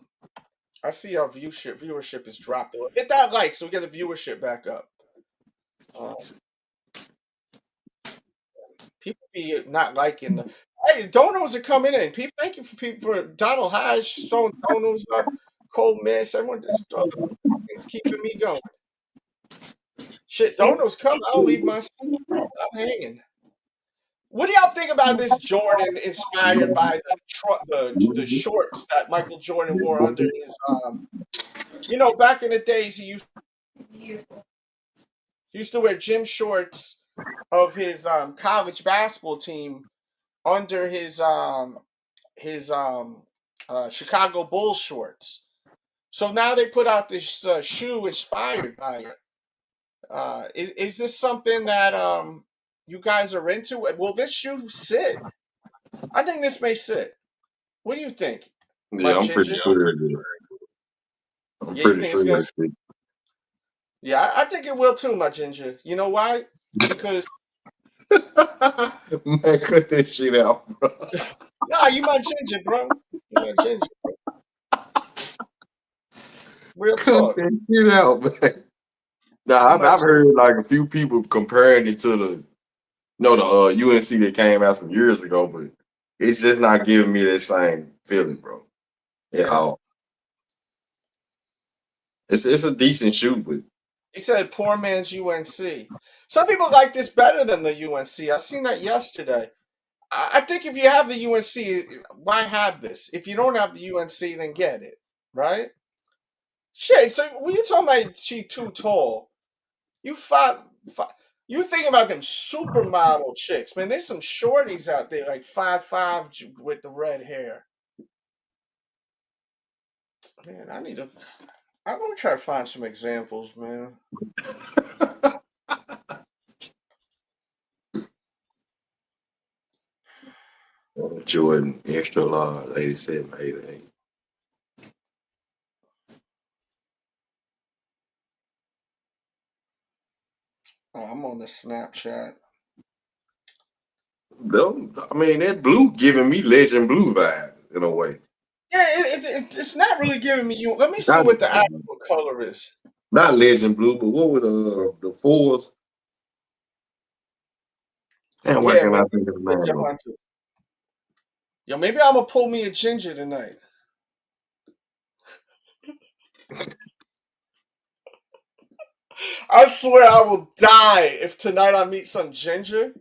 I see our viewership is dropped. Hit that like so we get the viewership back up. People be not liking the. Hey, donos are coming in. People, thank you for Donald Hodge throwing donos up. Cold Miss, everyone just it's keeping me going. Shit, donos come. I'll leave my seat. I'm hanging. What do y'all think about this Jordan inspired by the shorts that Michael Jordan wore under his back in the days he used to wear gym shorts of his college basketball team under his Chicago Bulls shorts. So now they put out this shoe inspired by it. Is this something that you guys are into? Will this shoe sit? I think this may sit. What do you think? Yeah, I'm pretty sure. I'm Yeah, you pretty think sure it's gonna? that's it. Yeah, I think it will too, my ginger. You know why? Because Man, cut that shit out, bro. nah, you my ginger, bro. You my ginger, bro. Real Cut talk. that shit out, man. Nah, You I've, my I've heard like a few people comparing it to the UNC that came out some years ago, but it's just not giving me that same feeling, bro. At yeah. all. It's a decent shoe, but He said poor man's UNC. Some people like this better than the UNC. I seen that yesterday. I think if you have the UNC, why have this? If you don't have the UNC, then get it, right? Shit. So when you talking about she too tall, you you think about them supermodel chicks, man. There's some shorties out there like 5'5" with the red hair. Man, I'm gonna try to find some examples, man. Jordan extra large 87, 88. Oh, I'm on the Snapchat. I mean, that blue giving me legend blue vibes in a way. Yeah, it's not really giving me you. Let me see Not what the actual color is. not legend blue, but what were the fours? And why Yeah, can't I maybe think of the name of it? Yo, maybe I'm gonna pull me a ginger tonight. I swear I will die if tonight I meet some ginger.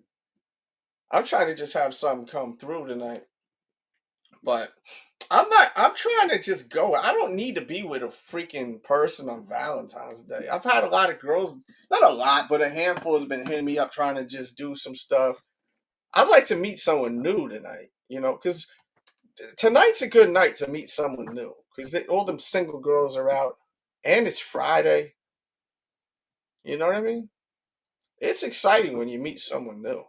I'm trying to just have something come through tonight. But I'm trying to just go. I don't need to be with a freaking person on Valentine's Day. I've had a lot of girls, not a lot, but a handful has been hitting me up trying to just do some stuff. I'd like to meet someone new tonight, because tonight's a good night to meet someone new because all them single girls are out and it's Friday. You know what I mean? It's exciting when you meet someone new.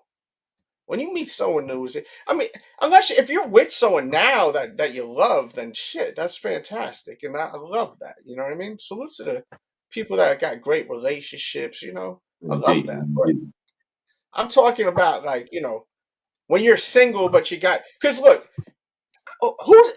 When you meet someone new, I mean, if you're with someone now that you love, then shit, that's fantastic, and I love that. You know what I mean? Salute to the people that got great relationships. I love Indeed, that. But indeed. I'm talking about when you're single, but you got because look,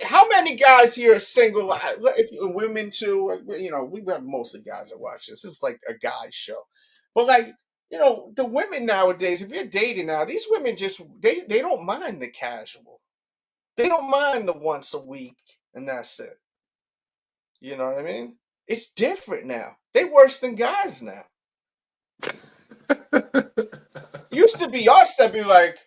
how many guys here are single? If women too, we have mostly guys that watch this. This is like a guy's show, but the women nowadays, if you're dating now, these women just they don't mind the casual. They don't mind the once a week and that's it. You know what I mean? It's different now. They worse than guys now. Used to be us that be like,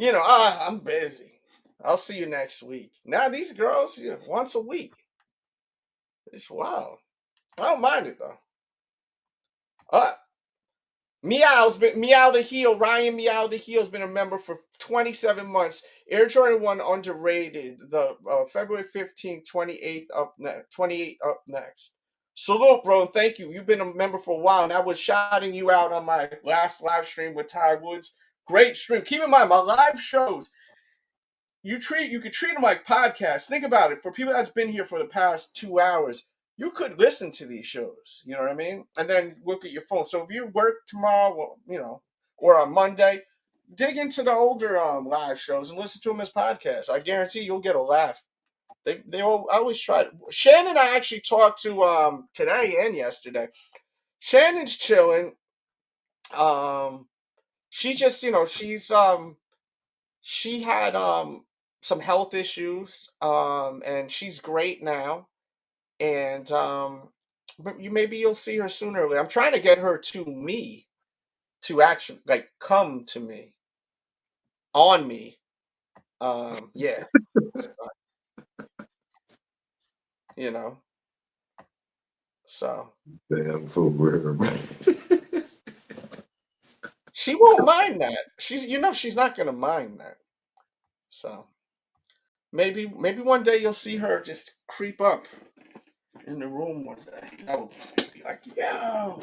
I'm busy. I'll see you next week. Now these girls, once a week. It's wild. I don't mind it though. Meow the Heel, Ryan Meow the Heel's been a member for 27 months. Air Jordan 1 underrated. The February 15th, 28th up next. 28 up next. Salute, bro, and thank you. You've been a member for a while, and I was shouting you out on my last live stream with Ty Woods. Great stream. Keep in mind, my live shows, you could treat them like podcasts. Think about it. For people that's been here for the past 2 hours, you could listen to these shows, you know what I mean? And then look at your phone. So if you work tomorrow, or on Monday, dig into the older live shows and listen to them as podcasts. I guarantee you'll get a laugh. They always try. Shannon, I actually talked to today and yesterday. Shannon's chilling. She just, she had some health issues, and she's great now. And but maybe you'll see her sooner or later. I'm trying to get her to me, to actually like come to me, on me. Yeah, you know. So Damn fool. she won't mind that. She's not gonna mind that. So maybe one day you'll see her just creep up in the room one day. I would be like, yo.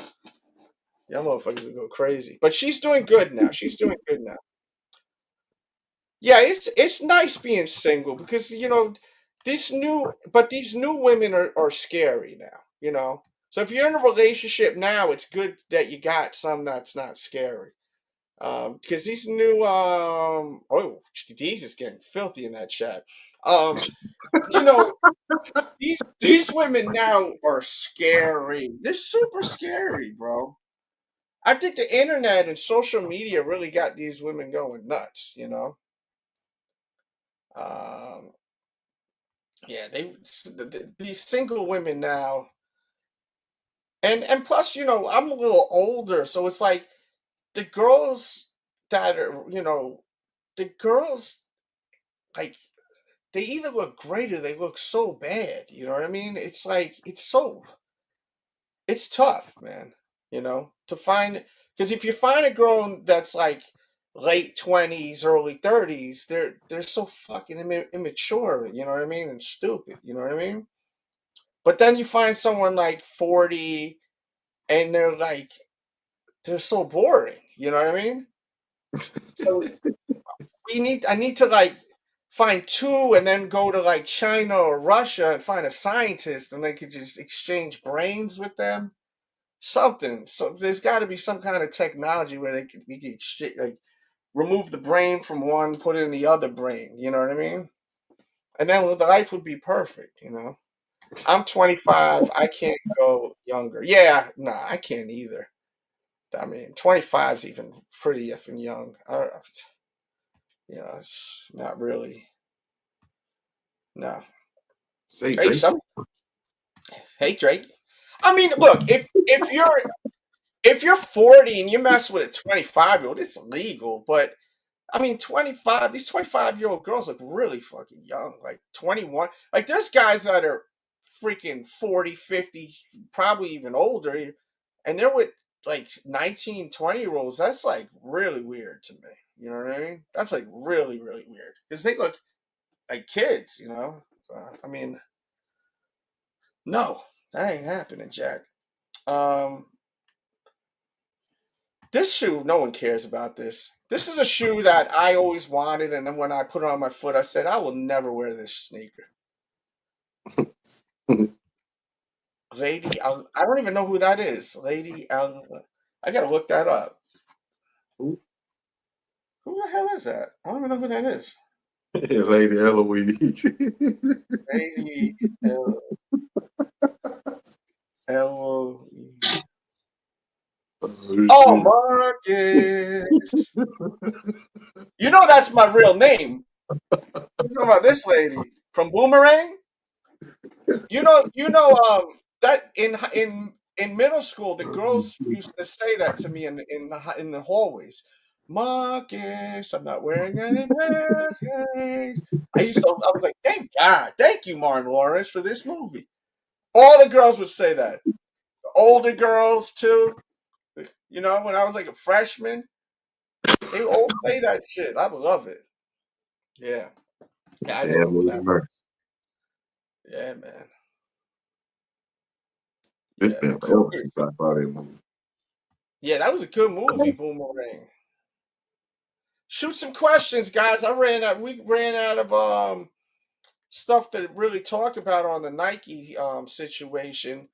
Y'all motherfuckers would go crazy. But she's doing good now. She's doing good now. Yeah, it's nice being single because these new women are scary now. So if you're in a relationship now, it's good that you got some that's not scary. Because these new Jesus getting filthy in that chat. You know, these women now are scary. They're super scary, bro. I think the internet and social media really got these women going nuts. Um, yeah, these single women now, and plus, I'm a little older, so it's like the girls that are, the girls like they either look great or they look so bad. You know what I mean? It's like it's tough, man. To find because if you find a girl that's like late 20s, early 30s, they're so fucking immature. You know what I mean? And stupid. You know what I mean? But then you find someone like 40, and they're so boring. You know what I mean? So I need to like find two and then go to like China or Russia and find a scientist and they could just exchange brains with them. Something. So there's got to be some kind of technology where we could like remove the brain from one, put it in the other brain. You know what I mean? And then the life would be perfect. I'm 25. I can't go younger. Yeah, nah, I can't either. I mean, 25 is even pretty effing young. It's not really. No. Say Hey, Drake. Hey, Drake. I mean, look, if you're 40 and you mess with a 25-year-old, it's legal. But I mean, these 25-year-old girls look really fucking young. Like 21. Like there's guys that are freaking 40, 50, probably even older, and they're with like 19, 20-year-olds. That's like really weird to me. You know what I mean? That's like really, really weird because they look like kids. I mean, no, that ain't happening, Jack. This shoe, no one cares about this. This is a shoe that I always wanted, and then when I put it on my foot, I said, I will never wear this sneaker. Lady, I don't even know who that is. I gotta look that up. Who the hell is that? I don't even know who that is. Lady Eloise. Lady Eloise. Oh, Marcus. That's my real name. talking about this lady from Boomerang. That in middle school, the girls used to say that to me in the hallways. Marcus, I'm not wearing any panties. I was like, thank God, thank you, Martin Lawrence, for this movie. All the girls would say that. The older girls too. You know, when I was like a freshman, they all say that shit. I love it. Yeah. Yeah, I didn't Yeah, know who that was. Yeah, man. it's Yeah, been forever Cougars. since I saw that movie. Yeah, that was a good movie, Boomerang. Shoot some questions, guys. We ran out of stuff to really talk about on the Nike situation.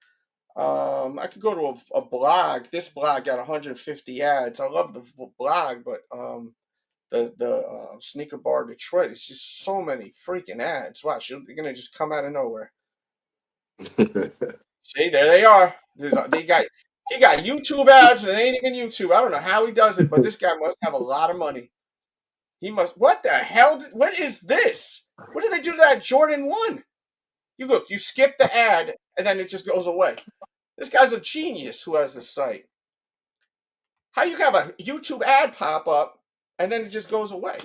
I could go to a blog. This blog got 150 ads. I love the blog, but the Sneaker Bar Detroit, it's just so many freaking ads. Watch, they're gonna just come out of nowhere. See, there they are. He got YouTube ads and ain't even YouTube. I don't know how he does it, but this guy must have a lot of money. He must. What the hell? What is this? What did they do to that Jordan 1? You skip the ad and then it just goes away. This guy's a genius who has this site. How you have a YouTube ad pop up and then it just goes away?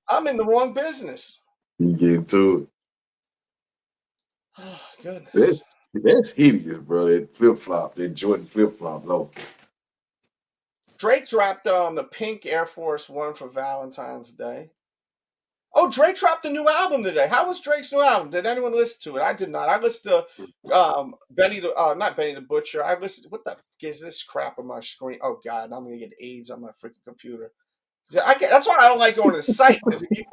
I'm in the wrong business. You get to Oh, it. goodness. That's hideous, bro. That flip flop, that Jordan flip flop, no. Drake dropped the pink Air Force One for Valentine's Day. Oh, Drake dropped the new album today. How was Drake's new album? Did anyone listen to it? I did not. I listened to not Benny the Butcher. I listened. What the fuck is this crap on my screen? Oh God, I'm gonna get AIDS on my freaking computer. That's why I don't like going to the site, because if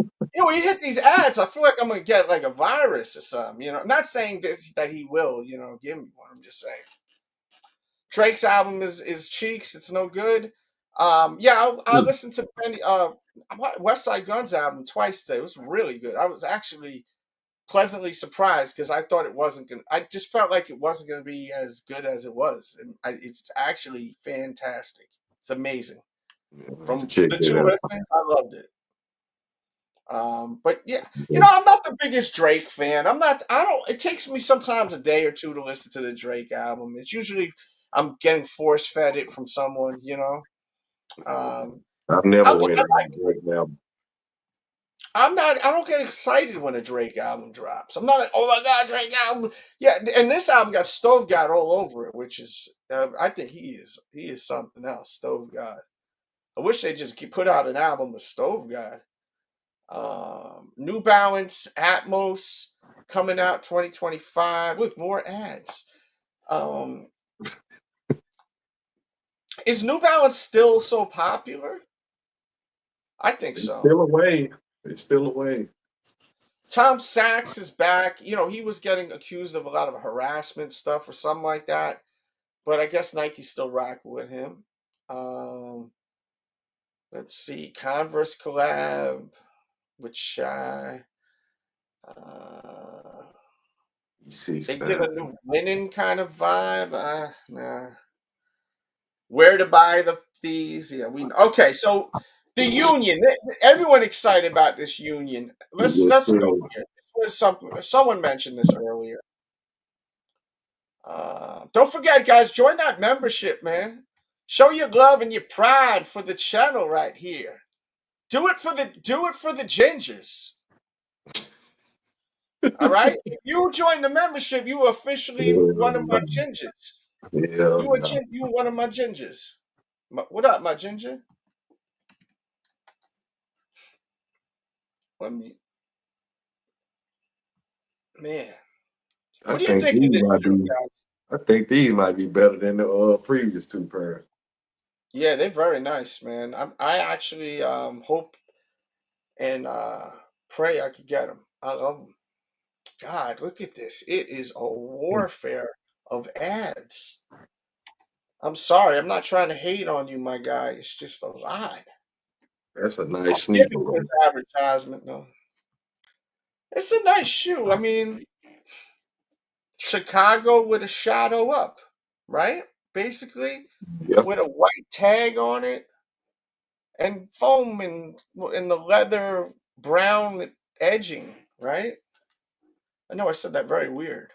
when you hit these ads, I feel like I'm gonna get like a virus or something. I'm not saying this that he will, give me one. I'm just saying. Drake's album is cheeks. It's no good. Yeah, I listened to West Side Gun's album twice today. It was really good. I was actually pleasantly surprised because I thought it wasn't gonna. I just felt like it wasn't gonna be as good as it was, and it's actually fantastic. It's amazing. From Check the that two out. listens, I loved it. But yeah, I'm not the biggest Drake fan. I don't. It takes me sometimes a day or two to listen to the Drake album. It's usually I'm getting force fed it from someone. I've never I'm, went on Drake album. I'm not. I don't get excited when a Drake album drops. I'm not like, oh my god, Drake album. Yeah, and this album got Stove God all over it, which is, I think he is something else. Stove God. I wish they just put out an album with Stove God. New Balance Atmos coming out 2025. Look, more ads. Is New Balance still so popular? I think It's so. still away. It's still away. Tom Sachs is back. He was getting accused of a lot of harassment stuff or something like that. But I guess Nike's still rocking with him. Let's see. Converse collab with Shy. They did a new linen kind of vibe. Nah. Where to buy these? Yeah, okay. So the union. Everyone excited about this union. Let's go here. This was something. Someone mentioned this earlier. Don't forget, guys. Join that membership, man. Show your love and your pride for the channel right here. Do it for the gingers. All right. If you join the membership, you are officially one of my gingers. Yeah, You one of my gingers. What up, my ginger? Let me, man. I What do you think think of these this might shoe, be. guys? I think these might be better than the previous two pairs. Yeah, they're very nice, man. I actually hope and pray I could get them. I love them. God, look at this. It is a warfare of ads. I'm sorry. I'm not trying to hate on you, my guy. It's just a lot. That's a nice I'll give sneaker. it this advertisement, though. It's a nice shoe. I mean, Chicago with a shadow up, right? Basically, Yep. with a white tag on it. and foam and the leather brown edging, right? I know I said that very weird.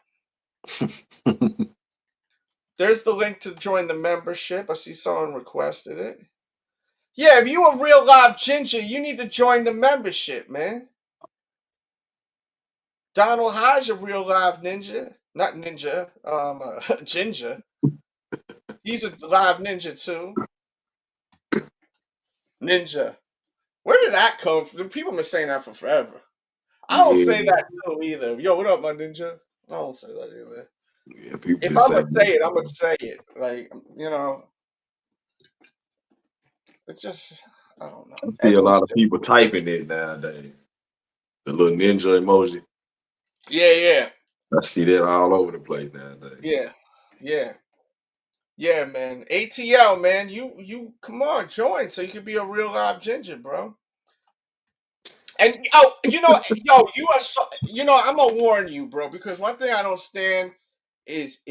There's the link to join the membership. I see someone requested it. Yeah, if you a real live ginger, you need to join the membership, man. Donald Hodge, a real live ninja. Not ninja, ginger. He's a live ninja too. Ninja. Where did that come from? People have been saying that for forever. I don't say that too either. Yo, what up, my ninja? I don't say that either. Yeah, people If just I'm gonna say say it, I'm gonna say it. Like, it's just, I don't know. I see a lot of people typing it nowadays. The little ninja emoji. Yeah. I see that all over the place nowadays. Yeah, man. ATL, man. You come on, join so you can be a real live ginger, bro. And you are so, I'm gonna warn you, bro, because one thing I don't stand is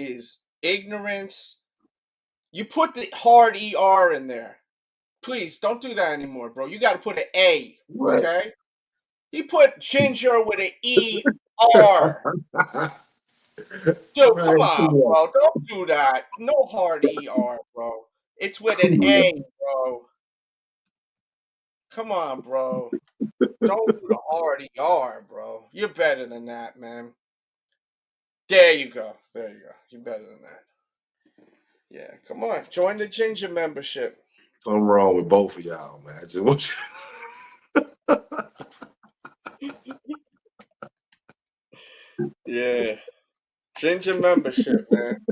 ignorance. You put the hard ER in there. Please don't do that anymore, bro. You gotta put an A, What? okay? He put ginger with an ER. Dude, come on, bro. Don't do that. No hard ER, bro. It's with an A, bro. Come on, bro. Don't do the hard ER, bro. You're better than that, man. There you go. There you go. You're better than that. Yeah, come on. Join the ginger membership. Something wrong with both of y'all, man. I just want Yeah. Ginger membership, man.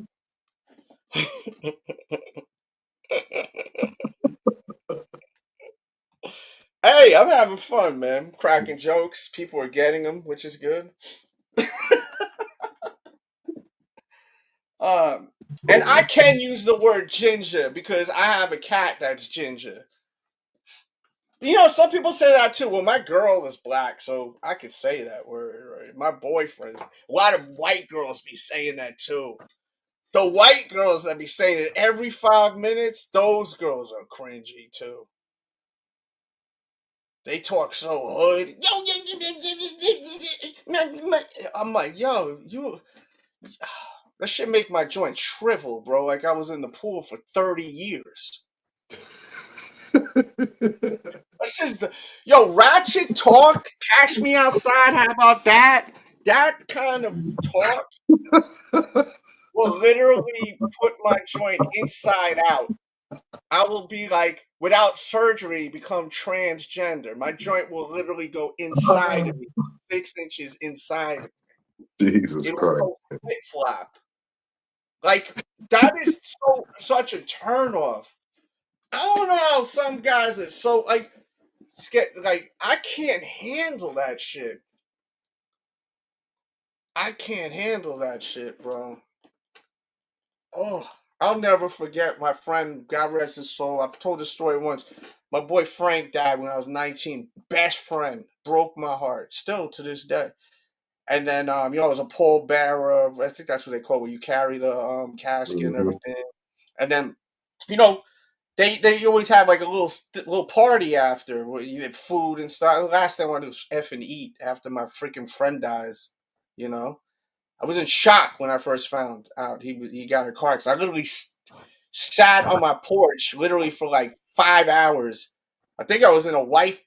Hey, I'm having fun, man. I'm cracking jokes. People are getting them, which is good. And I can use the word ginger because I have a cat that's ginger. Some people say that too. Well, my girl is black, so I could say that word, right? My boyfriend. A lot of white girls be saying that too. The white girls that be saying it every 5 minutes, those girls are cringy too. They talk so hood. I'm like, yo, that shit make my joint shrivel, bro. Like I was in the pool for 30 years. That's just ratchet talk. Catch me outside. How about that? That kind of talk will literally put my joint inside out. I will be like, without surgery, become transgender. My joint will literally go inside of me, 6 inches inside. Jesus It'll Christ. go flip flop. Like that is such a turn off. I don't know how some guys are so like I can't handle that shit. I can't handle that shit, bro. Oh, I'll never forget my friend, God rest his soul. I've told this story once. My boy Frank died when I was 19. Best friend. Broke my heart. Still to this day. And then, it was a pallbearer. I think that's what they call it, where you carry the casket and everything. And then, you know, they always have like a little party after where you get food and stuff. The last thing I want to do is F and eat after my freaking friend dies, you know? I was in shock when I first found out he got in a car accident. I literally sat on my porch literally for like 5 hours. I think I was in a white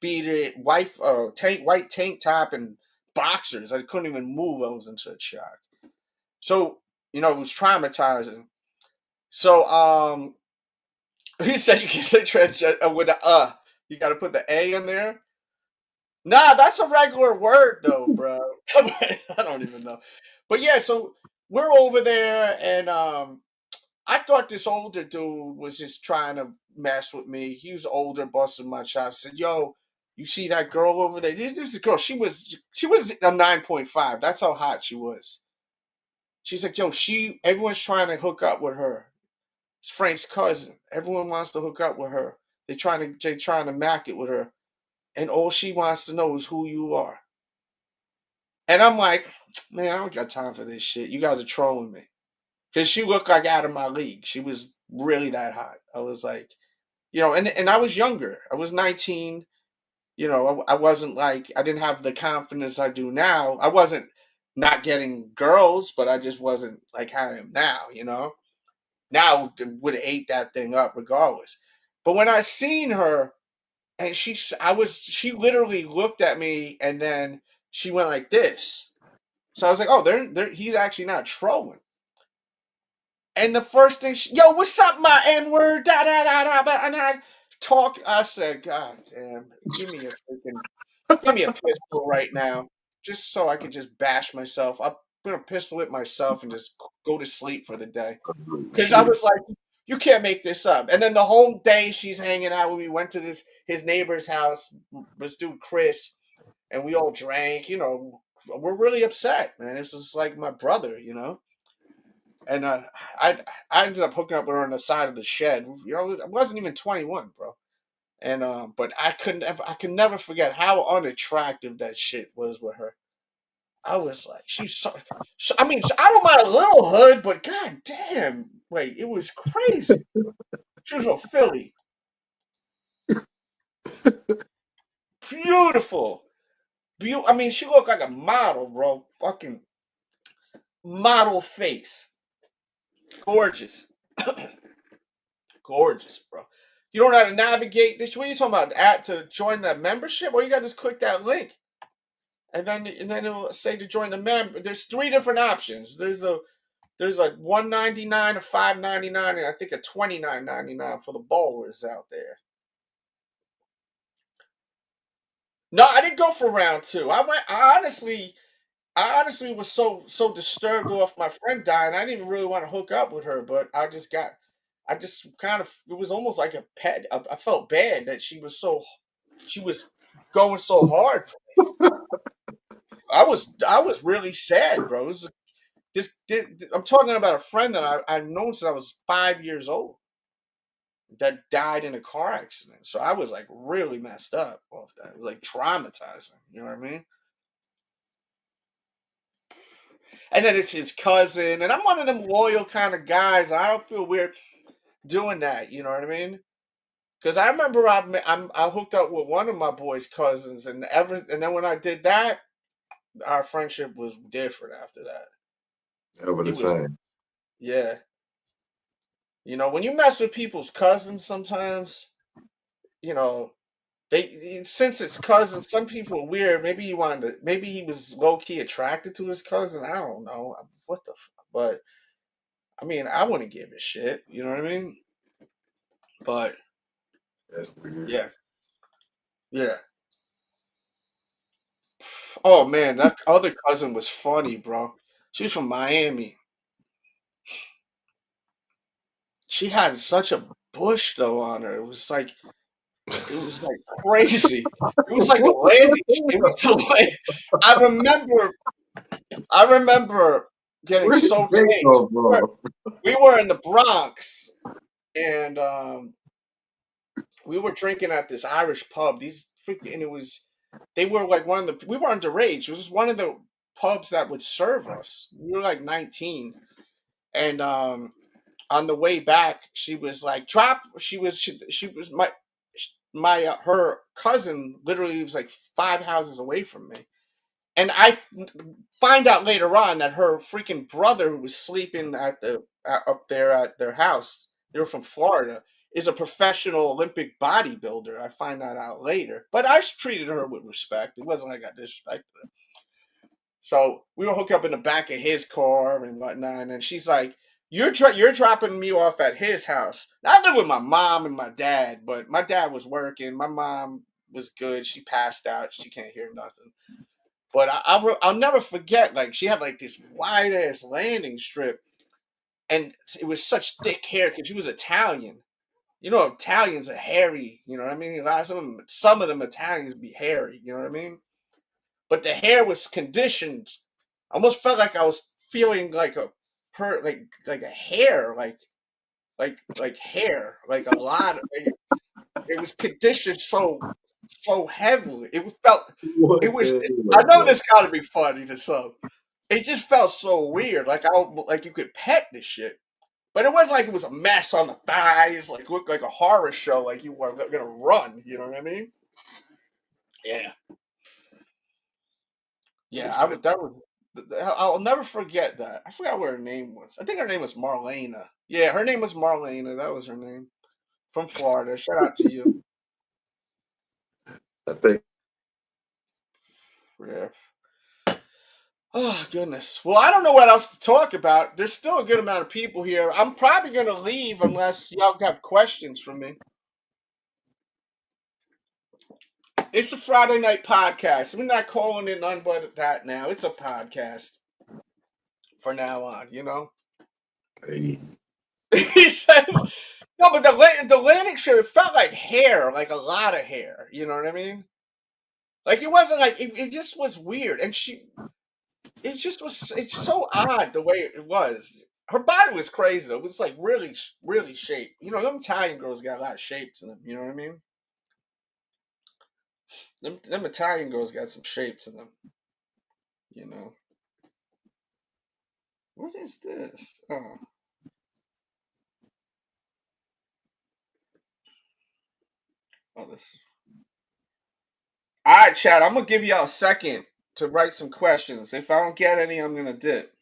tank top and boxers. I couldn't even move. I was in such shock. So it was traumatizing. So he said you can say transgender with a you got to put the A in there. Nah, that's a regular word though, bro. I don't even know. But yeah, so we're over there and I thought this older dude was just trying to mess with me. He was older, busting my chops. Said, "Yo, you see that girl over there? This is a girl. She was a 9.5. That's how hot she was." She's like, "Yo, everyone's trying to hook up with her. It's Frank's cousin. Everyone wants to hook up with her. They trying to mac it with her, and all she wants to know is who you are." And I'm like, "Man, I don't got time for this shit. You guys are trolling me." Because she looked like out of my league. She was really that hot. I was like, You know, and I was younger. I was 19. You know, I wasn't like I didn't have the confidence I do now. I wasn't not getting girls, but I just wasn't like how I am now. You know, now would have ate that thing up regardless. But when I seen her, and she literally looked at me, and then she went like this. So I was like, oh, he's actually not trolling. And the first thing, yo, what's up, my N word? Da da da da. And I talk. I said, God damn, give me a pistol right now, just so I could just bash myself. I'm gonna pistol it myself and just go to sleep for the day. Because I was like, you can't make this up. And then the whole day she's hanging out with me. Went to his neighbor's house, this dude Chris, and we all drank. You know, we're really upset, man. This is like my brother, you know. And I ended up hooking up with her on the side of the shed. You know, I wasn't even 21, bro. And but I could never forget how unattractive that shit was with her. I was like, she's so I mean, I don't mind a little hood, but god damn, like it was crazy. She was from Philly. Beautiful. I mean, she looked like a model, bro. Fucking model face. Gorgeous. Gorgeous, bro. You don't know how to navigate this. What are you talking about? To join that membership? Well, you gotta just click that link. And then it'll say to join the member. There's 3 different options. There's a $199, a $5.99, and I think a $29.99 for the ballers out there. No, I didn't go for round 2. I honestly was so disturbed off my friend dying. I didn't even really want to hook up with her, but I just kind of, it was almost like a pet. I felt bad that she was going so hard for me. I was really sad, bro. It was I'm talking about a friend that I've known since I was 5 years old that died in a car accident. So I was like really messed up off that. It was like traumatizing. You know what I mean? And then it's his cousin, and I'm one of them loyal kind of guys. I don't feel weird doing that. You know what I mean? Because I remember I hooked up with one of my boy's cousins, and then when I did that, our friendship was different after that. Never the same. Yeah. You know, when you mess with people's cousins, sometimes, you know, since it's cousins, some people are weird. Maybe he was low key attracted to his cousin. I don't know what the, but I mean, I wouldn't give a shit. You know what I mean? But That's weird. yeah, yeah. Oh man, that other cousin was funny, bro. She was from Miami. She had such a bush though on her. It was like crazy. It was like a landing. It was the way. I remember getting Where did so they changed. go, bro? We were in the Bronx, and we were drinking at this Irish pub. They were like we were underage. It was one of the pubs that would serve us. We were like 19, and on the way back, she was like, she was her cousin literally was like 5 houses away from me. And I find out later on that her freaking brother, who was sleeping up there at their house, they were from Florida, is a professional Olympic bodybuilder. I find that out later, but I treated her with respect. It wasn't like I disrespected her. So we were hooking up in the back of his car and whatnot, and she's like, "You're dropping me off at his house." Now, I live with my mom and my dad, but my dad was working. My mom was good. She passed out. She can't hear nothing. But I'll never forget. Like she had like this wide ass landing strip, and it was such thick hair because she was Italian. You know, Italians are hairy. You know what I mean? Some of them Italians be hairy. You know what I mean? But the hair was conditioned. I almost felt like I was feeling like like a hair, like hair, like a lot of it was conditioned so heavily. It was I know this gotta be funny to some. It just felt so weird. Like you could pet this shit. But it wasn't like it was a mess on the thighs, like looked like a horror show, like you were gonna run. You know what I mean? Yeah. Yeah, I would. That was. I'll never forget that. I forgot what her name was. I think her name was Marlena. Yeah, her name was Marlena. That was her name. From Florida. Shout out to you. I think. Yeah. Oh goodness. Well, I don't know what else to talk about. There's still a good amount of people here. I'm probably gonna leave unless y'all have questions for me. It's a Friday night podcast. We're not calling it none but that now. It's a podcast for now on. You know. Hey. He says, no, but the landing strip, it felt like hair, like a lot of hair. You know what I mean? Like it wasn't like it just was weird, and it just was. It's so odd the way it was. Her body was crazy though. It was like really, really shaped. You know, them Italian girls got a lot of shapes in them. You know what I mean? Them Italian girls got some shapes in them. You know. What is this? Oh. Oh, this. All right, Chad. I'm gonna give y'all a second to write some questions. If I don't get any, I'm gonna dip.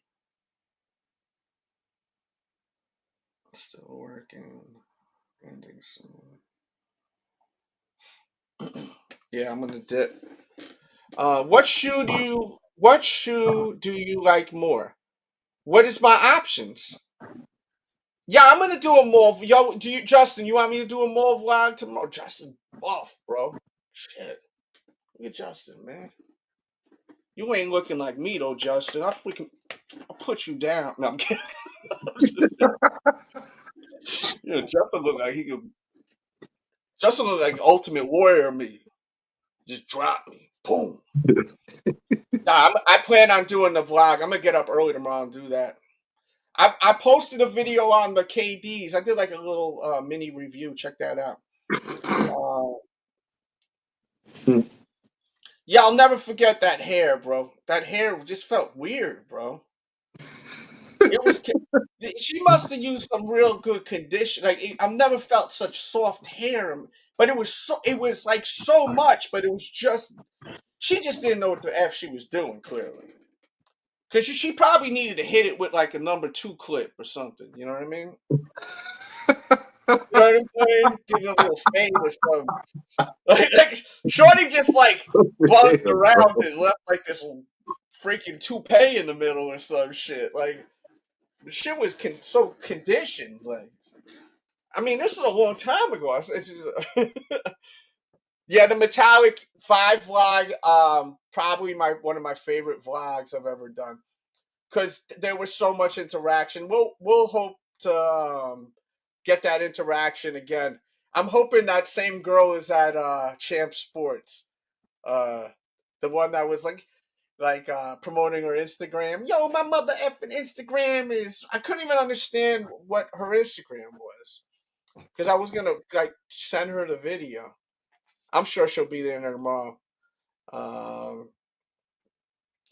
Still working. Ending soon. Yeah, I'm gonna dip. What shoe do you like more? What is my options? Yeah, I'm gonna do a more. Yo, Justin? You want me to do a more vlog tomorrow? Justin, buff, bro. Shit, look at Justin, man. You ain't looking like me though, Justin. I'll put you down. No, I'm kidding. You know, Justin look like he could. Justin look like Ultimate Warrior me. Just drop me, boom. Nah, I plan on doing the vlog. I'm gonna get up early tomorrow and do that. I posted a video on the KDs. I did like a little mini review. Check that out. Yeah, I'll never forget that hair, bro. That hair just felt weird, bro. It was. She must have used some real good condition. I've never felt such soft hair, but it was so. It was like so much, but it was just. She just didn't know what the f she was doing. Clearly, because she probably needed to hit it with like a number 2 clip or something. You know what I mean? You know what I'm saying? Give it a little fade or something. Like Shorty just like buzzed around and left like this freaking toupee in the middle or some shit. Like the shit was so conditioned. Like, I mean, this is a long time ago. Yeah, the Metallic 5 vlog, probably one of my favorite vlogs I've ever done because there was so much interaction. We'll hope to get that interaction again. I'm hoping that same girl is at Champ Sports. The one that was like promoting her Instagram. Yo, my mother effing Instagram is. I couldn't even understand what her Instagram was because I was gonna like send her the video. I'm sure she'll be there tomorrow.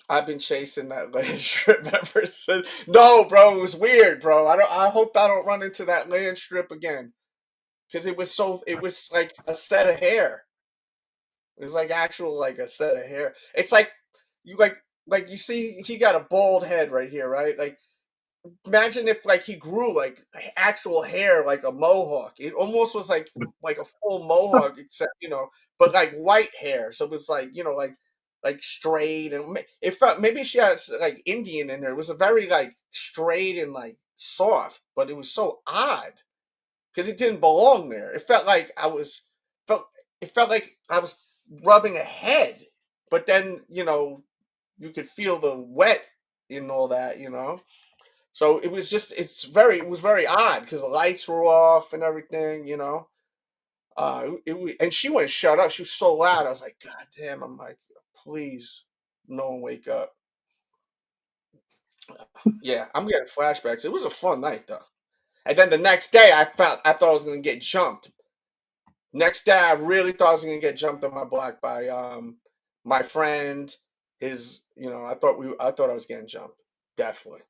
I've been chasing that land strip ever since. No, bro, it was weird, bro. I hope I don't run into that land strip again because it was like a set of hair. It was like actual like a set of hair. It's like you you see he got a bald head right here, right? Like imagine if like he grew like actual hair like a mohawk. It almost was like a full mohawk except, but like white hair. So it was like, like straight and it felt maybe she had like Indian in there. It was a very like straight and like soft, but it was so odd because it didn't belong there. It felt like it felt like I was rubbing a head, but then you could feel the wet and all that. So it was it was very odd because the lights were off and everything. And she wouldn't shut up. She was so loud. I was like, God damn. I'm like, please, no one wake up. Yeah, I'm getting flashbacks. It was a fun night though. And then the next day, I thought I was gonna get jumped. Next day, I really thought I was gonna get jumped on my block by my friend. I thought I was getting jumped. Definitely.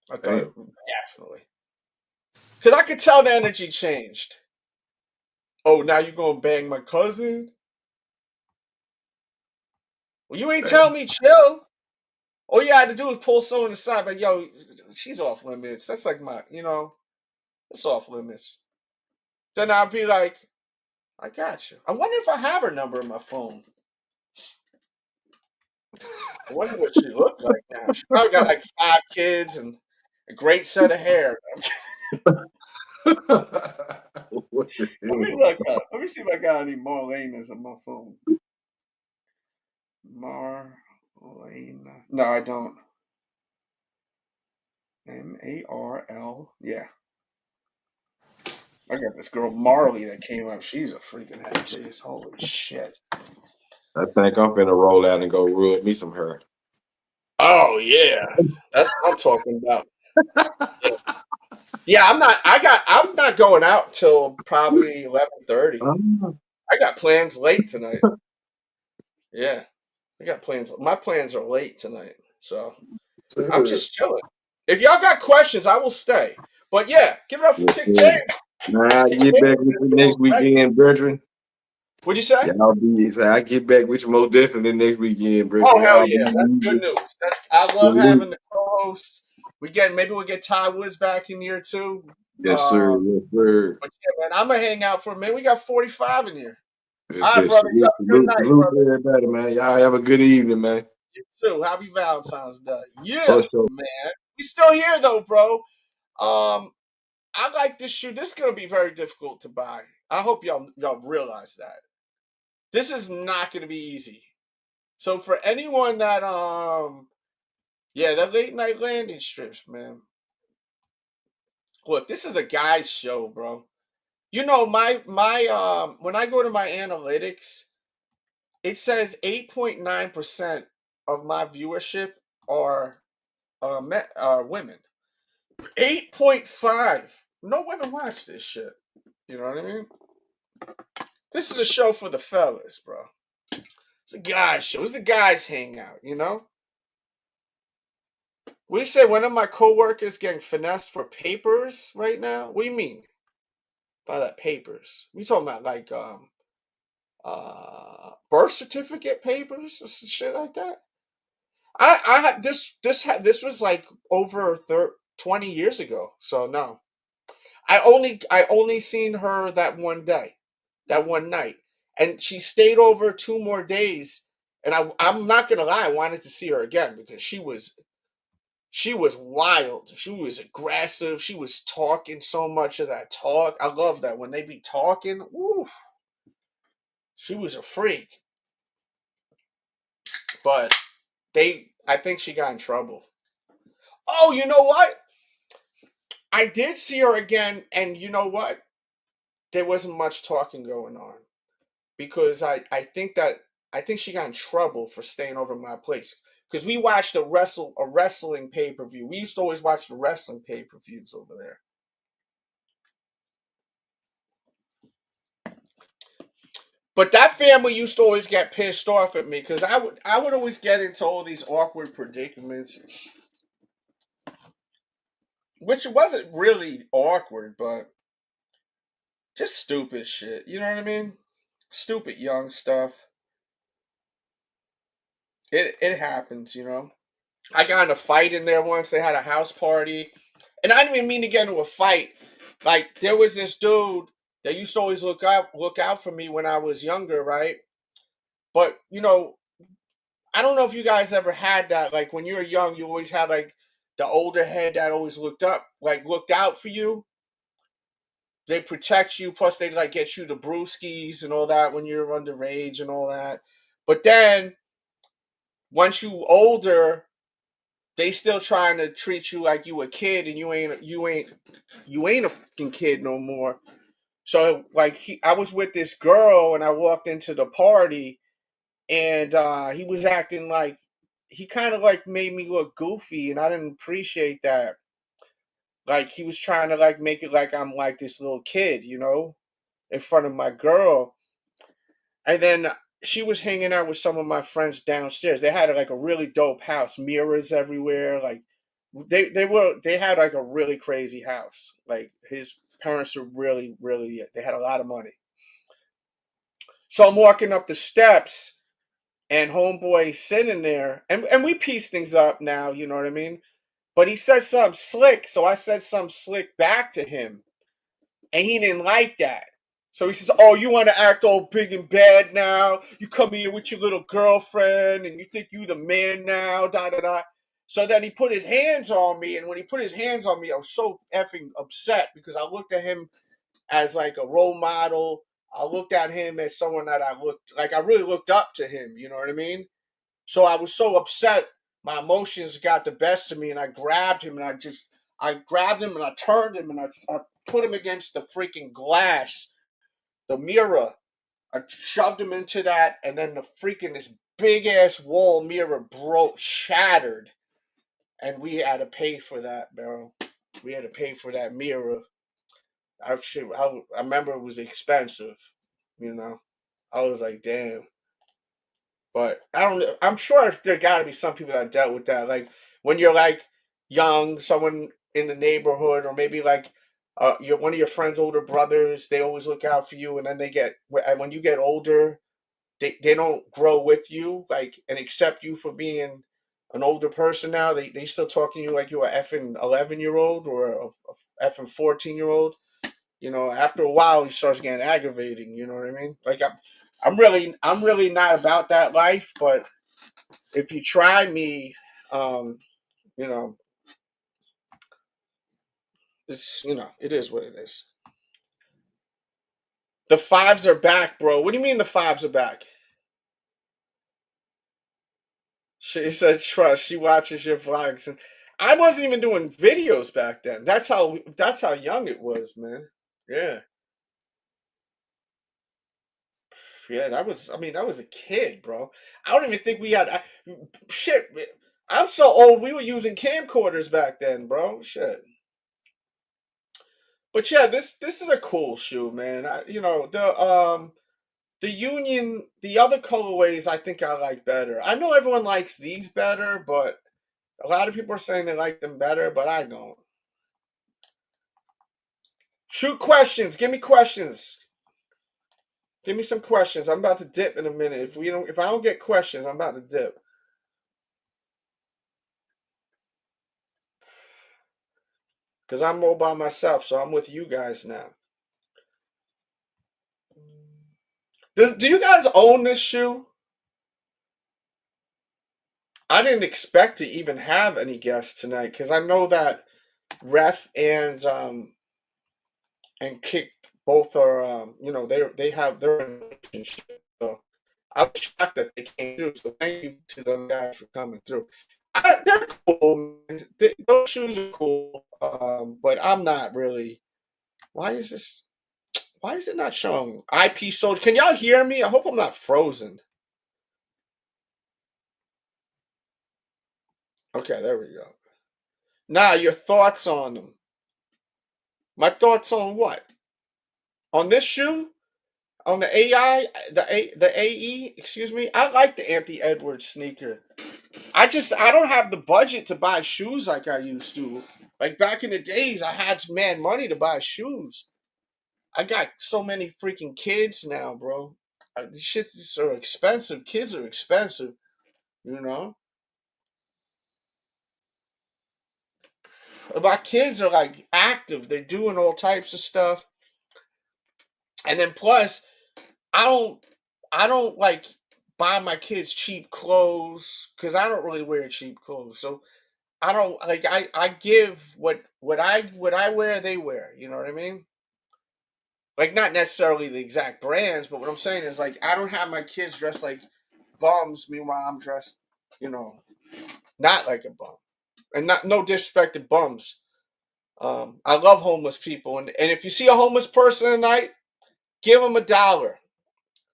I thought definitely. Because I could tell the energy changed. Oh, now you gonna bang my cousin? Well, you ain't telling me chill. All you had to do was pull someone aside, like, yo, she's off limits. That's like it's off limits. Then I'll be like, I got you. I wonder if I have her number in my phone. I wonder what she looked like now. She probably got like 5 kids and a great set of hair. What the Let me hell? look up. Let me see if I got any Marlenas on my phone. Marlena. No, I don't. Marl. Yeah. I got this girl Marley that came up. She's a freaking head case. Holy shit. I think I'm finna roll out and go rub me some hair. Oh yeah. That's what I'm talking about. Yeah, I'm not going out till probably 11:30. I got plans late tonight. Yeah. I got plans. My plans are late tonight. So I'm just chilling. If y'all got questions, I will stay. But yeah, give it up for Yes, Kick sir. James. Nah, I Kick get James back with you next weekend, brethren. What'd you say? Y'all be say I get back with you most definitely next weekend, Oh brethren. hell Y'all be yeah, that's good easy. news. I love having the co-hosts. Maybe we'll get Ty Woods back in here too. Yes, sir. Yes, sir. But yeah, man, I'm gonna hang out for a minute. We got 45 in here. Yes, All right, sir. brother. You Salute, have a good salute, night, salute brother. to everybody, man. Y'all have a good evening, man. You too. Happy Valentine's Day. Yeah, For sure. man. We still here though, bro. I like this shoe. This is gonna be very difficult to buy. I hope y'all realize that. This is not gonna be easy. So for anyone that yeah, the late night landing strips, man. Look, this is a guy's show, bro. You know, my when I go to my analytics, it says 8.9% of my viewership are women. 8.5. No women watch this shit. You know what I mean? This is a show for the fellas, bro. It's a guy's show. It's the guys hangout, you know? We say one of my coworkers getting finessed for papers right now. What do you mean by that papers? We talking about like birth certificate papers or some shit like that. I had this was like over 20 years ago. So no. I only seen her that one day, that one night. And she stayed over 2 more days. And I'm not gonna lie, I wanted to see her again because she was wild. She was aggressive. She was talking so much of that talk. I love that when they be talking. Woo, she was a freak. But I think she got in trouble. Oh, you know what? I did see her again, and you know what? There wasn't much talking going on because I think she got in trouble for staying over at my place because we watched a wrestling pay per view. We used to always watch the wrestling pay per views over there. But that family used to always get pissed off at me because I would always get into all these awkward predicaments, which wasn't really awkward, but just stupid shit. You know what I mean? Stupid young stuff. It happens, you know. I got in a fight in there once. They had a house party, and I didn't even mean to get into a fight. Like there was this dude that used to always look out for me when I was younger, right? But you know, I don't know if you guys ever had that. Like when you were young, you always had like the older head that always looked out for you. They protect you, plus they like get you the brewskis and all that when you're underage and all that. But then once you older, they still trying to treat you like you a kid, and you ain't a fucking kid no more. So like I was with this girl, and I walked into the party, and he was acting like he kind of like made me look goofy, and I didn't appreciate that. Like he was trying to like make it like I'm like this little kid, you know, in front of my girl. And then she was hanging out with some of my friends downstairs. They had like a really dope house, mirrors everywhere, like they had like a really crazy house. Like his parents were really, they had a lot of money. So I'm walking up the steps and homeboy sitting there, and we piece things up now, you know what I mean? But he said something slick, so I said something slick back to him, and he didn't like that. So he says, "Oh, you want to act all big and bad now? You come here with your little girlfriend, and you think you the man now, da da da." So then he put his hands on me, and when he put his hands on me, I was so effing upset because I looked at him as like a role model. I looked at him as someone that I really looked up to him, you know what I mean? So I was so upset, my emotions got the best of me, and I grabbed him, and I grabbed him, and I turned him, and I put him against the freaking glass, the mirror. I shoved him into that, and then this big ass wall mirror shattered, and we had to pay for that, bro. We had to pay for that mirror. I remember it was expensive, you know. I was like, damn. But I'm sure there got to be some people that dealt with that. Like when you're like young, someone in the neighborhood, or maybe like one of your friends' older brothers, they always look out for you, and then when you get older, they don't grow with you, like, and accept you for being an older person now. They still talking to you like you're a effing 11-year-old or a effing 14-year-old. You know, after a while, he starts getting aggravating. You know what I mean? Like I'm really not about that life. But if you try me, you know, it is what it is. The fives are back, bro. What do you mean the fives are back? She said trust. She watches your vlogs, and I wasn't even doing videos back then. That's how young it was, man. Yeah. Yeah, that was a kid, bro. I don't even think we had shit. I'm so old. We were using camcorders back then, bro. Shit. But yeah, this is a cool shoe, man. The Union, the other colorways, I think I like better. I know everyone likes these better, but a lot of people are saying they like them better, but I don't. Shoot questions. Give me questions. Give me some questions. I'm about to dip in a minute. If I don't get questions, I'm about to dip. Because I'm all by myself, so I'm with you guys now. Do you guys own this shoe? I didn't expect to even have any guests tonight because I know that Ref and Kick both are they have their relationship. So I was shocked that they came through. So thank you to them guys for coming through. They're cool. Those shoes are cool, but I'm not really. Why is it not showing IP sold? Can y'all hear me? I hope I'm not frozen. Okay, there we go. Now, your thoughts on them. My thoughts on what? On this shoe? On the the AE, excuse me? I like the Anthony Edwards sneaker. I don't have the budget to buy shoes like I used to. Like back in the days, I had mad money to buy shoes. I got so many freaking kids now, bro. These shits are expensive. Kids are expensive, you know? My kids are like active. They're doing all types of stuff. And then plus, I don't like buy my kids cheap clothes because I don't really wear cheap clothes. So I don't like I give what I wear, they wear. You know what I mean? Like not necessarily the exact brands, but what I'm saying is like I don't have my kids dressed like bums. Meanwhile, I'm dressed, not like a bum. And no disrespect to bums. I love homeless people, and if you see a homeless person tonight, give them $1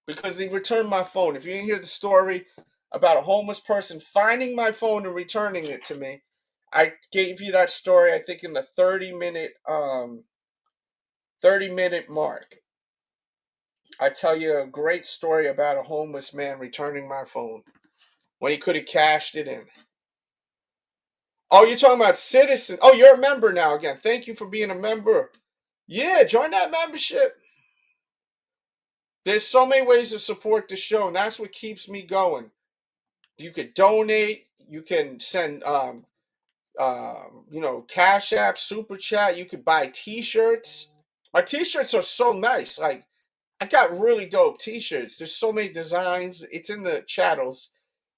because they returned my phone. If you didn't hear the story about a homeless person finding my phone and returning it to me, I gave you that story. I think in the 30-minute mark. I tell you a great story about a homeless man returning my phone when he could have cashed it in. Oh, you're talking about Citizen. Oh, you're a member now again. Thank you for being a member. Yeah, join that membership. There's so many ways to support the show, and that's what keeps me going. You could donate. You can send, Cash App, Super Chat. You could buy T-shirts. My T-shirts are so nice. Like, I got really dope T-shirts. There's so many designs. It's in the channels.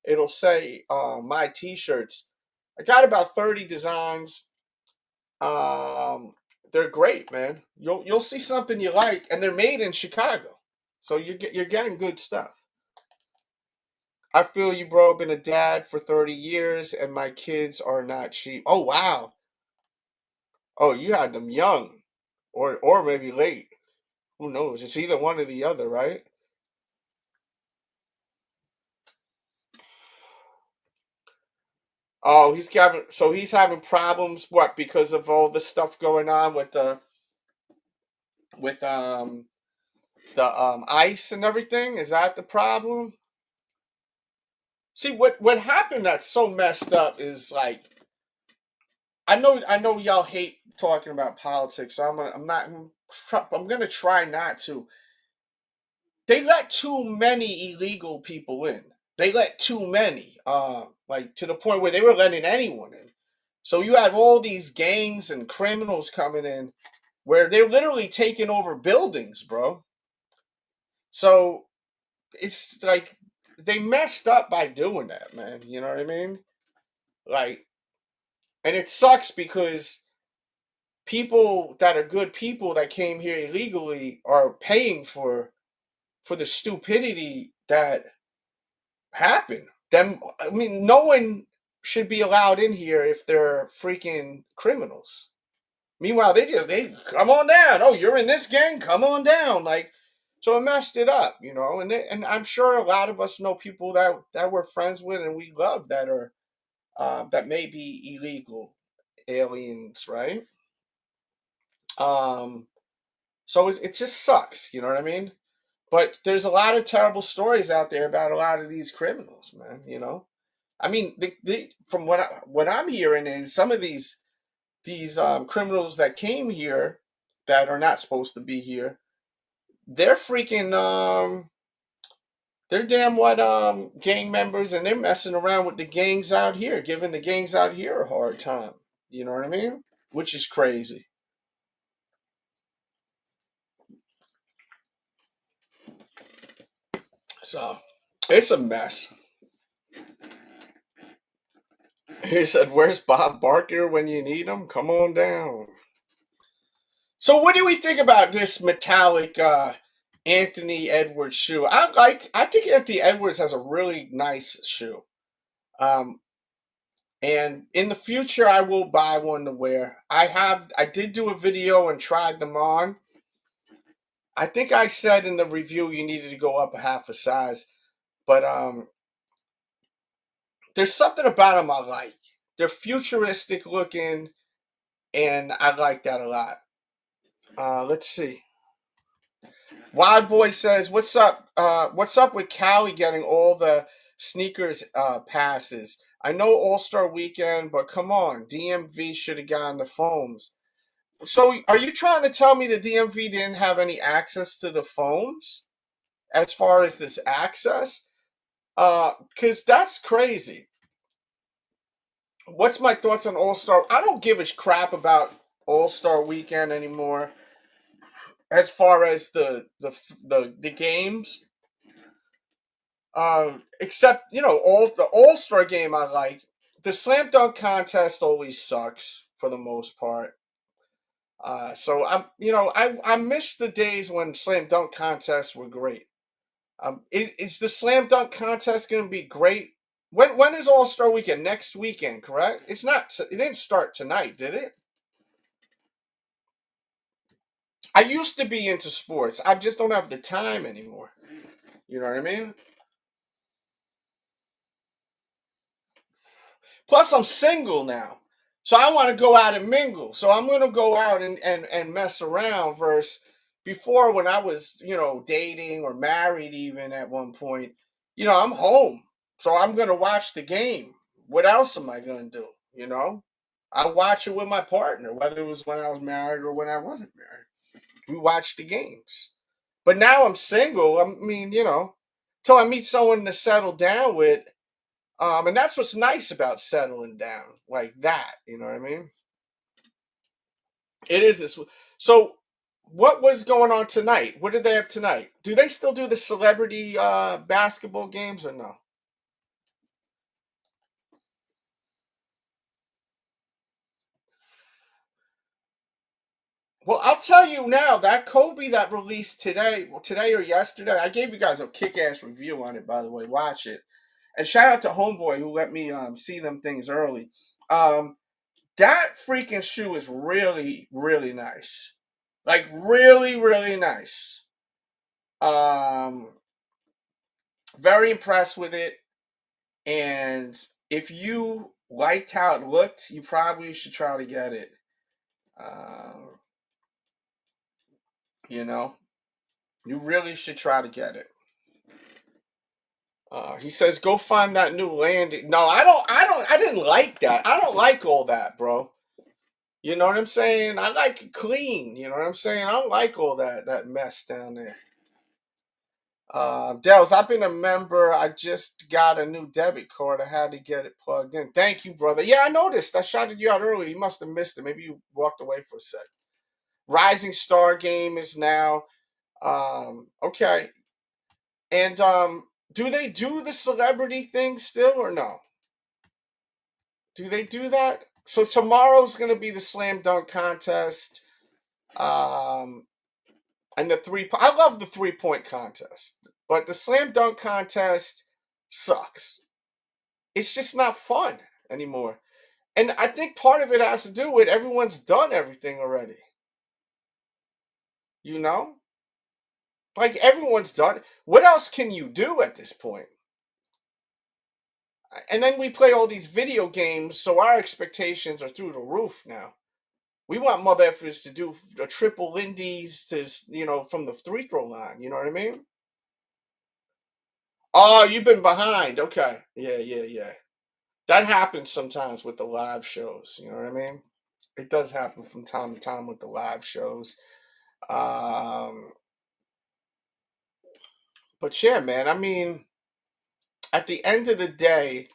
It'll say my T-shirts. I got about 30 designs. They're great, man. You'll see something you like, and they're made in Chicago, so you're getting good stuff. I feel you, bro. Been a dad for 30 years, and my kids are not cheap. Oh wow. Oh, you had them young, or maybe late. Who knows? It's either one or the other, right? Oh, he's having problems. What? Because of all the stuff going on with with the ice and everything. Is that the problem? See, what happened that's so messed up is like, I know y'all hate talking about politics, so I'm gonna try not to. They let too many illegal people in. They let too many, like to the point where they were letting anyone in. So you have all these gangs and criminals coming in, where they're literally taking over buildings, bro. So it's like they messed up by doing that, man. You know what I mean? Like, and it sucks because people that are good people that came here illegally are paying for the stupidity that happened. I mean, no one should be allowed in here if they're freaking criminals. Meanwhile, they come on down. Oh, you're in this gang? Come on down. Like, so it messed it up, and I'm sure a lot of us know people that we're friends with and we love that are that may be illegal aliens, right? Um, so it just sucks, you know what I mean? But there's a lot of terrible stories out there about a lot of these criminals, man. I mean, from what I'm hearing is some of these criminals that came here that are not supposed to be here, they're freaking they're damn what gang members, and they're messing around with the gangs out here, giving the gangs out here a hard time. You know what I mean? Which is crazy. So it's a mess. He said, "Where's Bob Barker when you need him? Come on down." So what do we think about this metallic Anthony Edwards shoe? I think Anthony Edwards has a really nice shoe. Um, and in the future I will buy one to wear. I did do a video and tried them on. I think I said in the review you needed to go up a half a size, but there's something about them I like. They're futuristic looking, and I like that a lot. Let's see. Wild Boy says, "What's up? What's up with Cali getting all the sneakers passes? I know All-Star Weekend, but come on, DMV should have gotten the foams." So, are you trying to tell me the DMV didn't have any access to the foams as far as this access? Because that's crazy. What's my thoughts on All-Star? I don't give a crap about All-Star Weekend anymore. As far as the games, except all the All-Star game I like. The slam dunk contest always sucks for the most part. So I miss the days when slam dunk contests were great. Is the slam dunk contest going to be great? When is All-Star Weekend? Next weekend, correct? It's not. It didn't start tonight, did it? I used to be into sports. I just don't have the time anymore. You know what I mean? Plus, I'm single now. So I want to go out and mingle. So I'm going to go out and mess around versus before when I was, dating or married even at one point. I'm home. So I'm going to watch the game. What else am I going to do? You know, I watch it with my partner, whether it was when I was married or when I wasn't married. We watched the games. But now I'm single. I mean, you know, till I meet someone to settle down with. And that's what's nice about settling down like that. You know what I mean? It is this. So, what was going on tonight? What did they have tonight? Do they still do the celebrity basketball games or no? Well, I'll tell you now that Kobe that released today, well, today or yesterday, I gave you guys a kick-ass review on it. By the way, watch it. And shout out to Homeboy who let me see them things early. That freaking shoe is really, really nice. Like really, really nice. Very impressed with it. And if you liked how it looked, you probably should try to get it. You know, you really should try to get it. He says, "Go find that new landing." No, I didn't like that. I don't like all that, bro. You know what I'm saying? I like it clean. You know what I'm saying? I don't like all that mess down there. Dels, I've been a member. I just got a new debit card. I had to get it plugged in. Thank you, brother. Yeah, I noticed. I shouted you out earlier. You must have missed it. Maybe you walked away for a sec. Rising Star game is now. Okay. And do they do the celebrity thing still or no? Do they do that? So tomorrow's gonna be the slam dunk contest. And I love the 3-point contest, but the slam dunk contest sucks. It's just not fun anymore. And I think part of it has to do with everyone's done everything already. You know? Like everyone's done. What else can you do at this point? And then we play all these video games, so our expectations are through the roof now. We want mother effers to do a triple Lindy's to, you know, from the free throw line. You know what I mean? Oh, you've been behind. Okay. Yeah. That happens sometimes with the live shows. You know what I mean? It does happen from time to time with the live shows. But yeah, man, I mean, at the end of the day,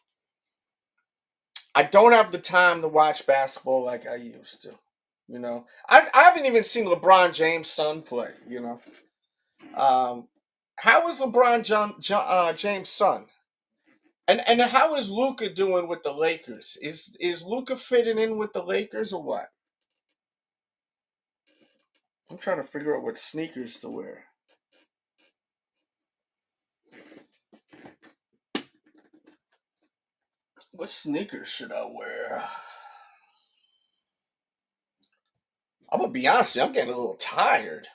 I don't have the time to watch basketball like I used to. You know, I haven't even seen LeBron James' son play. You know, how is LeBron James' son? And how is Luca doing with the Lakers? Is Luca fitting in with the Lakers or what? I'm trying to figure out what sneakers to wear. What sneakers should I wear? I'm gonna be honest with you, I'm getting a little tired.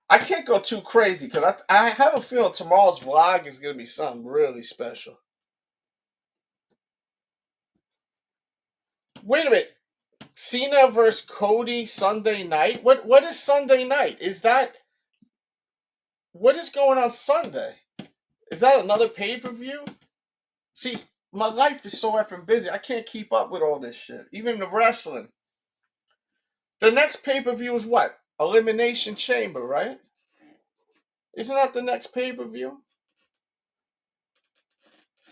I can't go too crazy because I have a feeling tomorrow's vlog is gonna be something really special. Wait a minute. Cena versus Cody Sunday night? What is Sunday night? What is going on Sunday? Is that another pay-per-view? See, my life is so effing busy. I can't keep up with all this shit. Even the wrestling. The next pay-per-view is what? Elimination Chamber, right? Isn't that the next pay-per-view?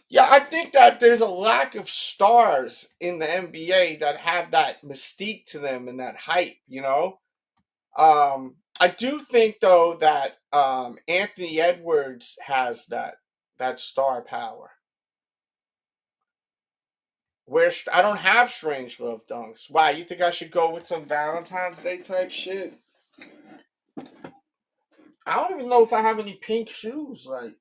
Yeah, I think that there's a lack of stars in the NBA that have that mystique to them and that hype, you know? I do think though that Anthony Edwards has that star power. Where I don't have Strange Love dunks. Why, you think I should go with some Valentine's Day type shit? I don't even know if I have any pink shoes. Like,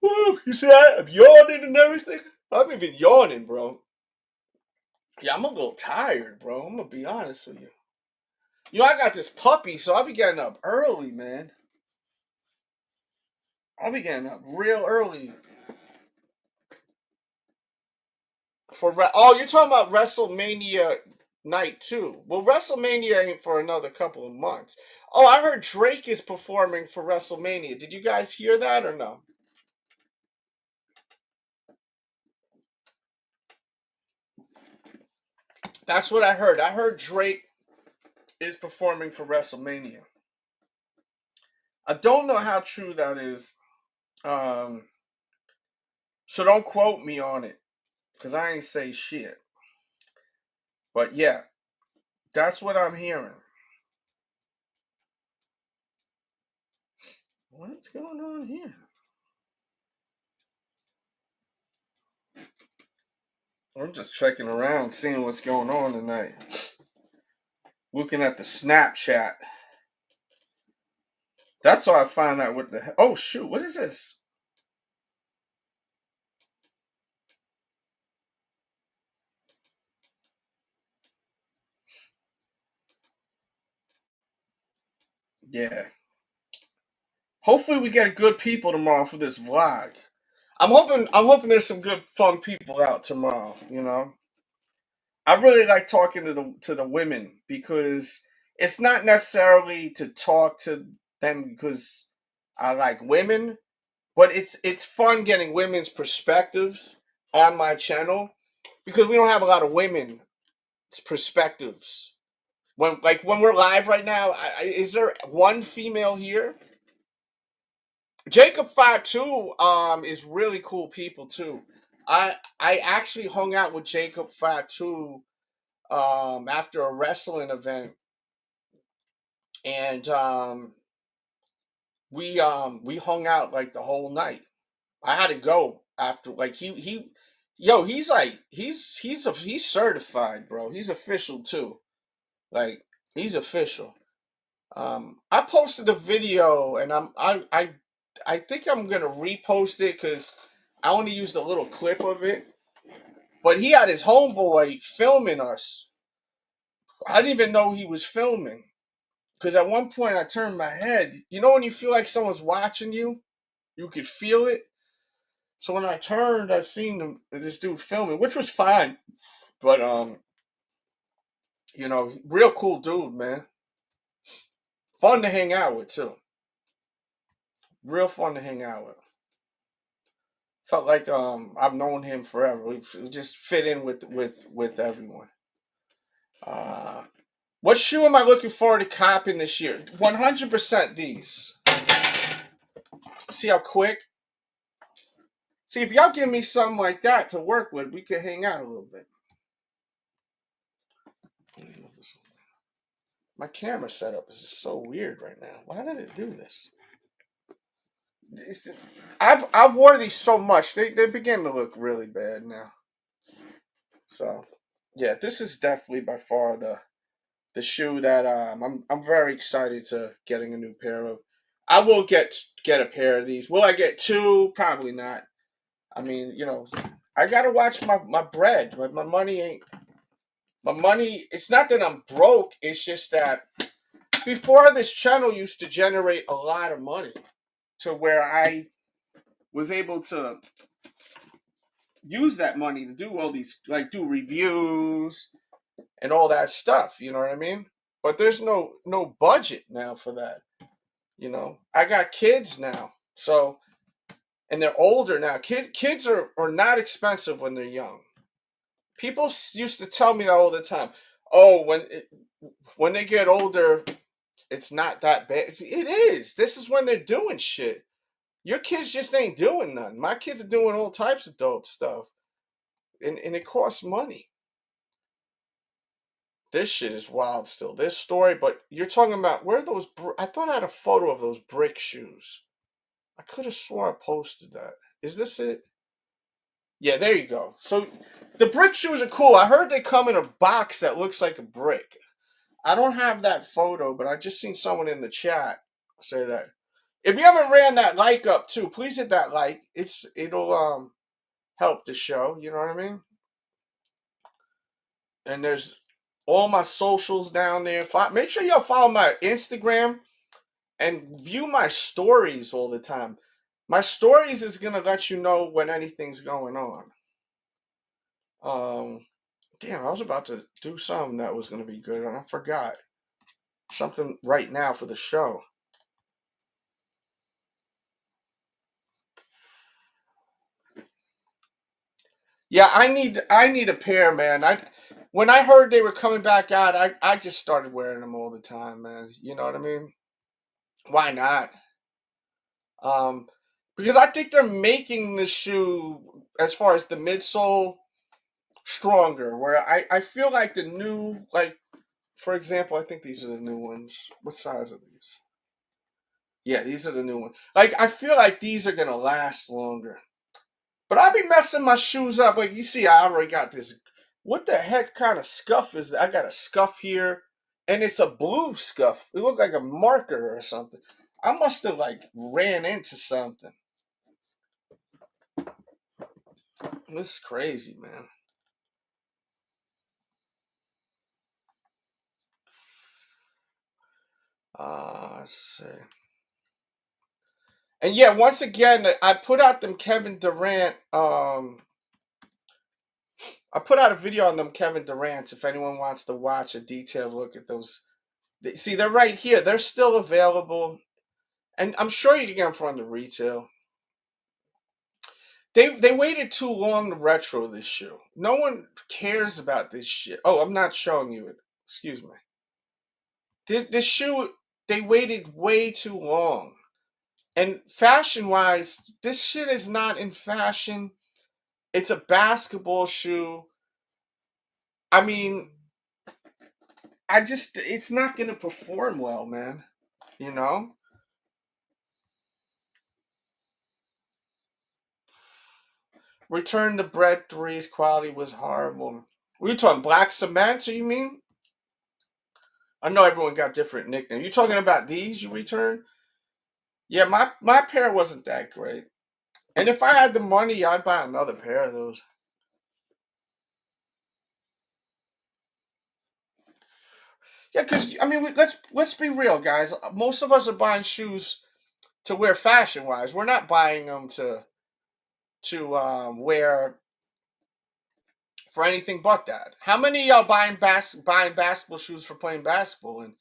woo, you see I'm yawning and everything? I'm even yawning, bro. Yeah, I'm a little tired, bro. I'm gonna be honest with you. You know, I got this puppy, so I'll be getting up early, man. I'll be getting up real early. You're talking about WrestleMania night 2. Well, WrestleMania ain't for another couple of months. Oh, I heard Drake is performing for WrestleMania. Did you guys hear that or no? That's what I heard. I heard Drake is performing for WrestleMania. I don't know how true that is. So don't quote me on it, because I ain't say shit. But yeah, that's what I'm hearing. What's going on here? I'm just checking around, seeing what's going on tonight. Looking at the Snapchat. That's why I find out what the hell. Oh, shoot. What is this? Yeah. Hopefully we get good people tomorrow for this vlog. I'm hoping there's some good fun people out tomorrow, you know. I really like talking to the women, because it's not necessarily to talk to them because I like women, but it's fun getting women's perspectives on my channel, because we don't have a lot of women's perspectives. When we're live right now, is there one female here? Jacob52 is really cool people too. I actually hung out with Jacob52 after a wrestling event, and we hung out like the whole night. I had to go after, like, he's certified, bro. He's official too. Like, he's official. I posted a video, and I think I'm gonna repost it because I only used a little clip of it. But he had his homeboy filming us. I didn't even know he was filming, because at one point I turned my head. You know when you feel like someone's watching you, you could feel it. So when I turned, I seen this dude filming, which was fine. But you know, real cool dude, man. Fun to hang out with too. Real fun to hang out with. Felt like I've known him forever. We just fit in with everyone. What shoe am I looking forward to copping this year? 100% these. See how quick? See, if y'all give me something like that to work with, we could hang out a little bit. My camera setup is just so weird right now. Why did it do this? I've worn these so much. They begin to look really bad now. So, yeah, this is definitely by far the shoe that I'm very excited to getting a new pair of. I will get a pair of these. Will I get two? Probably not. I mean, you know, I gotta watch my bread. My money ain't. My money. It's not that I'm broke. It's just that before, this channel used to generate a lot of money, to where I was able to use that money to do all these, like, do reviews and all that stuff. You know what I mean? But there's no budget now for that. You know, I got kids now, so, and they're older now. Kids are not expensive when they're young. People used to tell me that all the time. Oh, when they get older, it's not that bad. It is. This is when they're doing shit. Your kids just ain't doing nothing. My kids are doing all types of dope stuff, and it costs money. This shit is wild still. This story, but you're talking about, where are those? I thought I had a photo of those brick shoes. I could have swore I posted that. Is this it? Yeah, there you go. So the brick shoes are cool. I heard they come in a box that looks like a brick. I don't have that photo, but I just seen someone in the chat say that. If you haven't ran that like up too, please hit that like. It'll help the show. You know what I mean? And there's all my socials down there. Make sure y'all follow my Instagram and view my stories all the time. My stories is gonna let you know when anything's going on. Damn, I was about to do something that was gonna be good, and I forgot something right now for the show. Yeah, I need a pair, man. when I heard they were coming back out, I just started wearing them all the time, man. You know what I mean? Why not? Because I think they're making the shoe, as far as the midsole, stronger. Where I feel like the new, like, for example, I think these are the new ones. What size are these? Yeah, these are the new ones. Like, I feel like these are gonna last longer. But I be messing my shoes up. Like, you see, I already got this. What the heck kind of scuff is that? I got a scuff here, and it's a blue scuff. It looks like a marker or something. I must have, like, ran into something. This is crazy, man. Let's see. And yeah, once again, I put out them Kevin Durant. I put out a video on them Kevin Durants. If anyone wants to watch a detailed look at those, see, they're right here. They're still available, and I'm sure you can get them from the retail. They waited too long to retro this shoe. No one cares about this shit. Oh, I'm not showing you it. Excuse me. This shoe, they waited way too long. And fashion-wise, this shit is not in fashion. It's a basketball shoe. I mean, it's not going to perform well, man. You know? Return to Bread 3's quality was horrible. Were you talking black cement, you mean? I know everyone got different nicknames. You talking about these you returned? Yeah, my pair wasn't that great. And if I had the money, I'd buy another pair of those. Yeah, because I mean, let's be real, guys. Most of us are buying shoes to wear fashion wise. We're not buying them to wear for anything but that. How many of y'all buying basketball shoes for playing basketball? And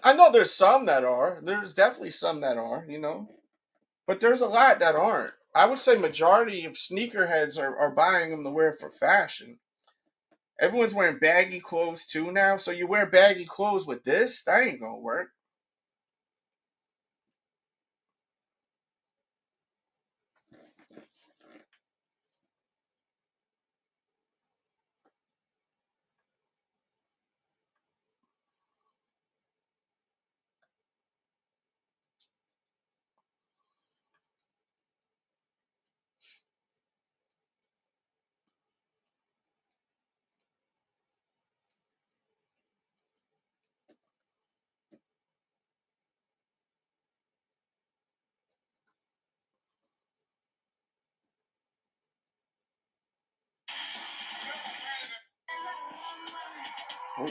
I know there's some that are. There's definitely some that are, you know. But there's a lot that aren't. I would say majority of sneakerheads are buying them to wear for fashion. Everyone's wearing baggy clothes too now. So you wear baggy clothes with this? That ain't gonna work. Oh,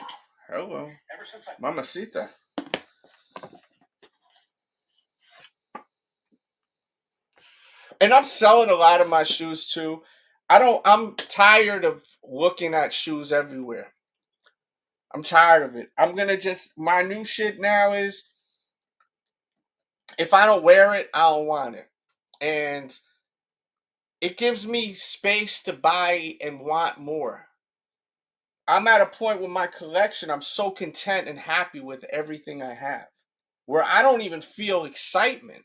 hello. Mamacita. And I'm selling a lot of my shoes too. I'm tired of looking at shoes everywhere. I'm tired of it. My new shit now is, if I don't wear it, I don't want it. And it gives me space to buy and want more. I'm at a point with my collection, I'm so content and happy with everything I have, where I don't even feel excitement.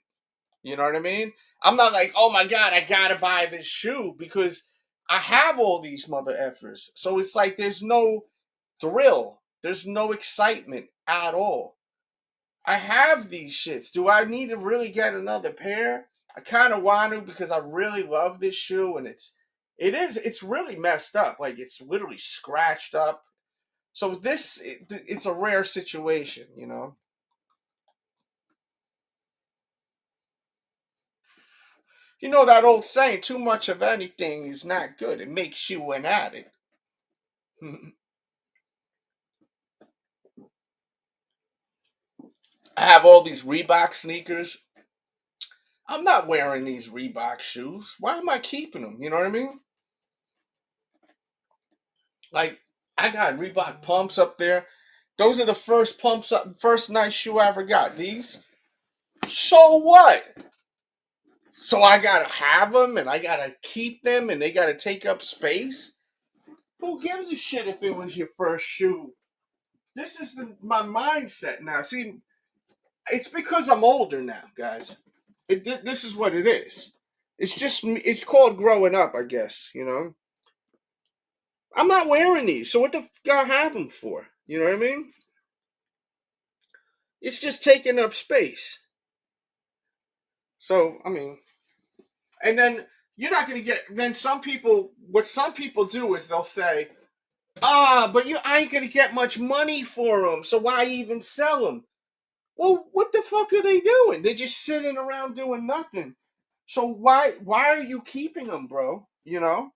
You know what I mean? I'm not like, oh my God, I gotta buy this shoe, because I have all these mother effers. So it's like there's no thrill, there's no excitement at all. I have these shits. Do I need to really get another pair? I kind of want to, because I really love this shoe, and it's really messed up. Like, it's literally scratched up. So it's a rare situation, you know. You know that old saying, too much of anything is not good. It makes you an addict. I have all these Reebok sneakers. I'm not wearing these Reebok shoes. Why am I keeping them? You know what I mean? Like, I got Reebok pumps up there. Those are the first nice shoe I ever got. These. So what? So I gotta have them, and I gotta keep them, and they gotta take up space? Who gives a shit if it was your first shoe? This is my mindset now. See, it's because I'm older now, guys. This is what it is. It's called growing up, I guess, you know? I'm not wearing these, so what the fuck I have them for? You know what I mean? It's just taking up space. So, I mean, and then you're not going to get, then what some people do is they'll say, but I ain't going to get much money for them, so why even sell them? Well, what the fuck are they doing? They're just sitting around doing nothing. So why are you keeping them, bro? You know?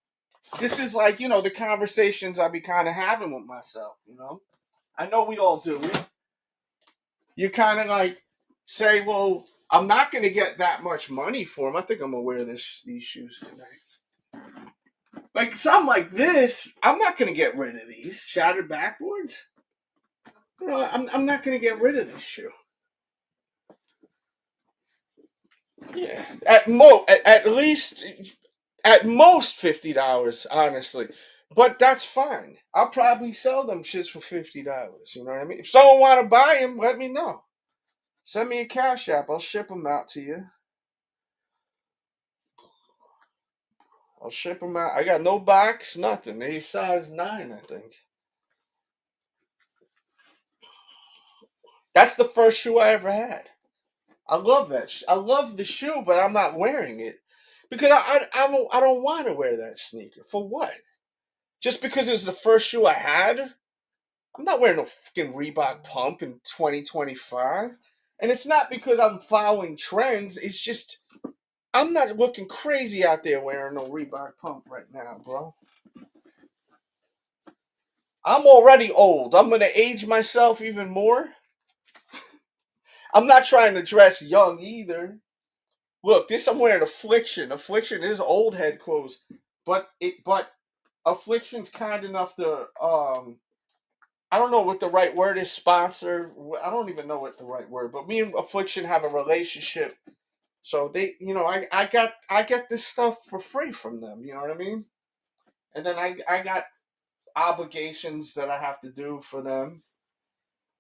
This is like, you know, the conversations I be kind of having with myself, you know? I know we all do it. You kind of like say, well, I'm not going to get that much money for them. I think I'm going to wear these shoes tonight. Like something like this, I'm not going to get rid of these shattered backboards. You know, I'm not going to get rid of this shoe. Yeah, at least at most $50, honestly. But that's fine. I'll probably sell them shits for $50. You know what I mean? If someone want to buy them, let me know. Send me a Cash App. I'll ship them out to you. I'll ship them out. I got no box, nothing. They size 9, I think. That's the first shoe I ever had. I love that. I love the shoe, but I'm not wearing it because I don't want to wear that sneaker. For what? Just because it was the first shoe I had? I'm not wearing no fucking Reebok Pump in 2025. And it's not because I'm following trends. It's just I'm not looking crazy out there wearing no Reebok Pump right now, bro. I'm already old. I'm going to age myself even more. I'm not trying to dress young either. Look, this I'm wearing Affliction. Affliction is old head clothes, but Affliction's kind enough to I don't know what the right word is, sponsor. I don't even know what the right word, but me and Affliction have a relationship. So they, you know, I get this stuff for free from them, you know what I mean? And then I got obligations that I have to do for them.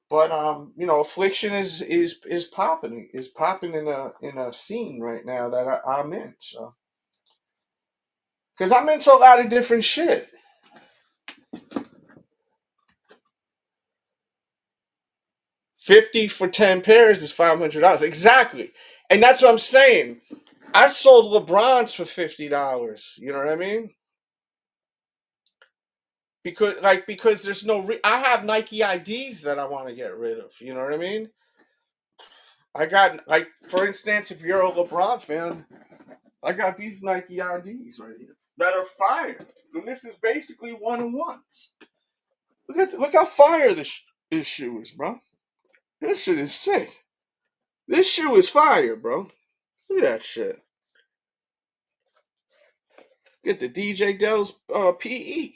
But you know, Affliction is popping in a scene right now that I'm in. So, because I'm into a lot of different shit. $50 for 10 pairs is $500 exactly, and that's what I'm saying. I sold LeBrons for $50. You know what I mean? Because there's no I have Nike IDs that I want to get rid of. You know what I mean? I got, like, for instance, if you're a LeBron fan, I got these Nike IDs right here that are fire. And this is basically 1-on-1s. Look how fire this shoe is, bro. This shit is sick. This shoe is fire, bro. Look at that shit. Get the DJ Dell's PE.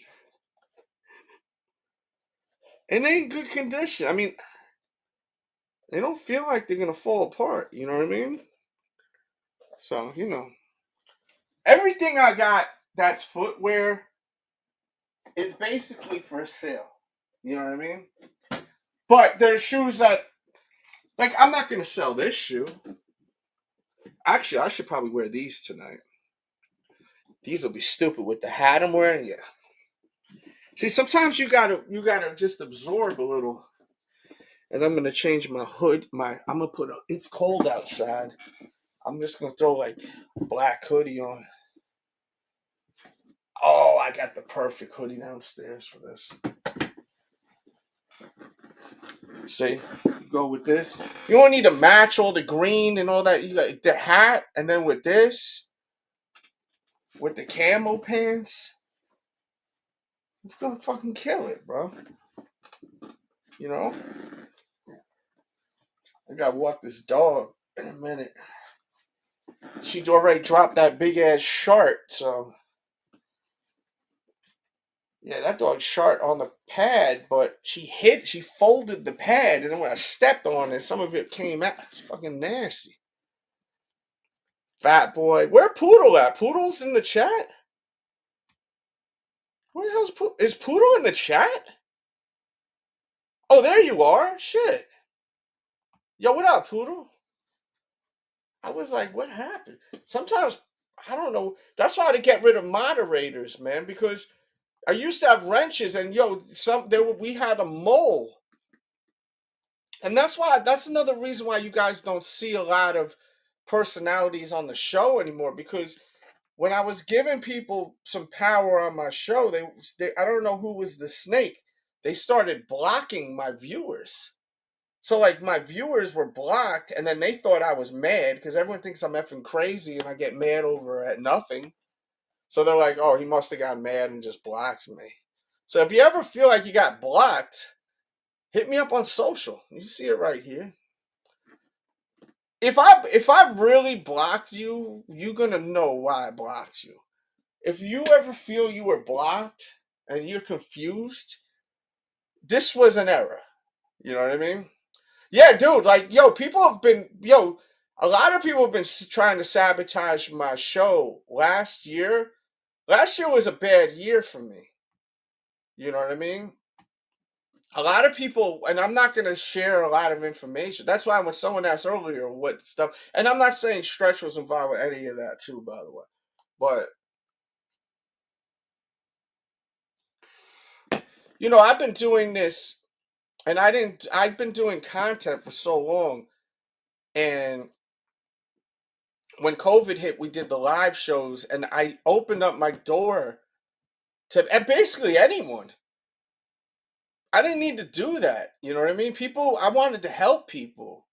And they in good condition. I mean, they don't feel like they're going to fall apart. You know what I mean? So, you know. Everything I got that's footwear is basically for sale. You know what I mean? But there's shoes that, like, I'm not going to sell this shoe. Actually, I should probably wear these tonight. These will be stupid with the hat I'm wearing. Yeah. See, sometimes you gotta just absorb a little. And I'm gonna change my hood. I'm gonna put it's cold outside. I'm just gonna throw like a black hoodie on. Oh, I got the perfect hoodie downstairs for this. See, you go with this. You don't need to match all the green and all that. You got the hat, and then with this, with the camo pants, it's gonna fucking kill it, bro. You know? I gotta walk this dog in a minute. She already dropped that big ass shark, so yeah, that dog shark on the pad, but she folded the pad, and then when I stepped on it, some of it came out. It's fucking nasty. Fat boy. Where Poodle at? Poodle's in the chat? Where the hell's Poodle? Is Poodle in the chat? Oh, there you are. Shit. Yo, what up, Poodle? I was like, what happened? Sometimes, I don't know. That's why to get rid of moderators, man, because I used to have wrenches and we had a mole. And that's another reason why you guys don't see a lot of personalities on the show anymore, because when I was giving people some power on my show, they I don't know who was the snake. They started blocking my viewers. So like my viewers were blocked, and then they thought I was mad because everyone thinks I'm effing crazy and I get mad over at nothing. So they're like, "Oh, he must have gotten mad and just blocked me." So if you ever feel like you got blocked, hit me up on social. You see it right here. If I really blocked you, you're gonna know why I blocked you. If you ever feel you were blocked and you're confused, this was an error. You know what I mean? Yeah, dude. Like, a lot of people have been trying to sabotage my show last year. Last year was a bad year for me. You know what I mean? A lot of people, and I'm not going to share a lot of information. That's why when someone asked earlier what stuff, and I'm not saying Stretch was involved with any of that too, by the way. But, I've been doing this, and I've been doing content for so long. And when COVID hit, we did the live shows, and I opened up my door to basically anyone. I didn't need to do that. You know what I mean? I wanted to help people.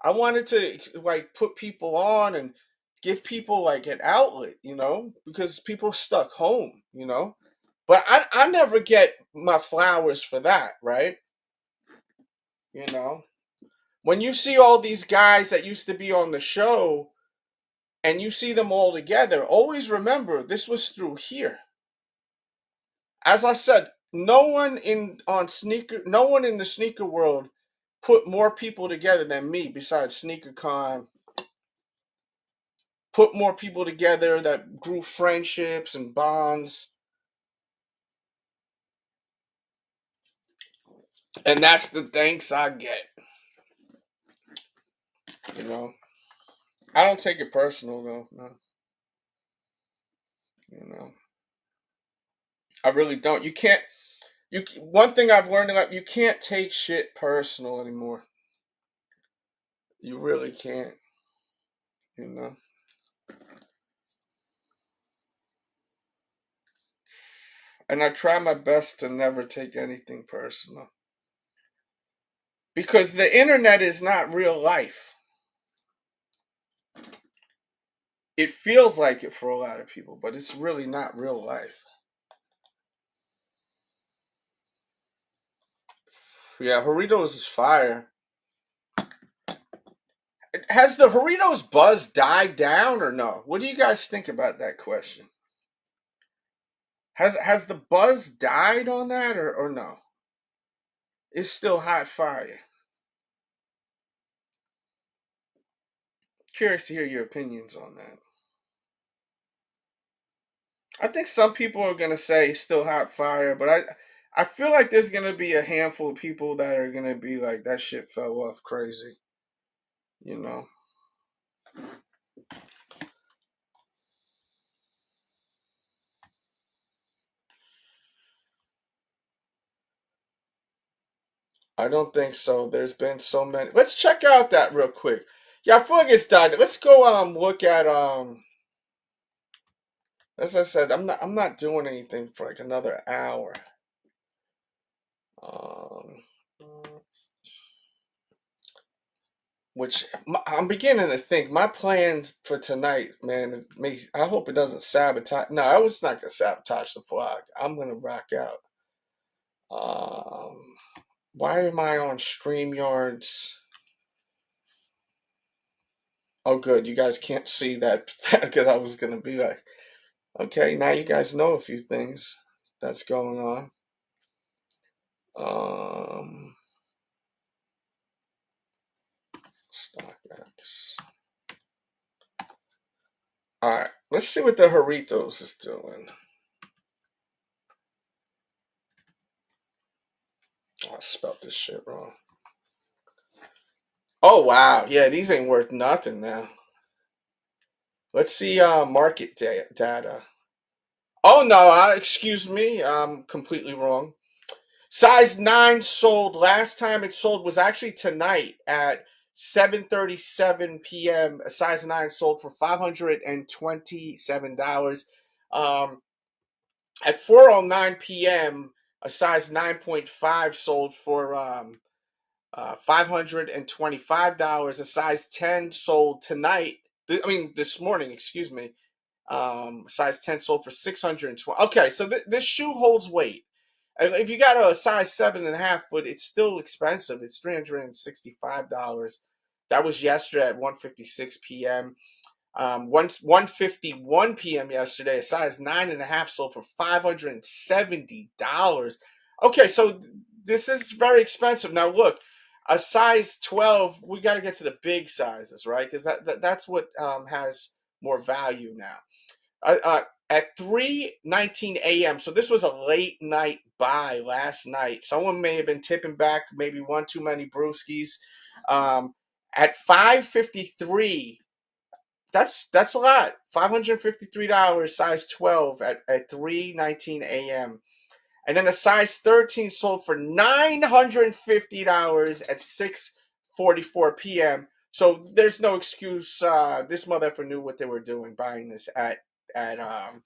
I wanted to like put people on and give people like an outlet, because people are stuck home, But I never get my flowers for that, right? You know, when you see all these guys that used to be on the show and you see them all together, always remember this was through here. As I said, no one in the sneaker world put more people together than me besides SneakerCon. Put more people together that grew friendships and bonds. And that's the thanks I get. I don't take it personal though. No. I really don't. One thing I've learned in life, you can't take shit personal anymore. You really can't. And I try my best to never take anything personal. Because the internet is not real life. It feels like it for a lot of people, but it's really not real life. Yeah, Doritos is fire. Has the Doritos buzz died down or no? What do you guys think about that question? Has the buzz died on that or no? It's still hot fire. Curious to hear your opinions on that. I think some people are gonna say it's still hot fire, but I feel like there's gonna be a handful of people that are gonna be like that shit fell off crazy. I don't think so. There's been so many. Let's check out that real quick. Yeah, I feel like it's died. Let's go look at as I said, I'm not doing anything for like another hour. Which I'm beginning to think my plans for tonight, man, I hope it doesn't sabotage. No, I was not gonna sabotage the vlog. I'm gonna rock out. Why am I on StreamYards? Oh, good. You guys can't see that because I was gonna be like, okay, now you guys know a few things that's going on. StockX. All right, let's see what the Doritos is doing. I spelled this shit wrong. Oh wow, yeah, these ain't worth nothing now. Let's see market data. Oh no, excuse me, I'm completely wrong. Size 9 sold. Last time it sold was actually tonight at 7:37 p.m. A size 9 sold for $527. At 4:09 p.m., a size 9.5 sold for $525. A size 10 sold tonight. This morning, excuse me. Size 10 sold for $620. Okay, so this shoe holds weight. If you got a size 7.5 foot, it's still expensive. It's $365. That was yesterday at 1:56 p.m. 1:51 p.m. yesterday, a size 9.5 sold for $570. Okay, so this is very expensive. Now look, a size 12, we got to get to the big sizes, right? Because that's what has more value now. At 3:19 a.m. So this was a late night buy last night. Someone may have been tipping back, maybe one too many brewskis. At 5:53, that's a lot. $553, size 12 at 3:19 a.m. And then a size 13 sold for $950 at 6:44 p.m. So there's no excuse. This motherfucker knew what they were doing buying this at around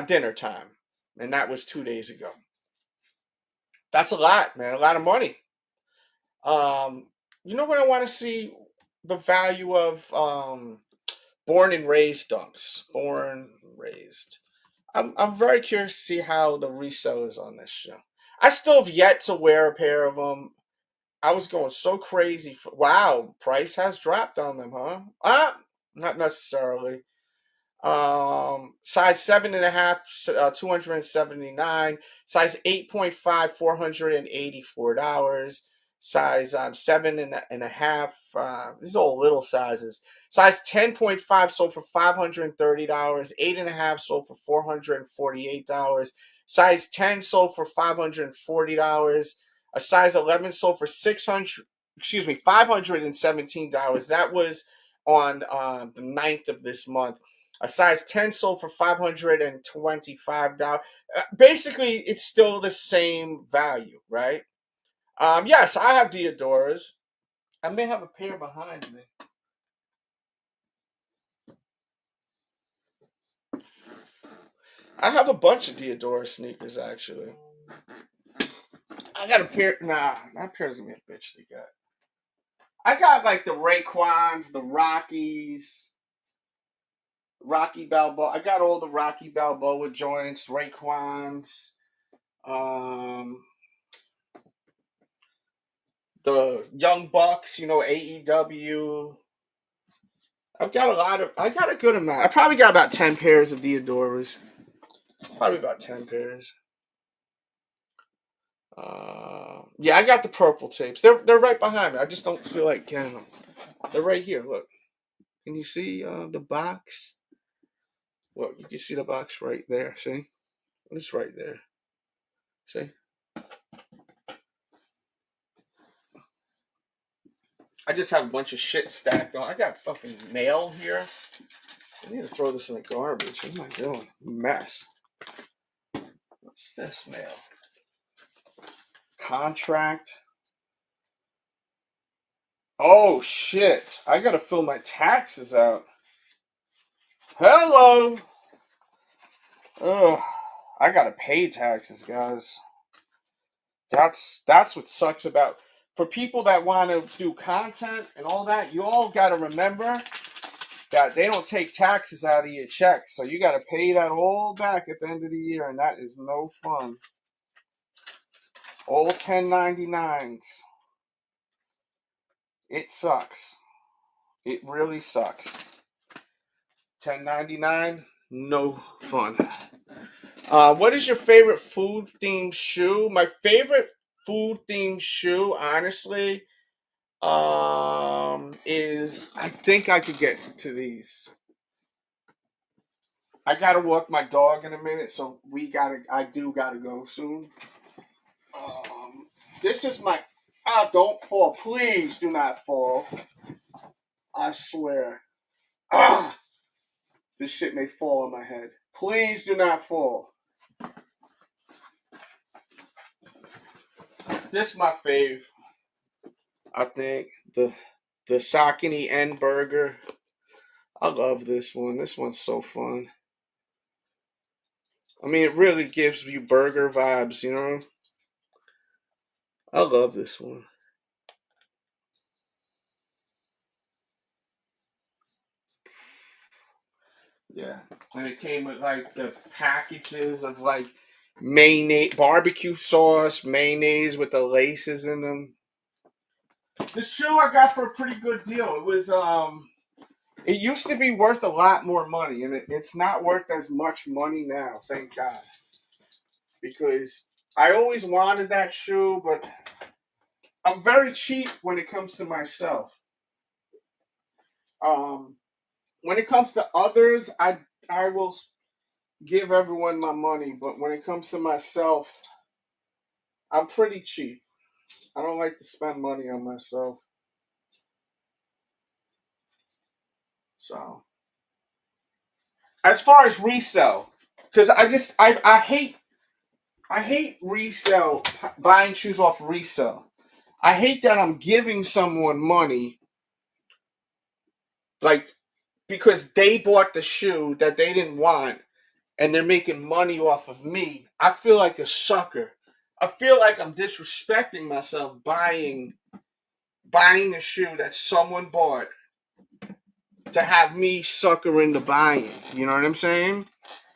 dinner time, and that was 2 days ago. That's a lot, man. A lot of money. You know what I want to see? The value of born and raised dunks. Born raised. I'm very curious to see how the resale is on this show. I still have yet to wear a pair of them. I was going so crazy. Wow, price has dropped on them, huh? Not necessarily. Size 7.5, 279. Size 8.5, $484. Size 7.5. These are all little sizes. Size 10.5 sold for $530. 8.5 sold for $448. Size 10 sold for $540. A size 11 sold for $517. That was on the 9th of this month. A size 10 sold for $525. Basically, it's still the same value, right? Yes, I have Diodoras. I may have a pair behind me. I have a bunch of Diodora sneakers, actually. I got a pair. Nah, that pair doesn't get bitch to get. I got like the Raekwons, the Rockies. Rocky Balboa. I got all the Rocky Balboa joints, Raekwons, the Young Bucks, AEW. I got a good amount. I probably got about 10 pairs of Diodoras. Probably about 10 pairs. Yeah, I got the purple tapes. They're right behind me. I just don't feel like getting them. They're right here. Look. Can you see the box? Look, you can see the box right there. See? It's right there. See? I just have a bunch of shit stacked on. I got fucking mail here. I need to throw this in the garbage. What am I doing? Mess. What's this mail? Contract. Oh shit. I gotta fill my taxes out. Hello. Ugh. I gotta pay taxes, guys. That's what sucks about. For people that want to do content and all that, you all gotta remember that they don't take taxes out of your check. So you gotta pay that all back at the end of the year, and that is no fun. All 1099s. It sucks. It really sucks. 1099, no fun. What is your favorite food themed shoe? My favorite food themed shoe, honestly, is I think I could get to these. I gotta walk my dog in a minute, so I do gotta go soon. This is my. Ah, don't fall. Please do not fall. I swear. Ah, this shit may fall on my head. Please do not fall. This is my fave. I think the Saucony N burger. I love this one. This one's so fun. I mean, it really gives you burger vibes, you know? I love this one. Yeah. And it came with like the packages of like mayonnaise, barbecue sauce, mayonnaise with the laces in them. The shoe I got for a pretty good deal. It was it used to be worth a lot more money, and it's not worth as much money now, thank God. Because I always wanted that shoe, but I'm very cheap when it comes to myself. When it comes to others, I will give everyone my money, but when it comes to myself, I'm pretty cheap. I don't like to spend money on myself. So, as far as resell, because I hate resell, buying shoes off resell. I hate that I'm giving someone money, like, because they bought the shoe that they didn't want and they're making money off of me. I feel like a sucker. I feel like I'm disrespecting myself buying a shoe that someone bought to have me sucker into buying. You know what I'm saying?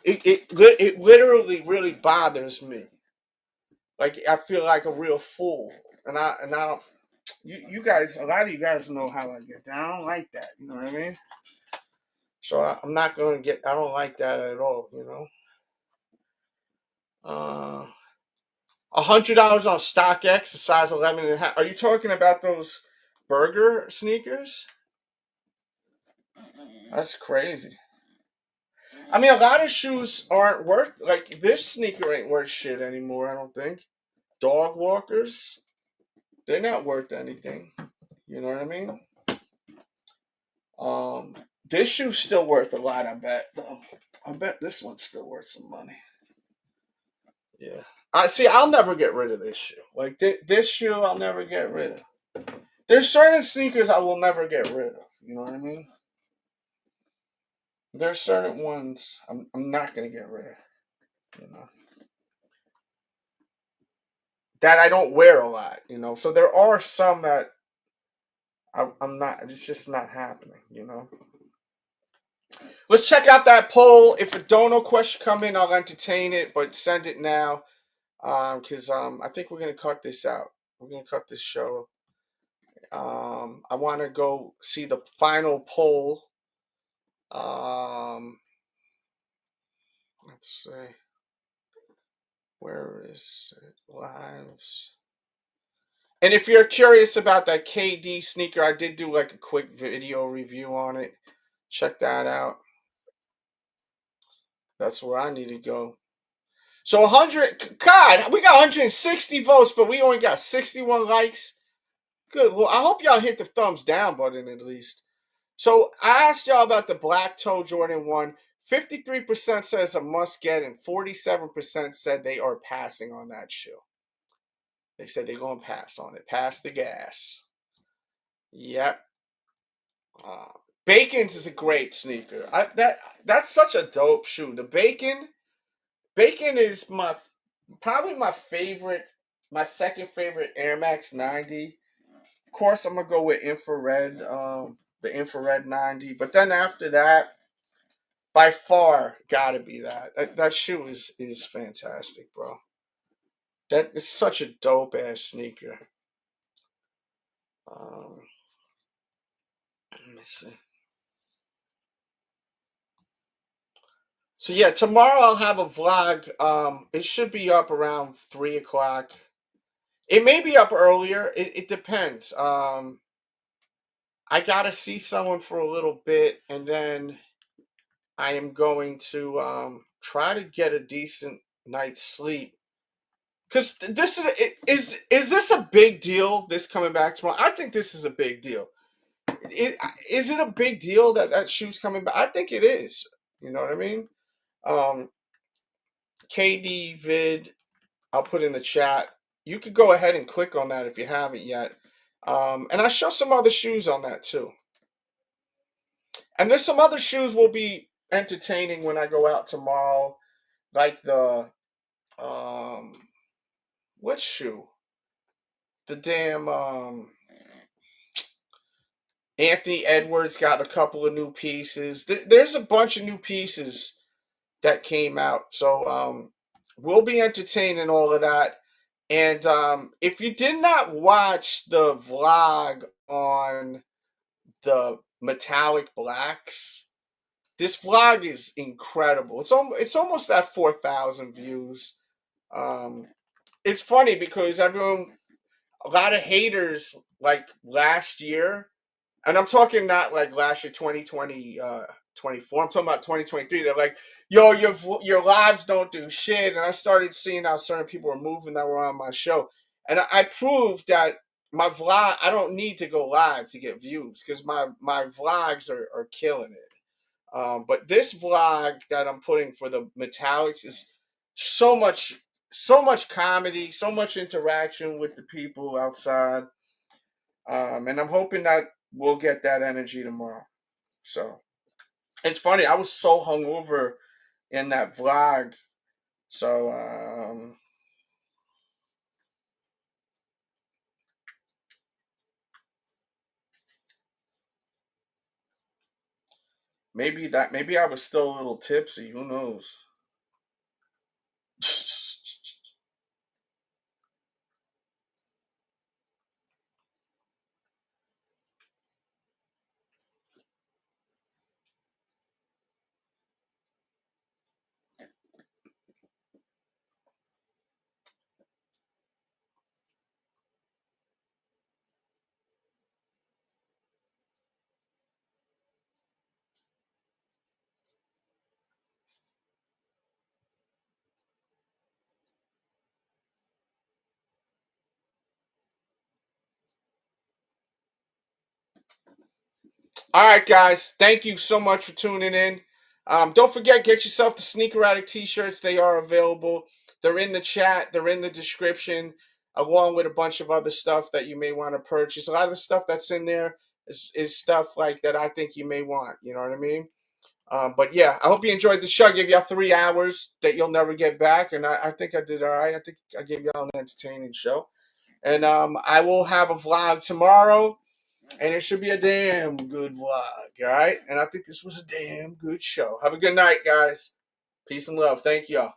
It literally really bothers me. Like, I feel like a real fool, and I don't. You guys, a lot of you guys know how I get down. I don't like that. You know what I mean? So I'm not going to get. I don't like that at all. You know. $100 on StockX, a size 11.5. Are you talking about those burger sneakers? That's crazy. I mean, a lot of shoes aren't worth, like, this sneaker ain't worth shit anymore, I don't think. Dog walkers, they're not worth anything. You know what I mean? This shoe's still worth a lot, I bet, though. I bet this one's still worth some money. Yeah. I'll never get rid of this shoe. Like, this shoe, I'll never get rid of. There's certain sneakers I will never get rid of. You know what I mean? There's certain ones I'm not gonna get rid of. You know, that I don't wear a lot. You know, so there are some that I'm not. It's just not happening. You know. Let's check out that poll. If a dono question come in, I'll entertain it, but send it now, because I think we're gonna cut this out. We're gonna cut this show. I want to go see the final poll. Let's see. Where is it? Lives. And if you're curious about that KD sneaker, I did do like a quick video review on it. Check that out. That's where I need to go. So 100, God, we got 160 votes, but we only got 61 likes. Good. Well, I hope y'all hit the thumbs down button at least. So I asked y'all about the Black Toe Jordan 1. 53% says a must get, and 47% said they are passing on that shoe. They said they're going to pass on it. Pass the gas. Yep. Bacon's is a great sneaker. That's such a dope shoe. The Bacon is probably my favorite, my second favorite Air Max 90. Of course, I'm gonna go with infrared, the infrared 90. But then after that, by far, gotta be that shoe is fantastic, bro. That is such a dope ass sneaker. Let me see. So yeah, tomorrow I'll have a vlog. It should be up around 3 o'clock. It may be up earlier. It depends. I gotta see someone for a little bit, and then I am going to try to get a decent night's sleep Because this is this a big deal? This coming back tomorrow? I think this is a big deal. Is it a big deal that shoe's coming back? I think it is. You know what I mean? KD vid, I'll put in the chat. You could go ahead and click on that if you haven't yet. And I show some other shoes on that too. And there's some other shoes will be entertaining when I go out tomorrow, like the what shoe? The damn Anthony Edwards got a couple of new pieces. There's a bunch of new pieces that came out. So we'll be entertaining all of that. And if you did not watch the vlog on the metallic blacks, this vlog is incredible. It's almost at 4,000 views. It's funny because a lot of haters like last year, and I'm talking not like last year, 2020, 24. I'm talking about 2023. They're like, yo, your lives don't do shit. And I started seeing how certain people were moving that were on my show. And I proved that my vlog, I don't need to go live to get views because my vlogs are killing it. But this vlog that I'm putting for the metallics is so much comedy, so much interaction with the people outside. And I'm hoping that we'll get that energy tomorrow. So it's funny, I was so hungover in that vlog. So maybe I was still a little tipsy, who knows? All right, guys. Thank you so much for tuning in. Don't forget, get yourself the Sneaker Addict t-shirts. They are available. They're in the chat. They're in the description, along with a bunch of other stuff that you may want to purchase. A lot of the stuff that's in there is stuff like that I think you may want. You know what I mean? But yeah, I hope you enjoyed the show. I gave y'all 3 hours that you'll never get back, and I think I did all right. I think I gave y'all an entertaining show. And I will have a vlog tomorrow. And it should be a damn good vlog, all right? And I think this was a damn good show. Have a good night, guys. Peace and love. Thank y'all.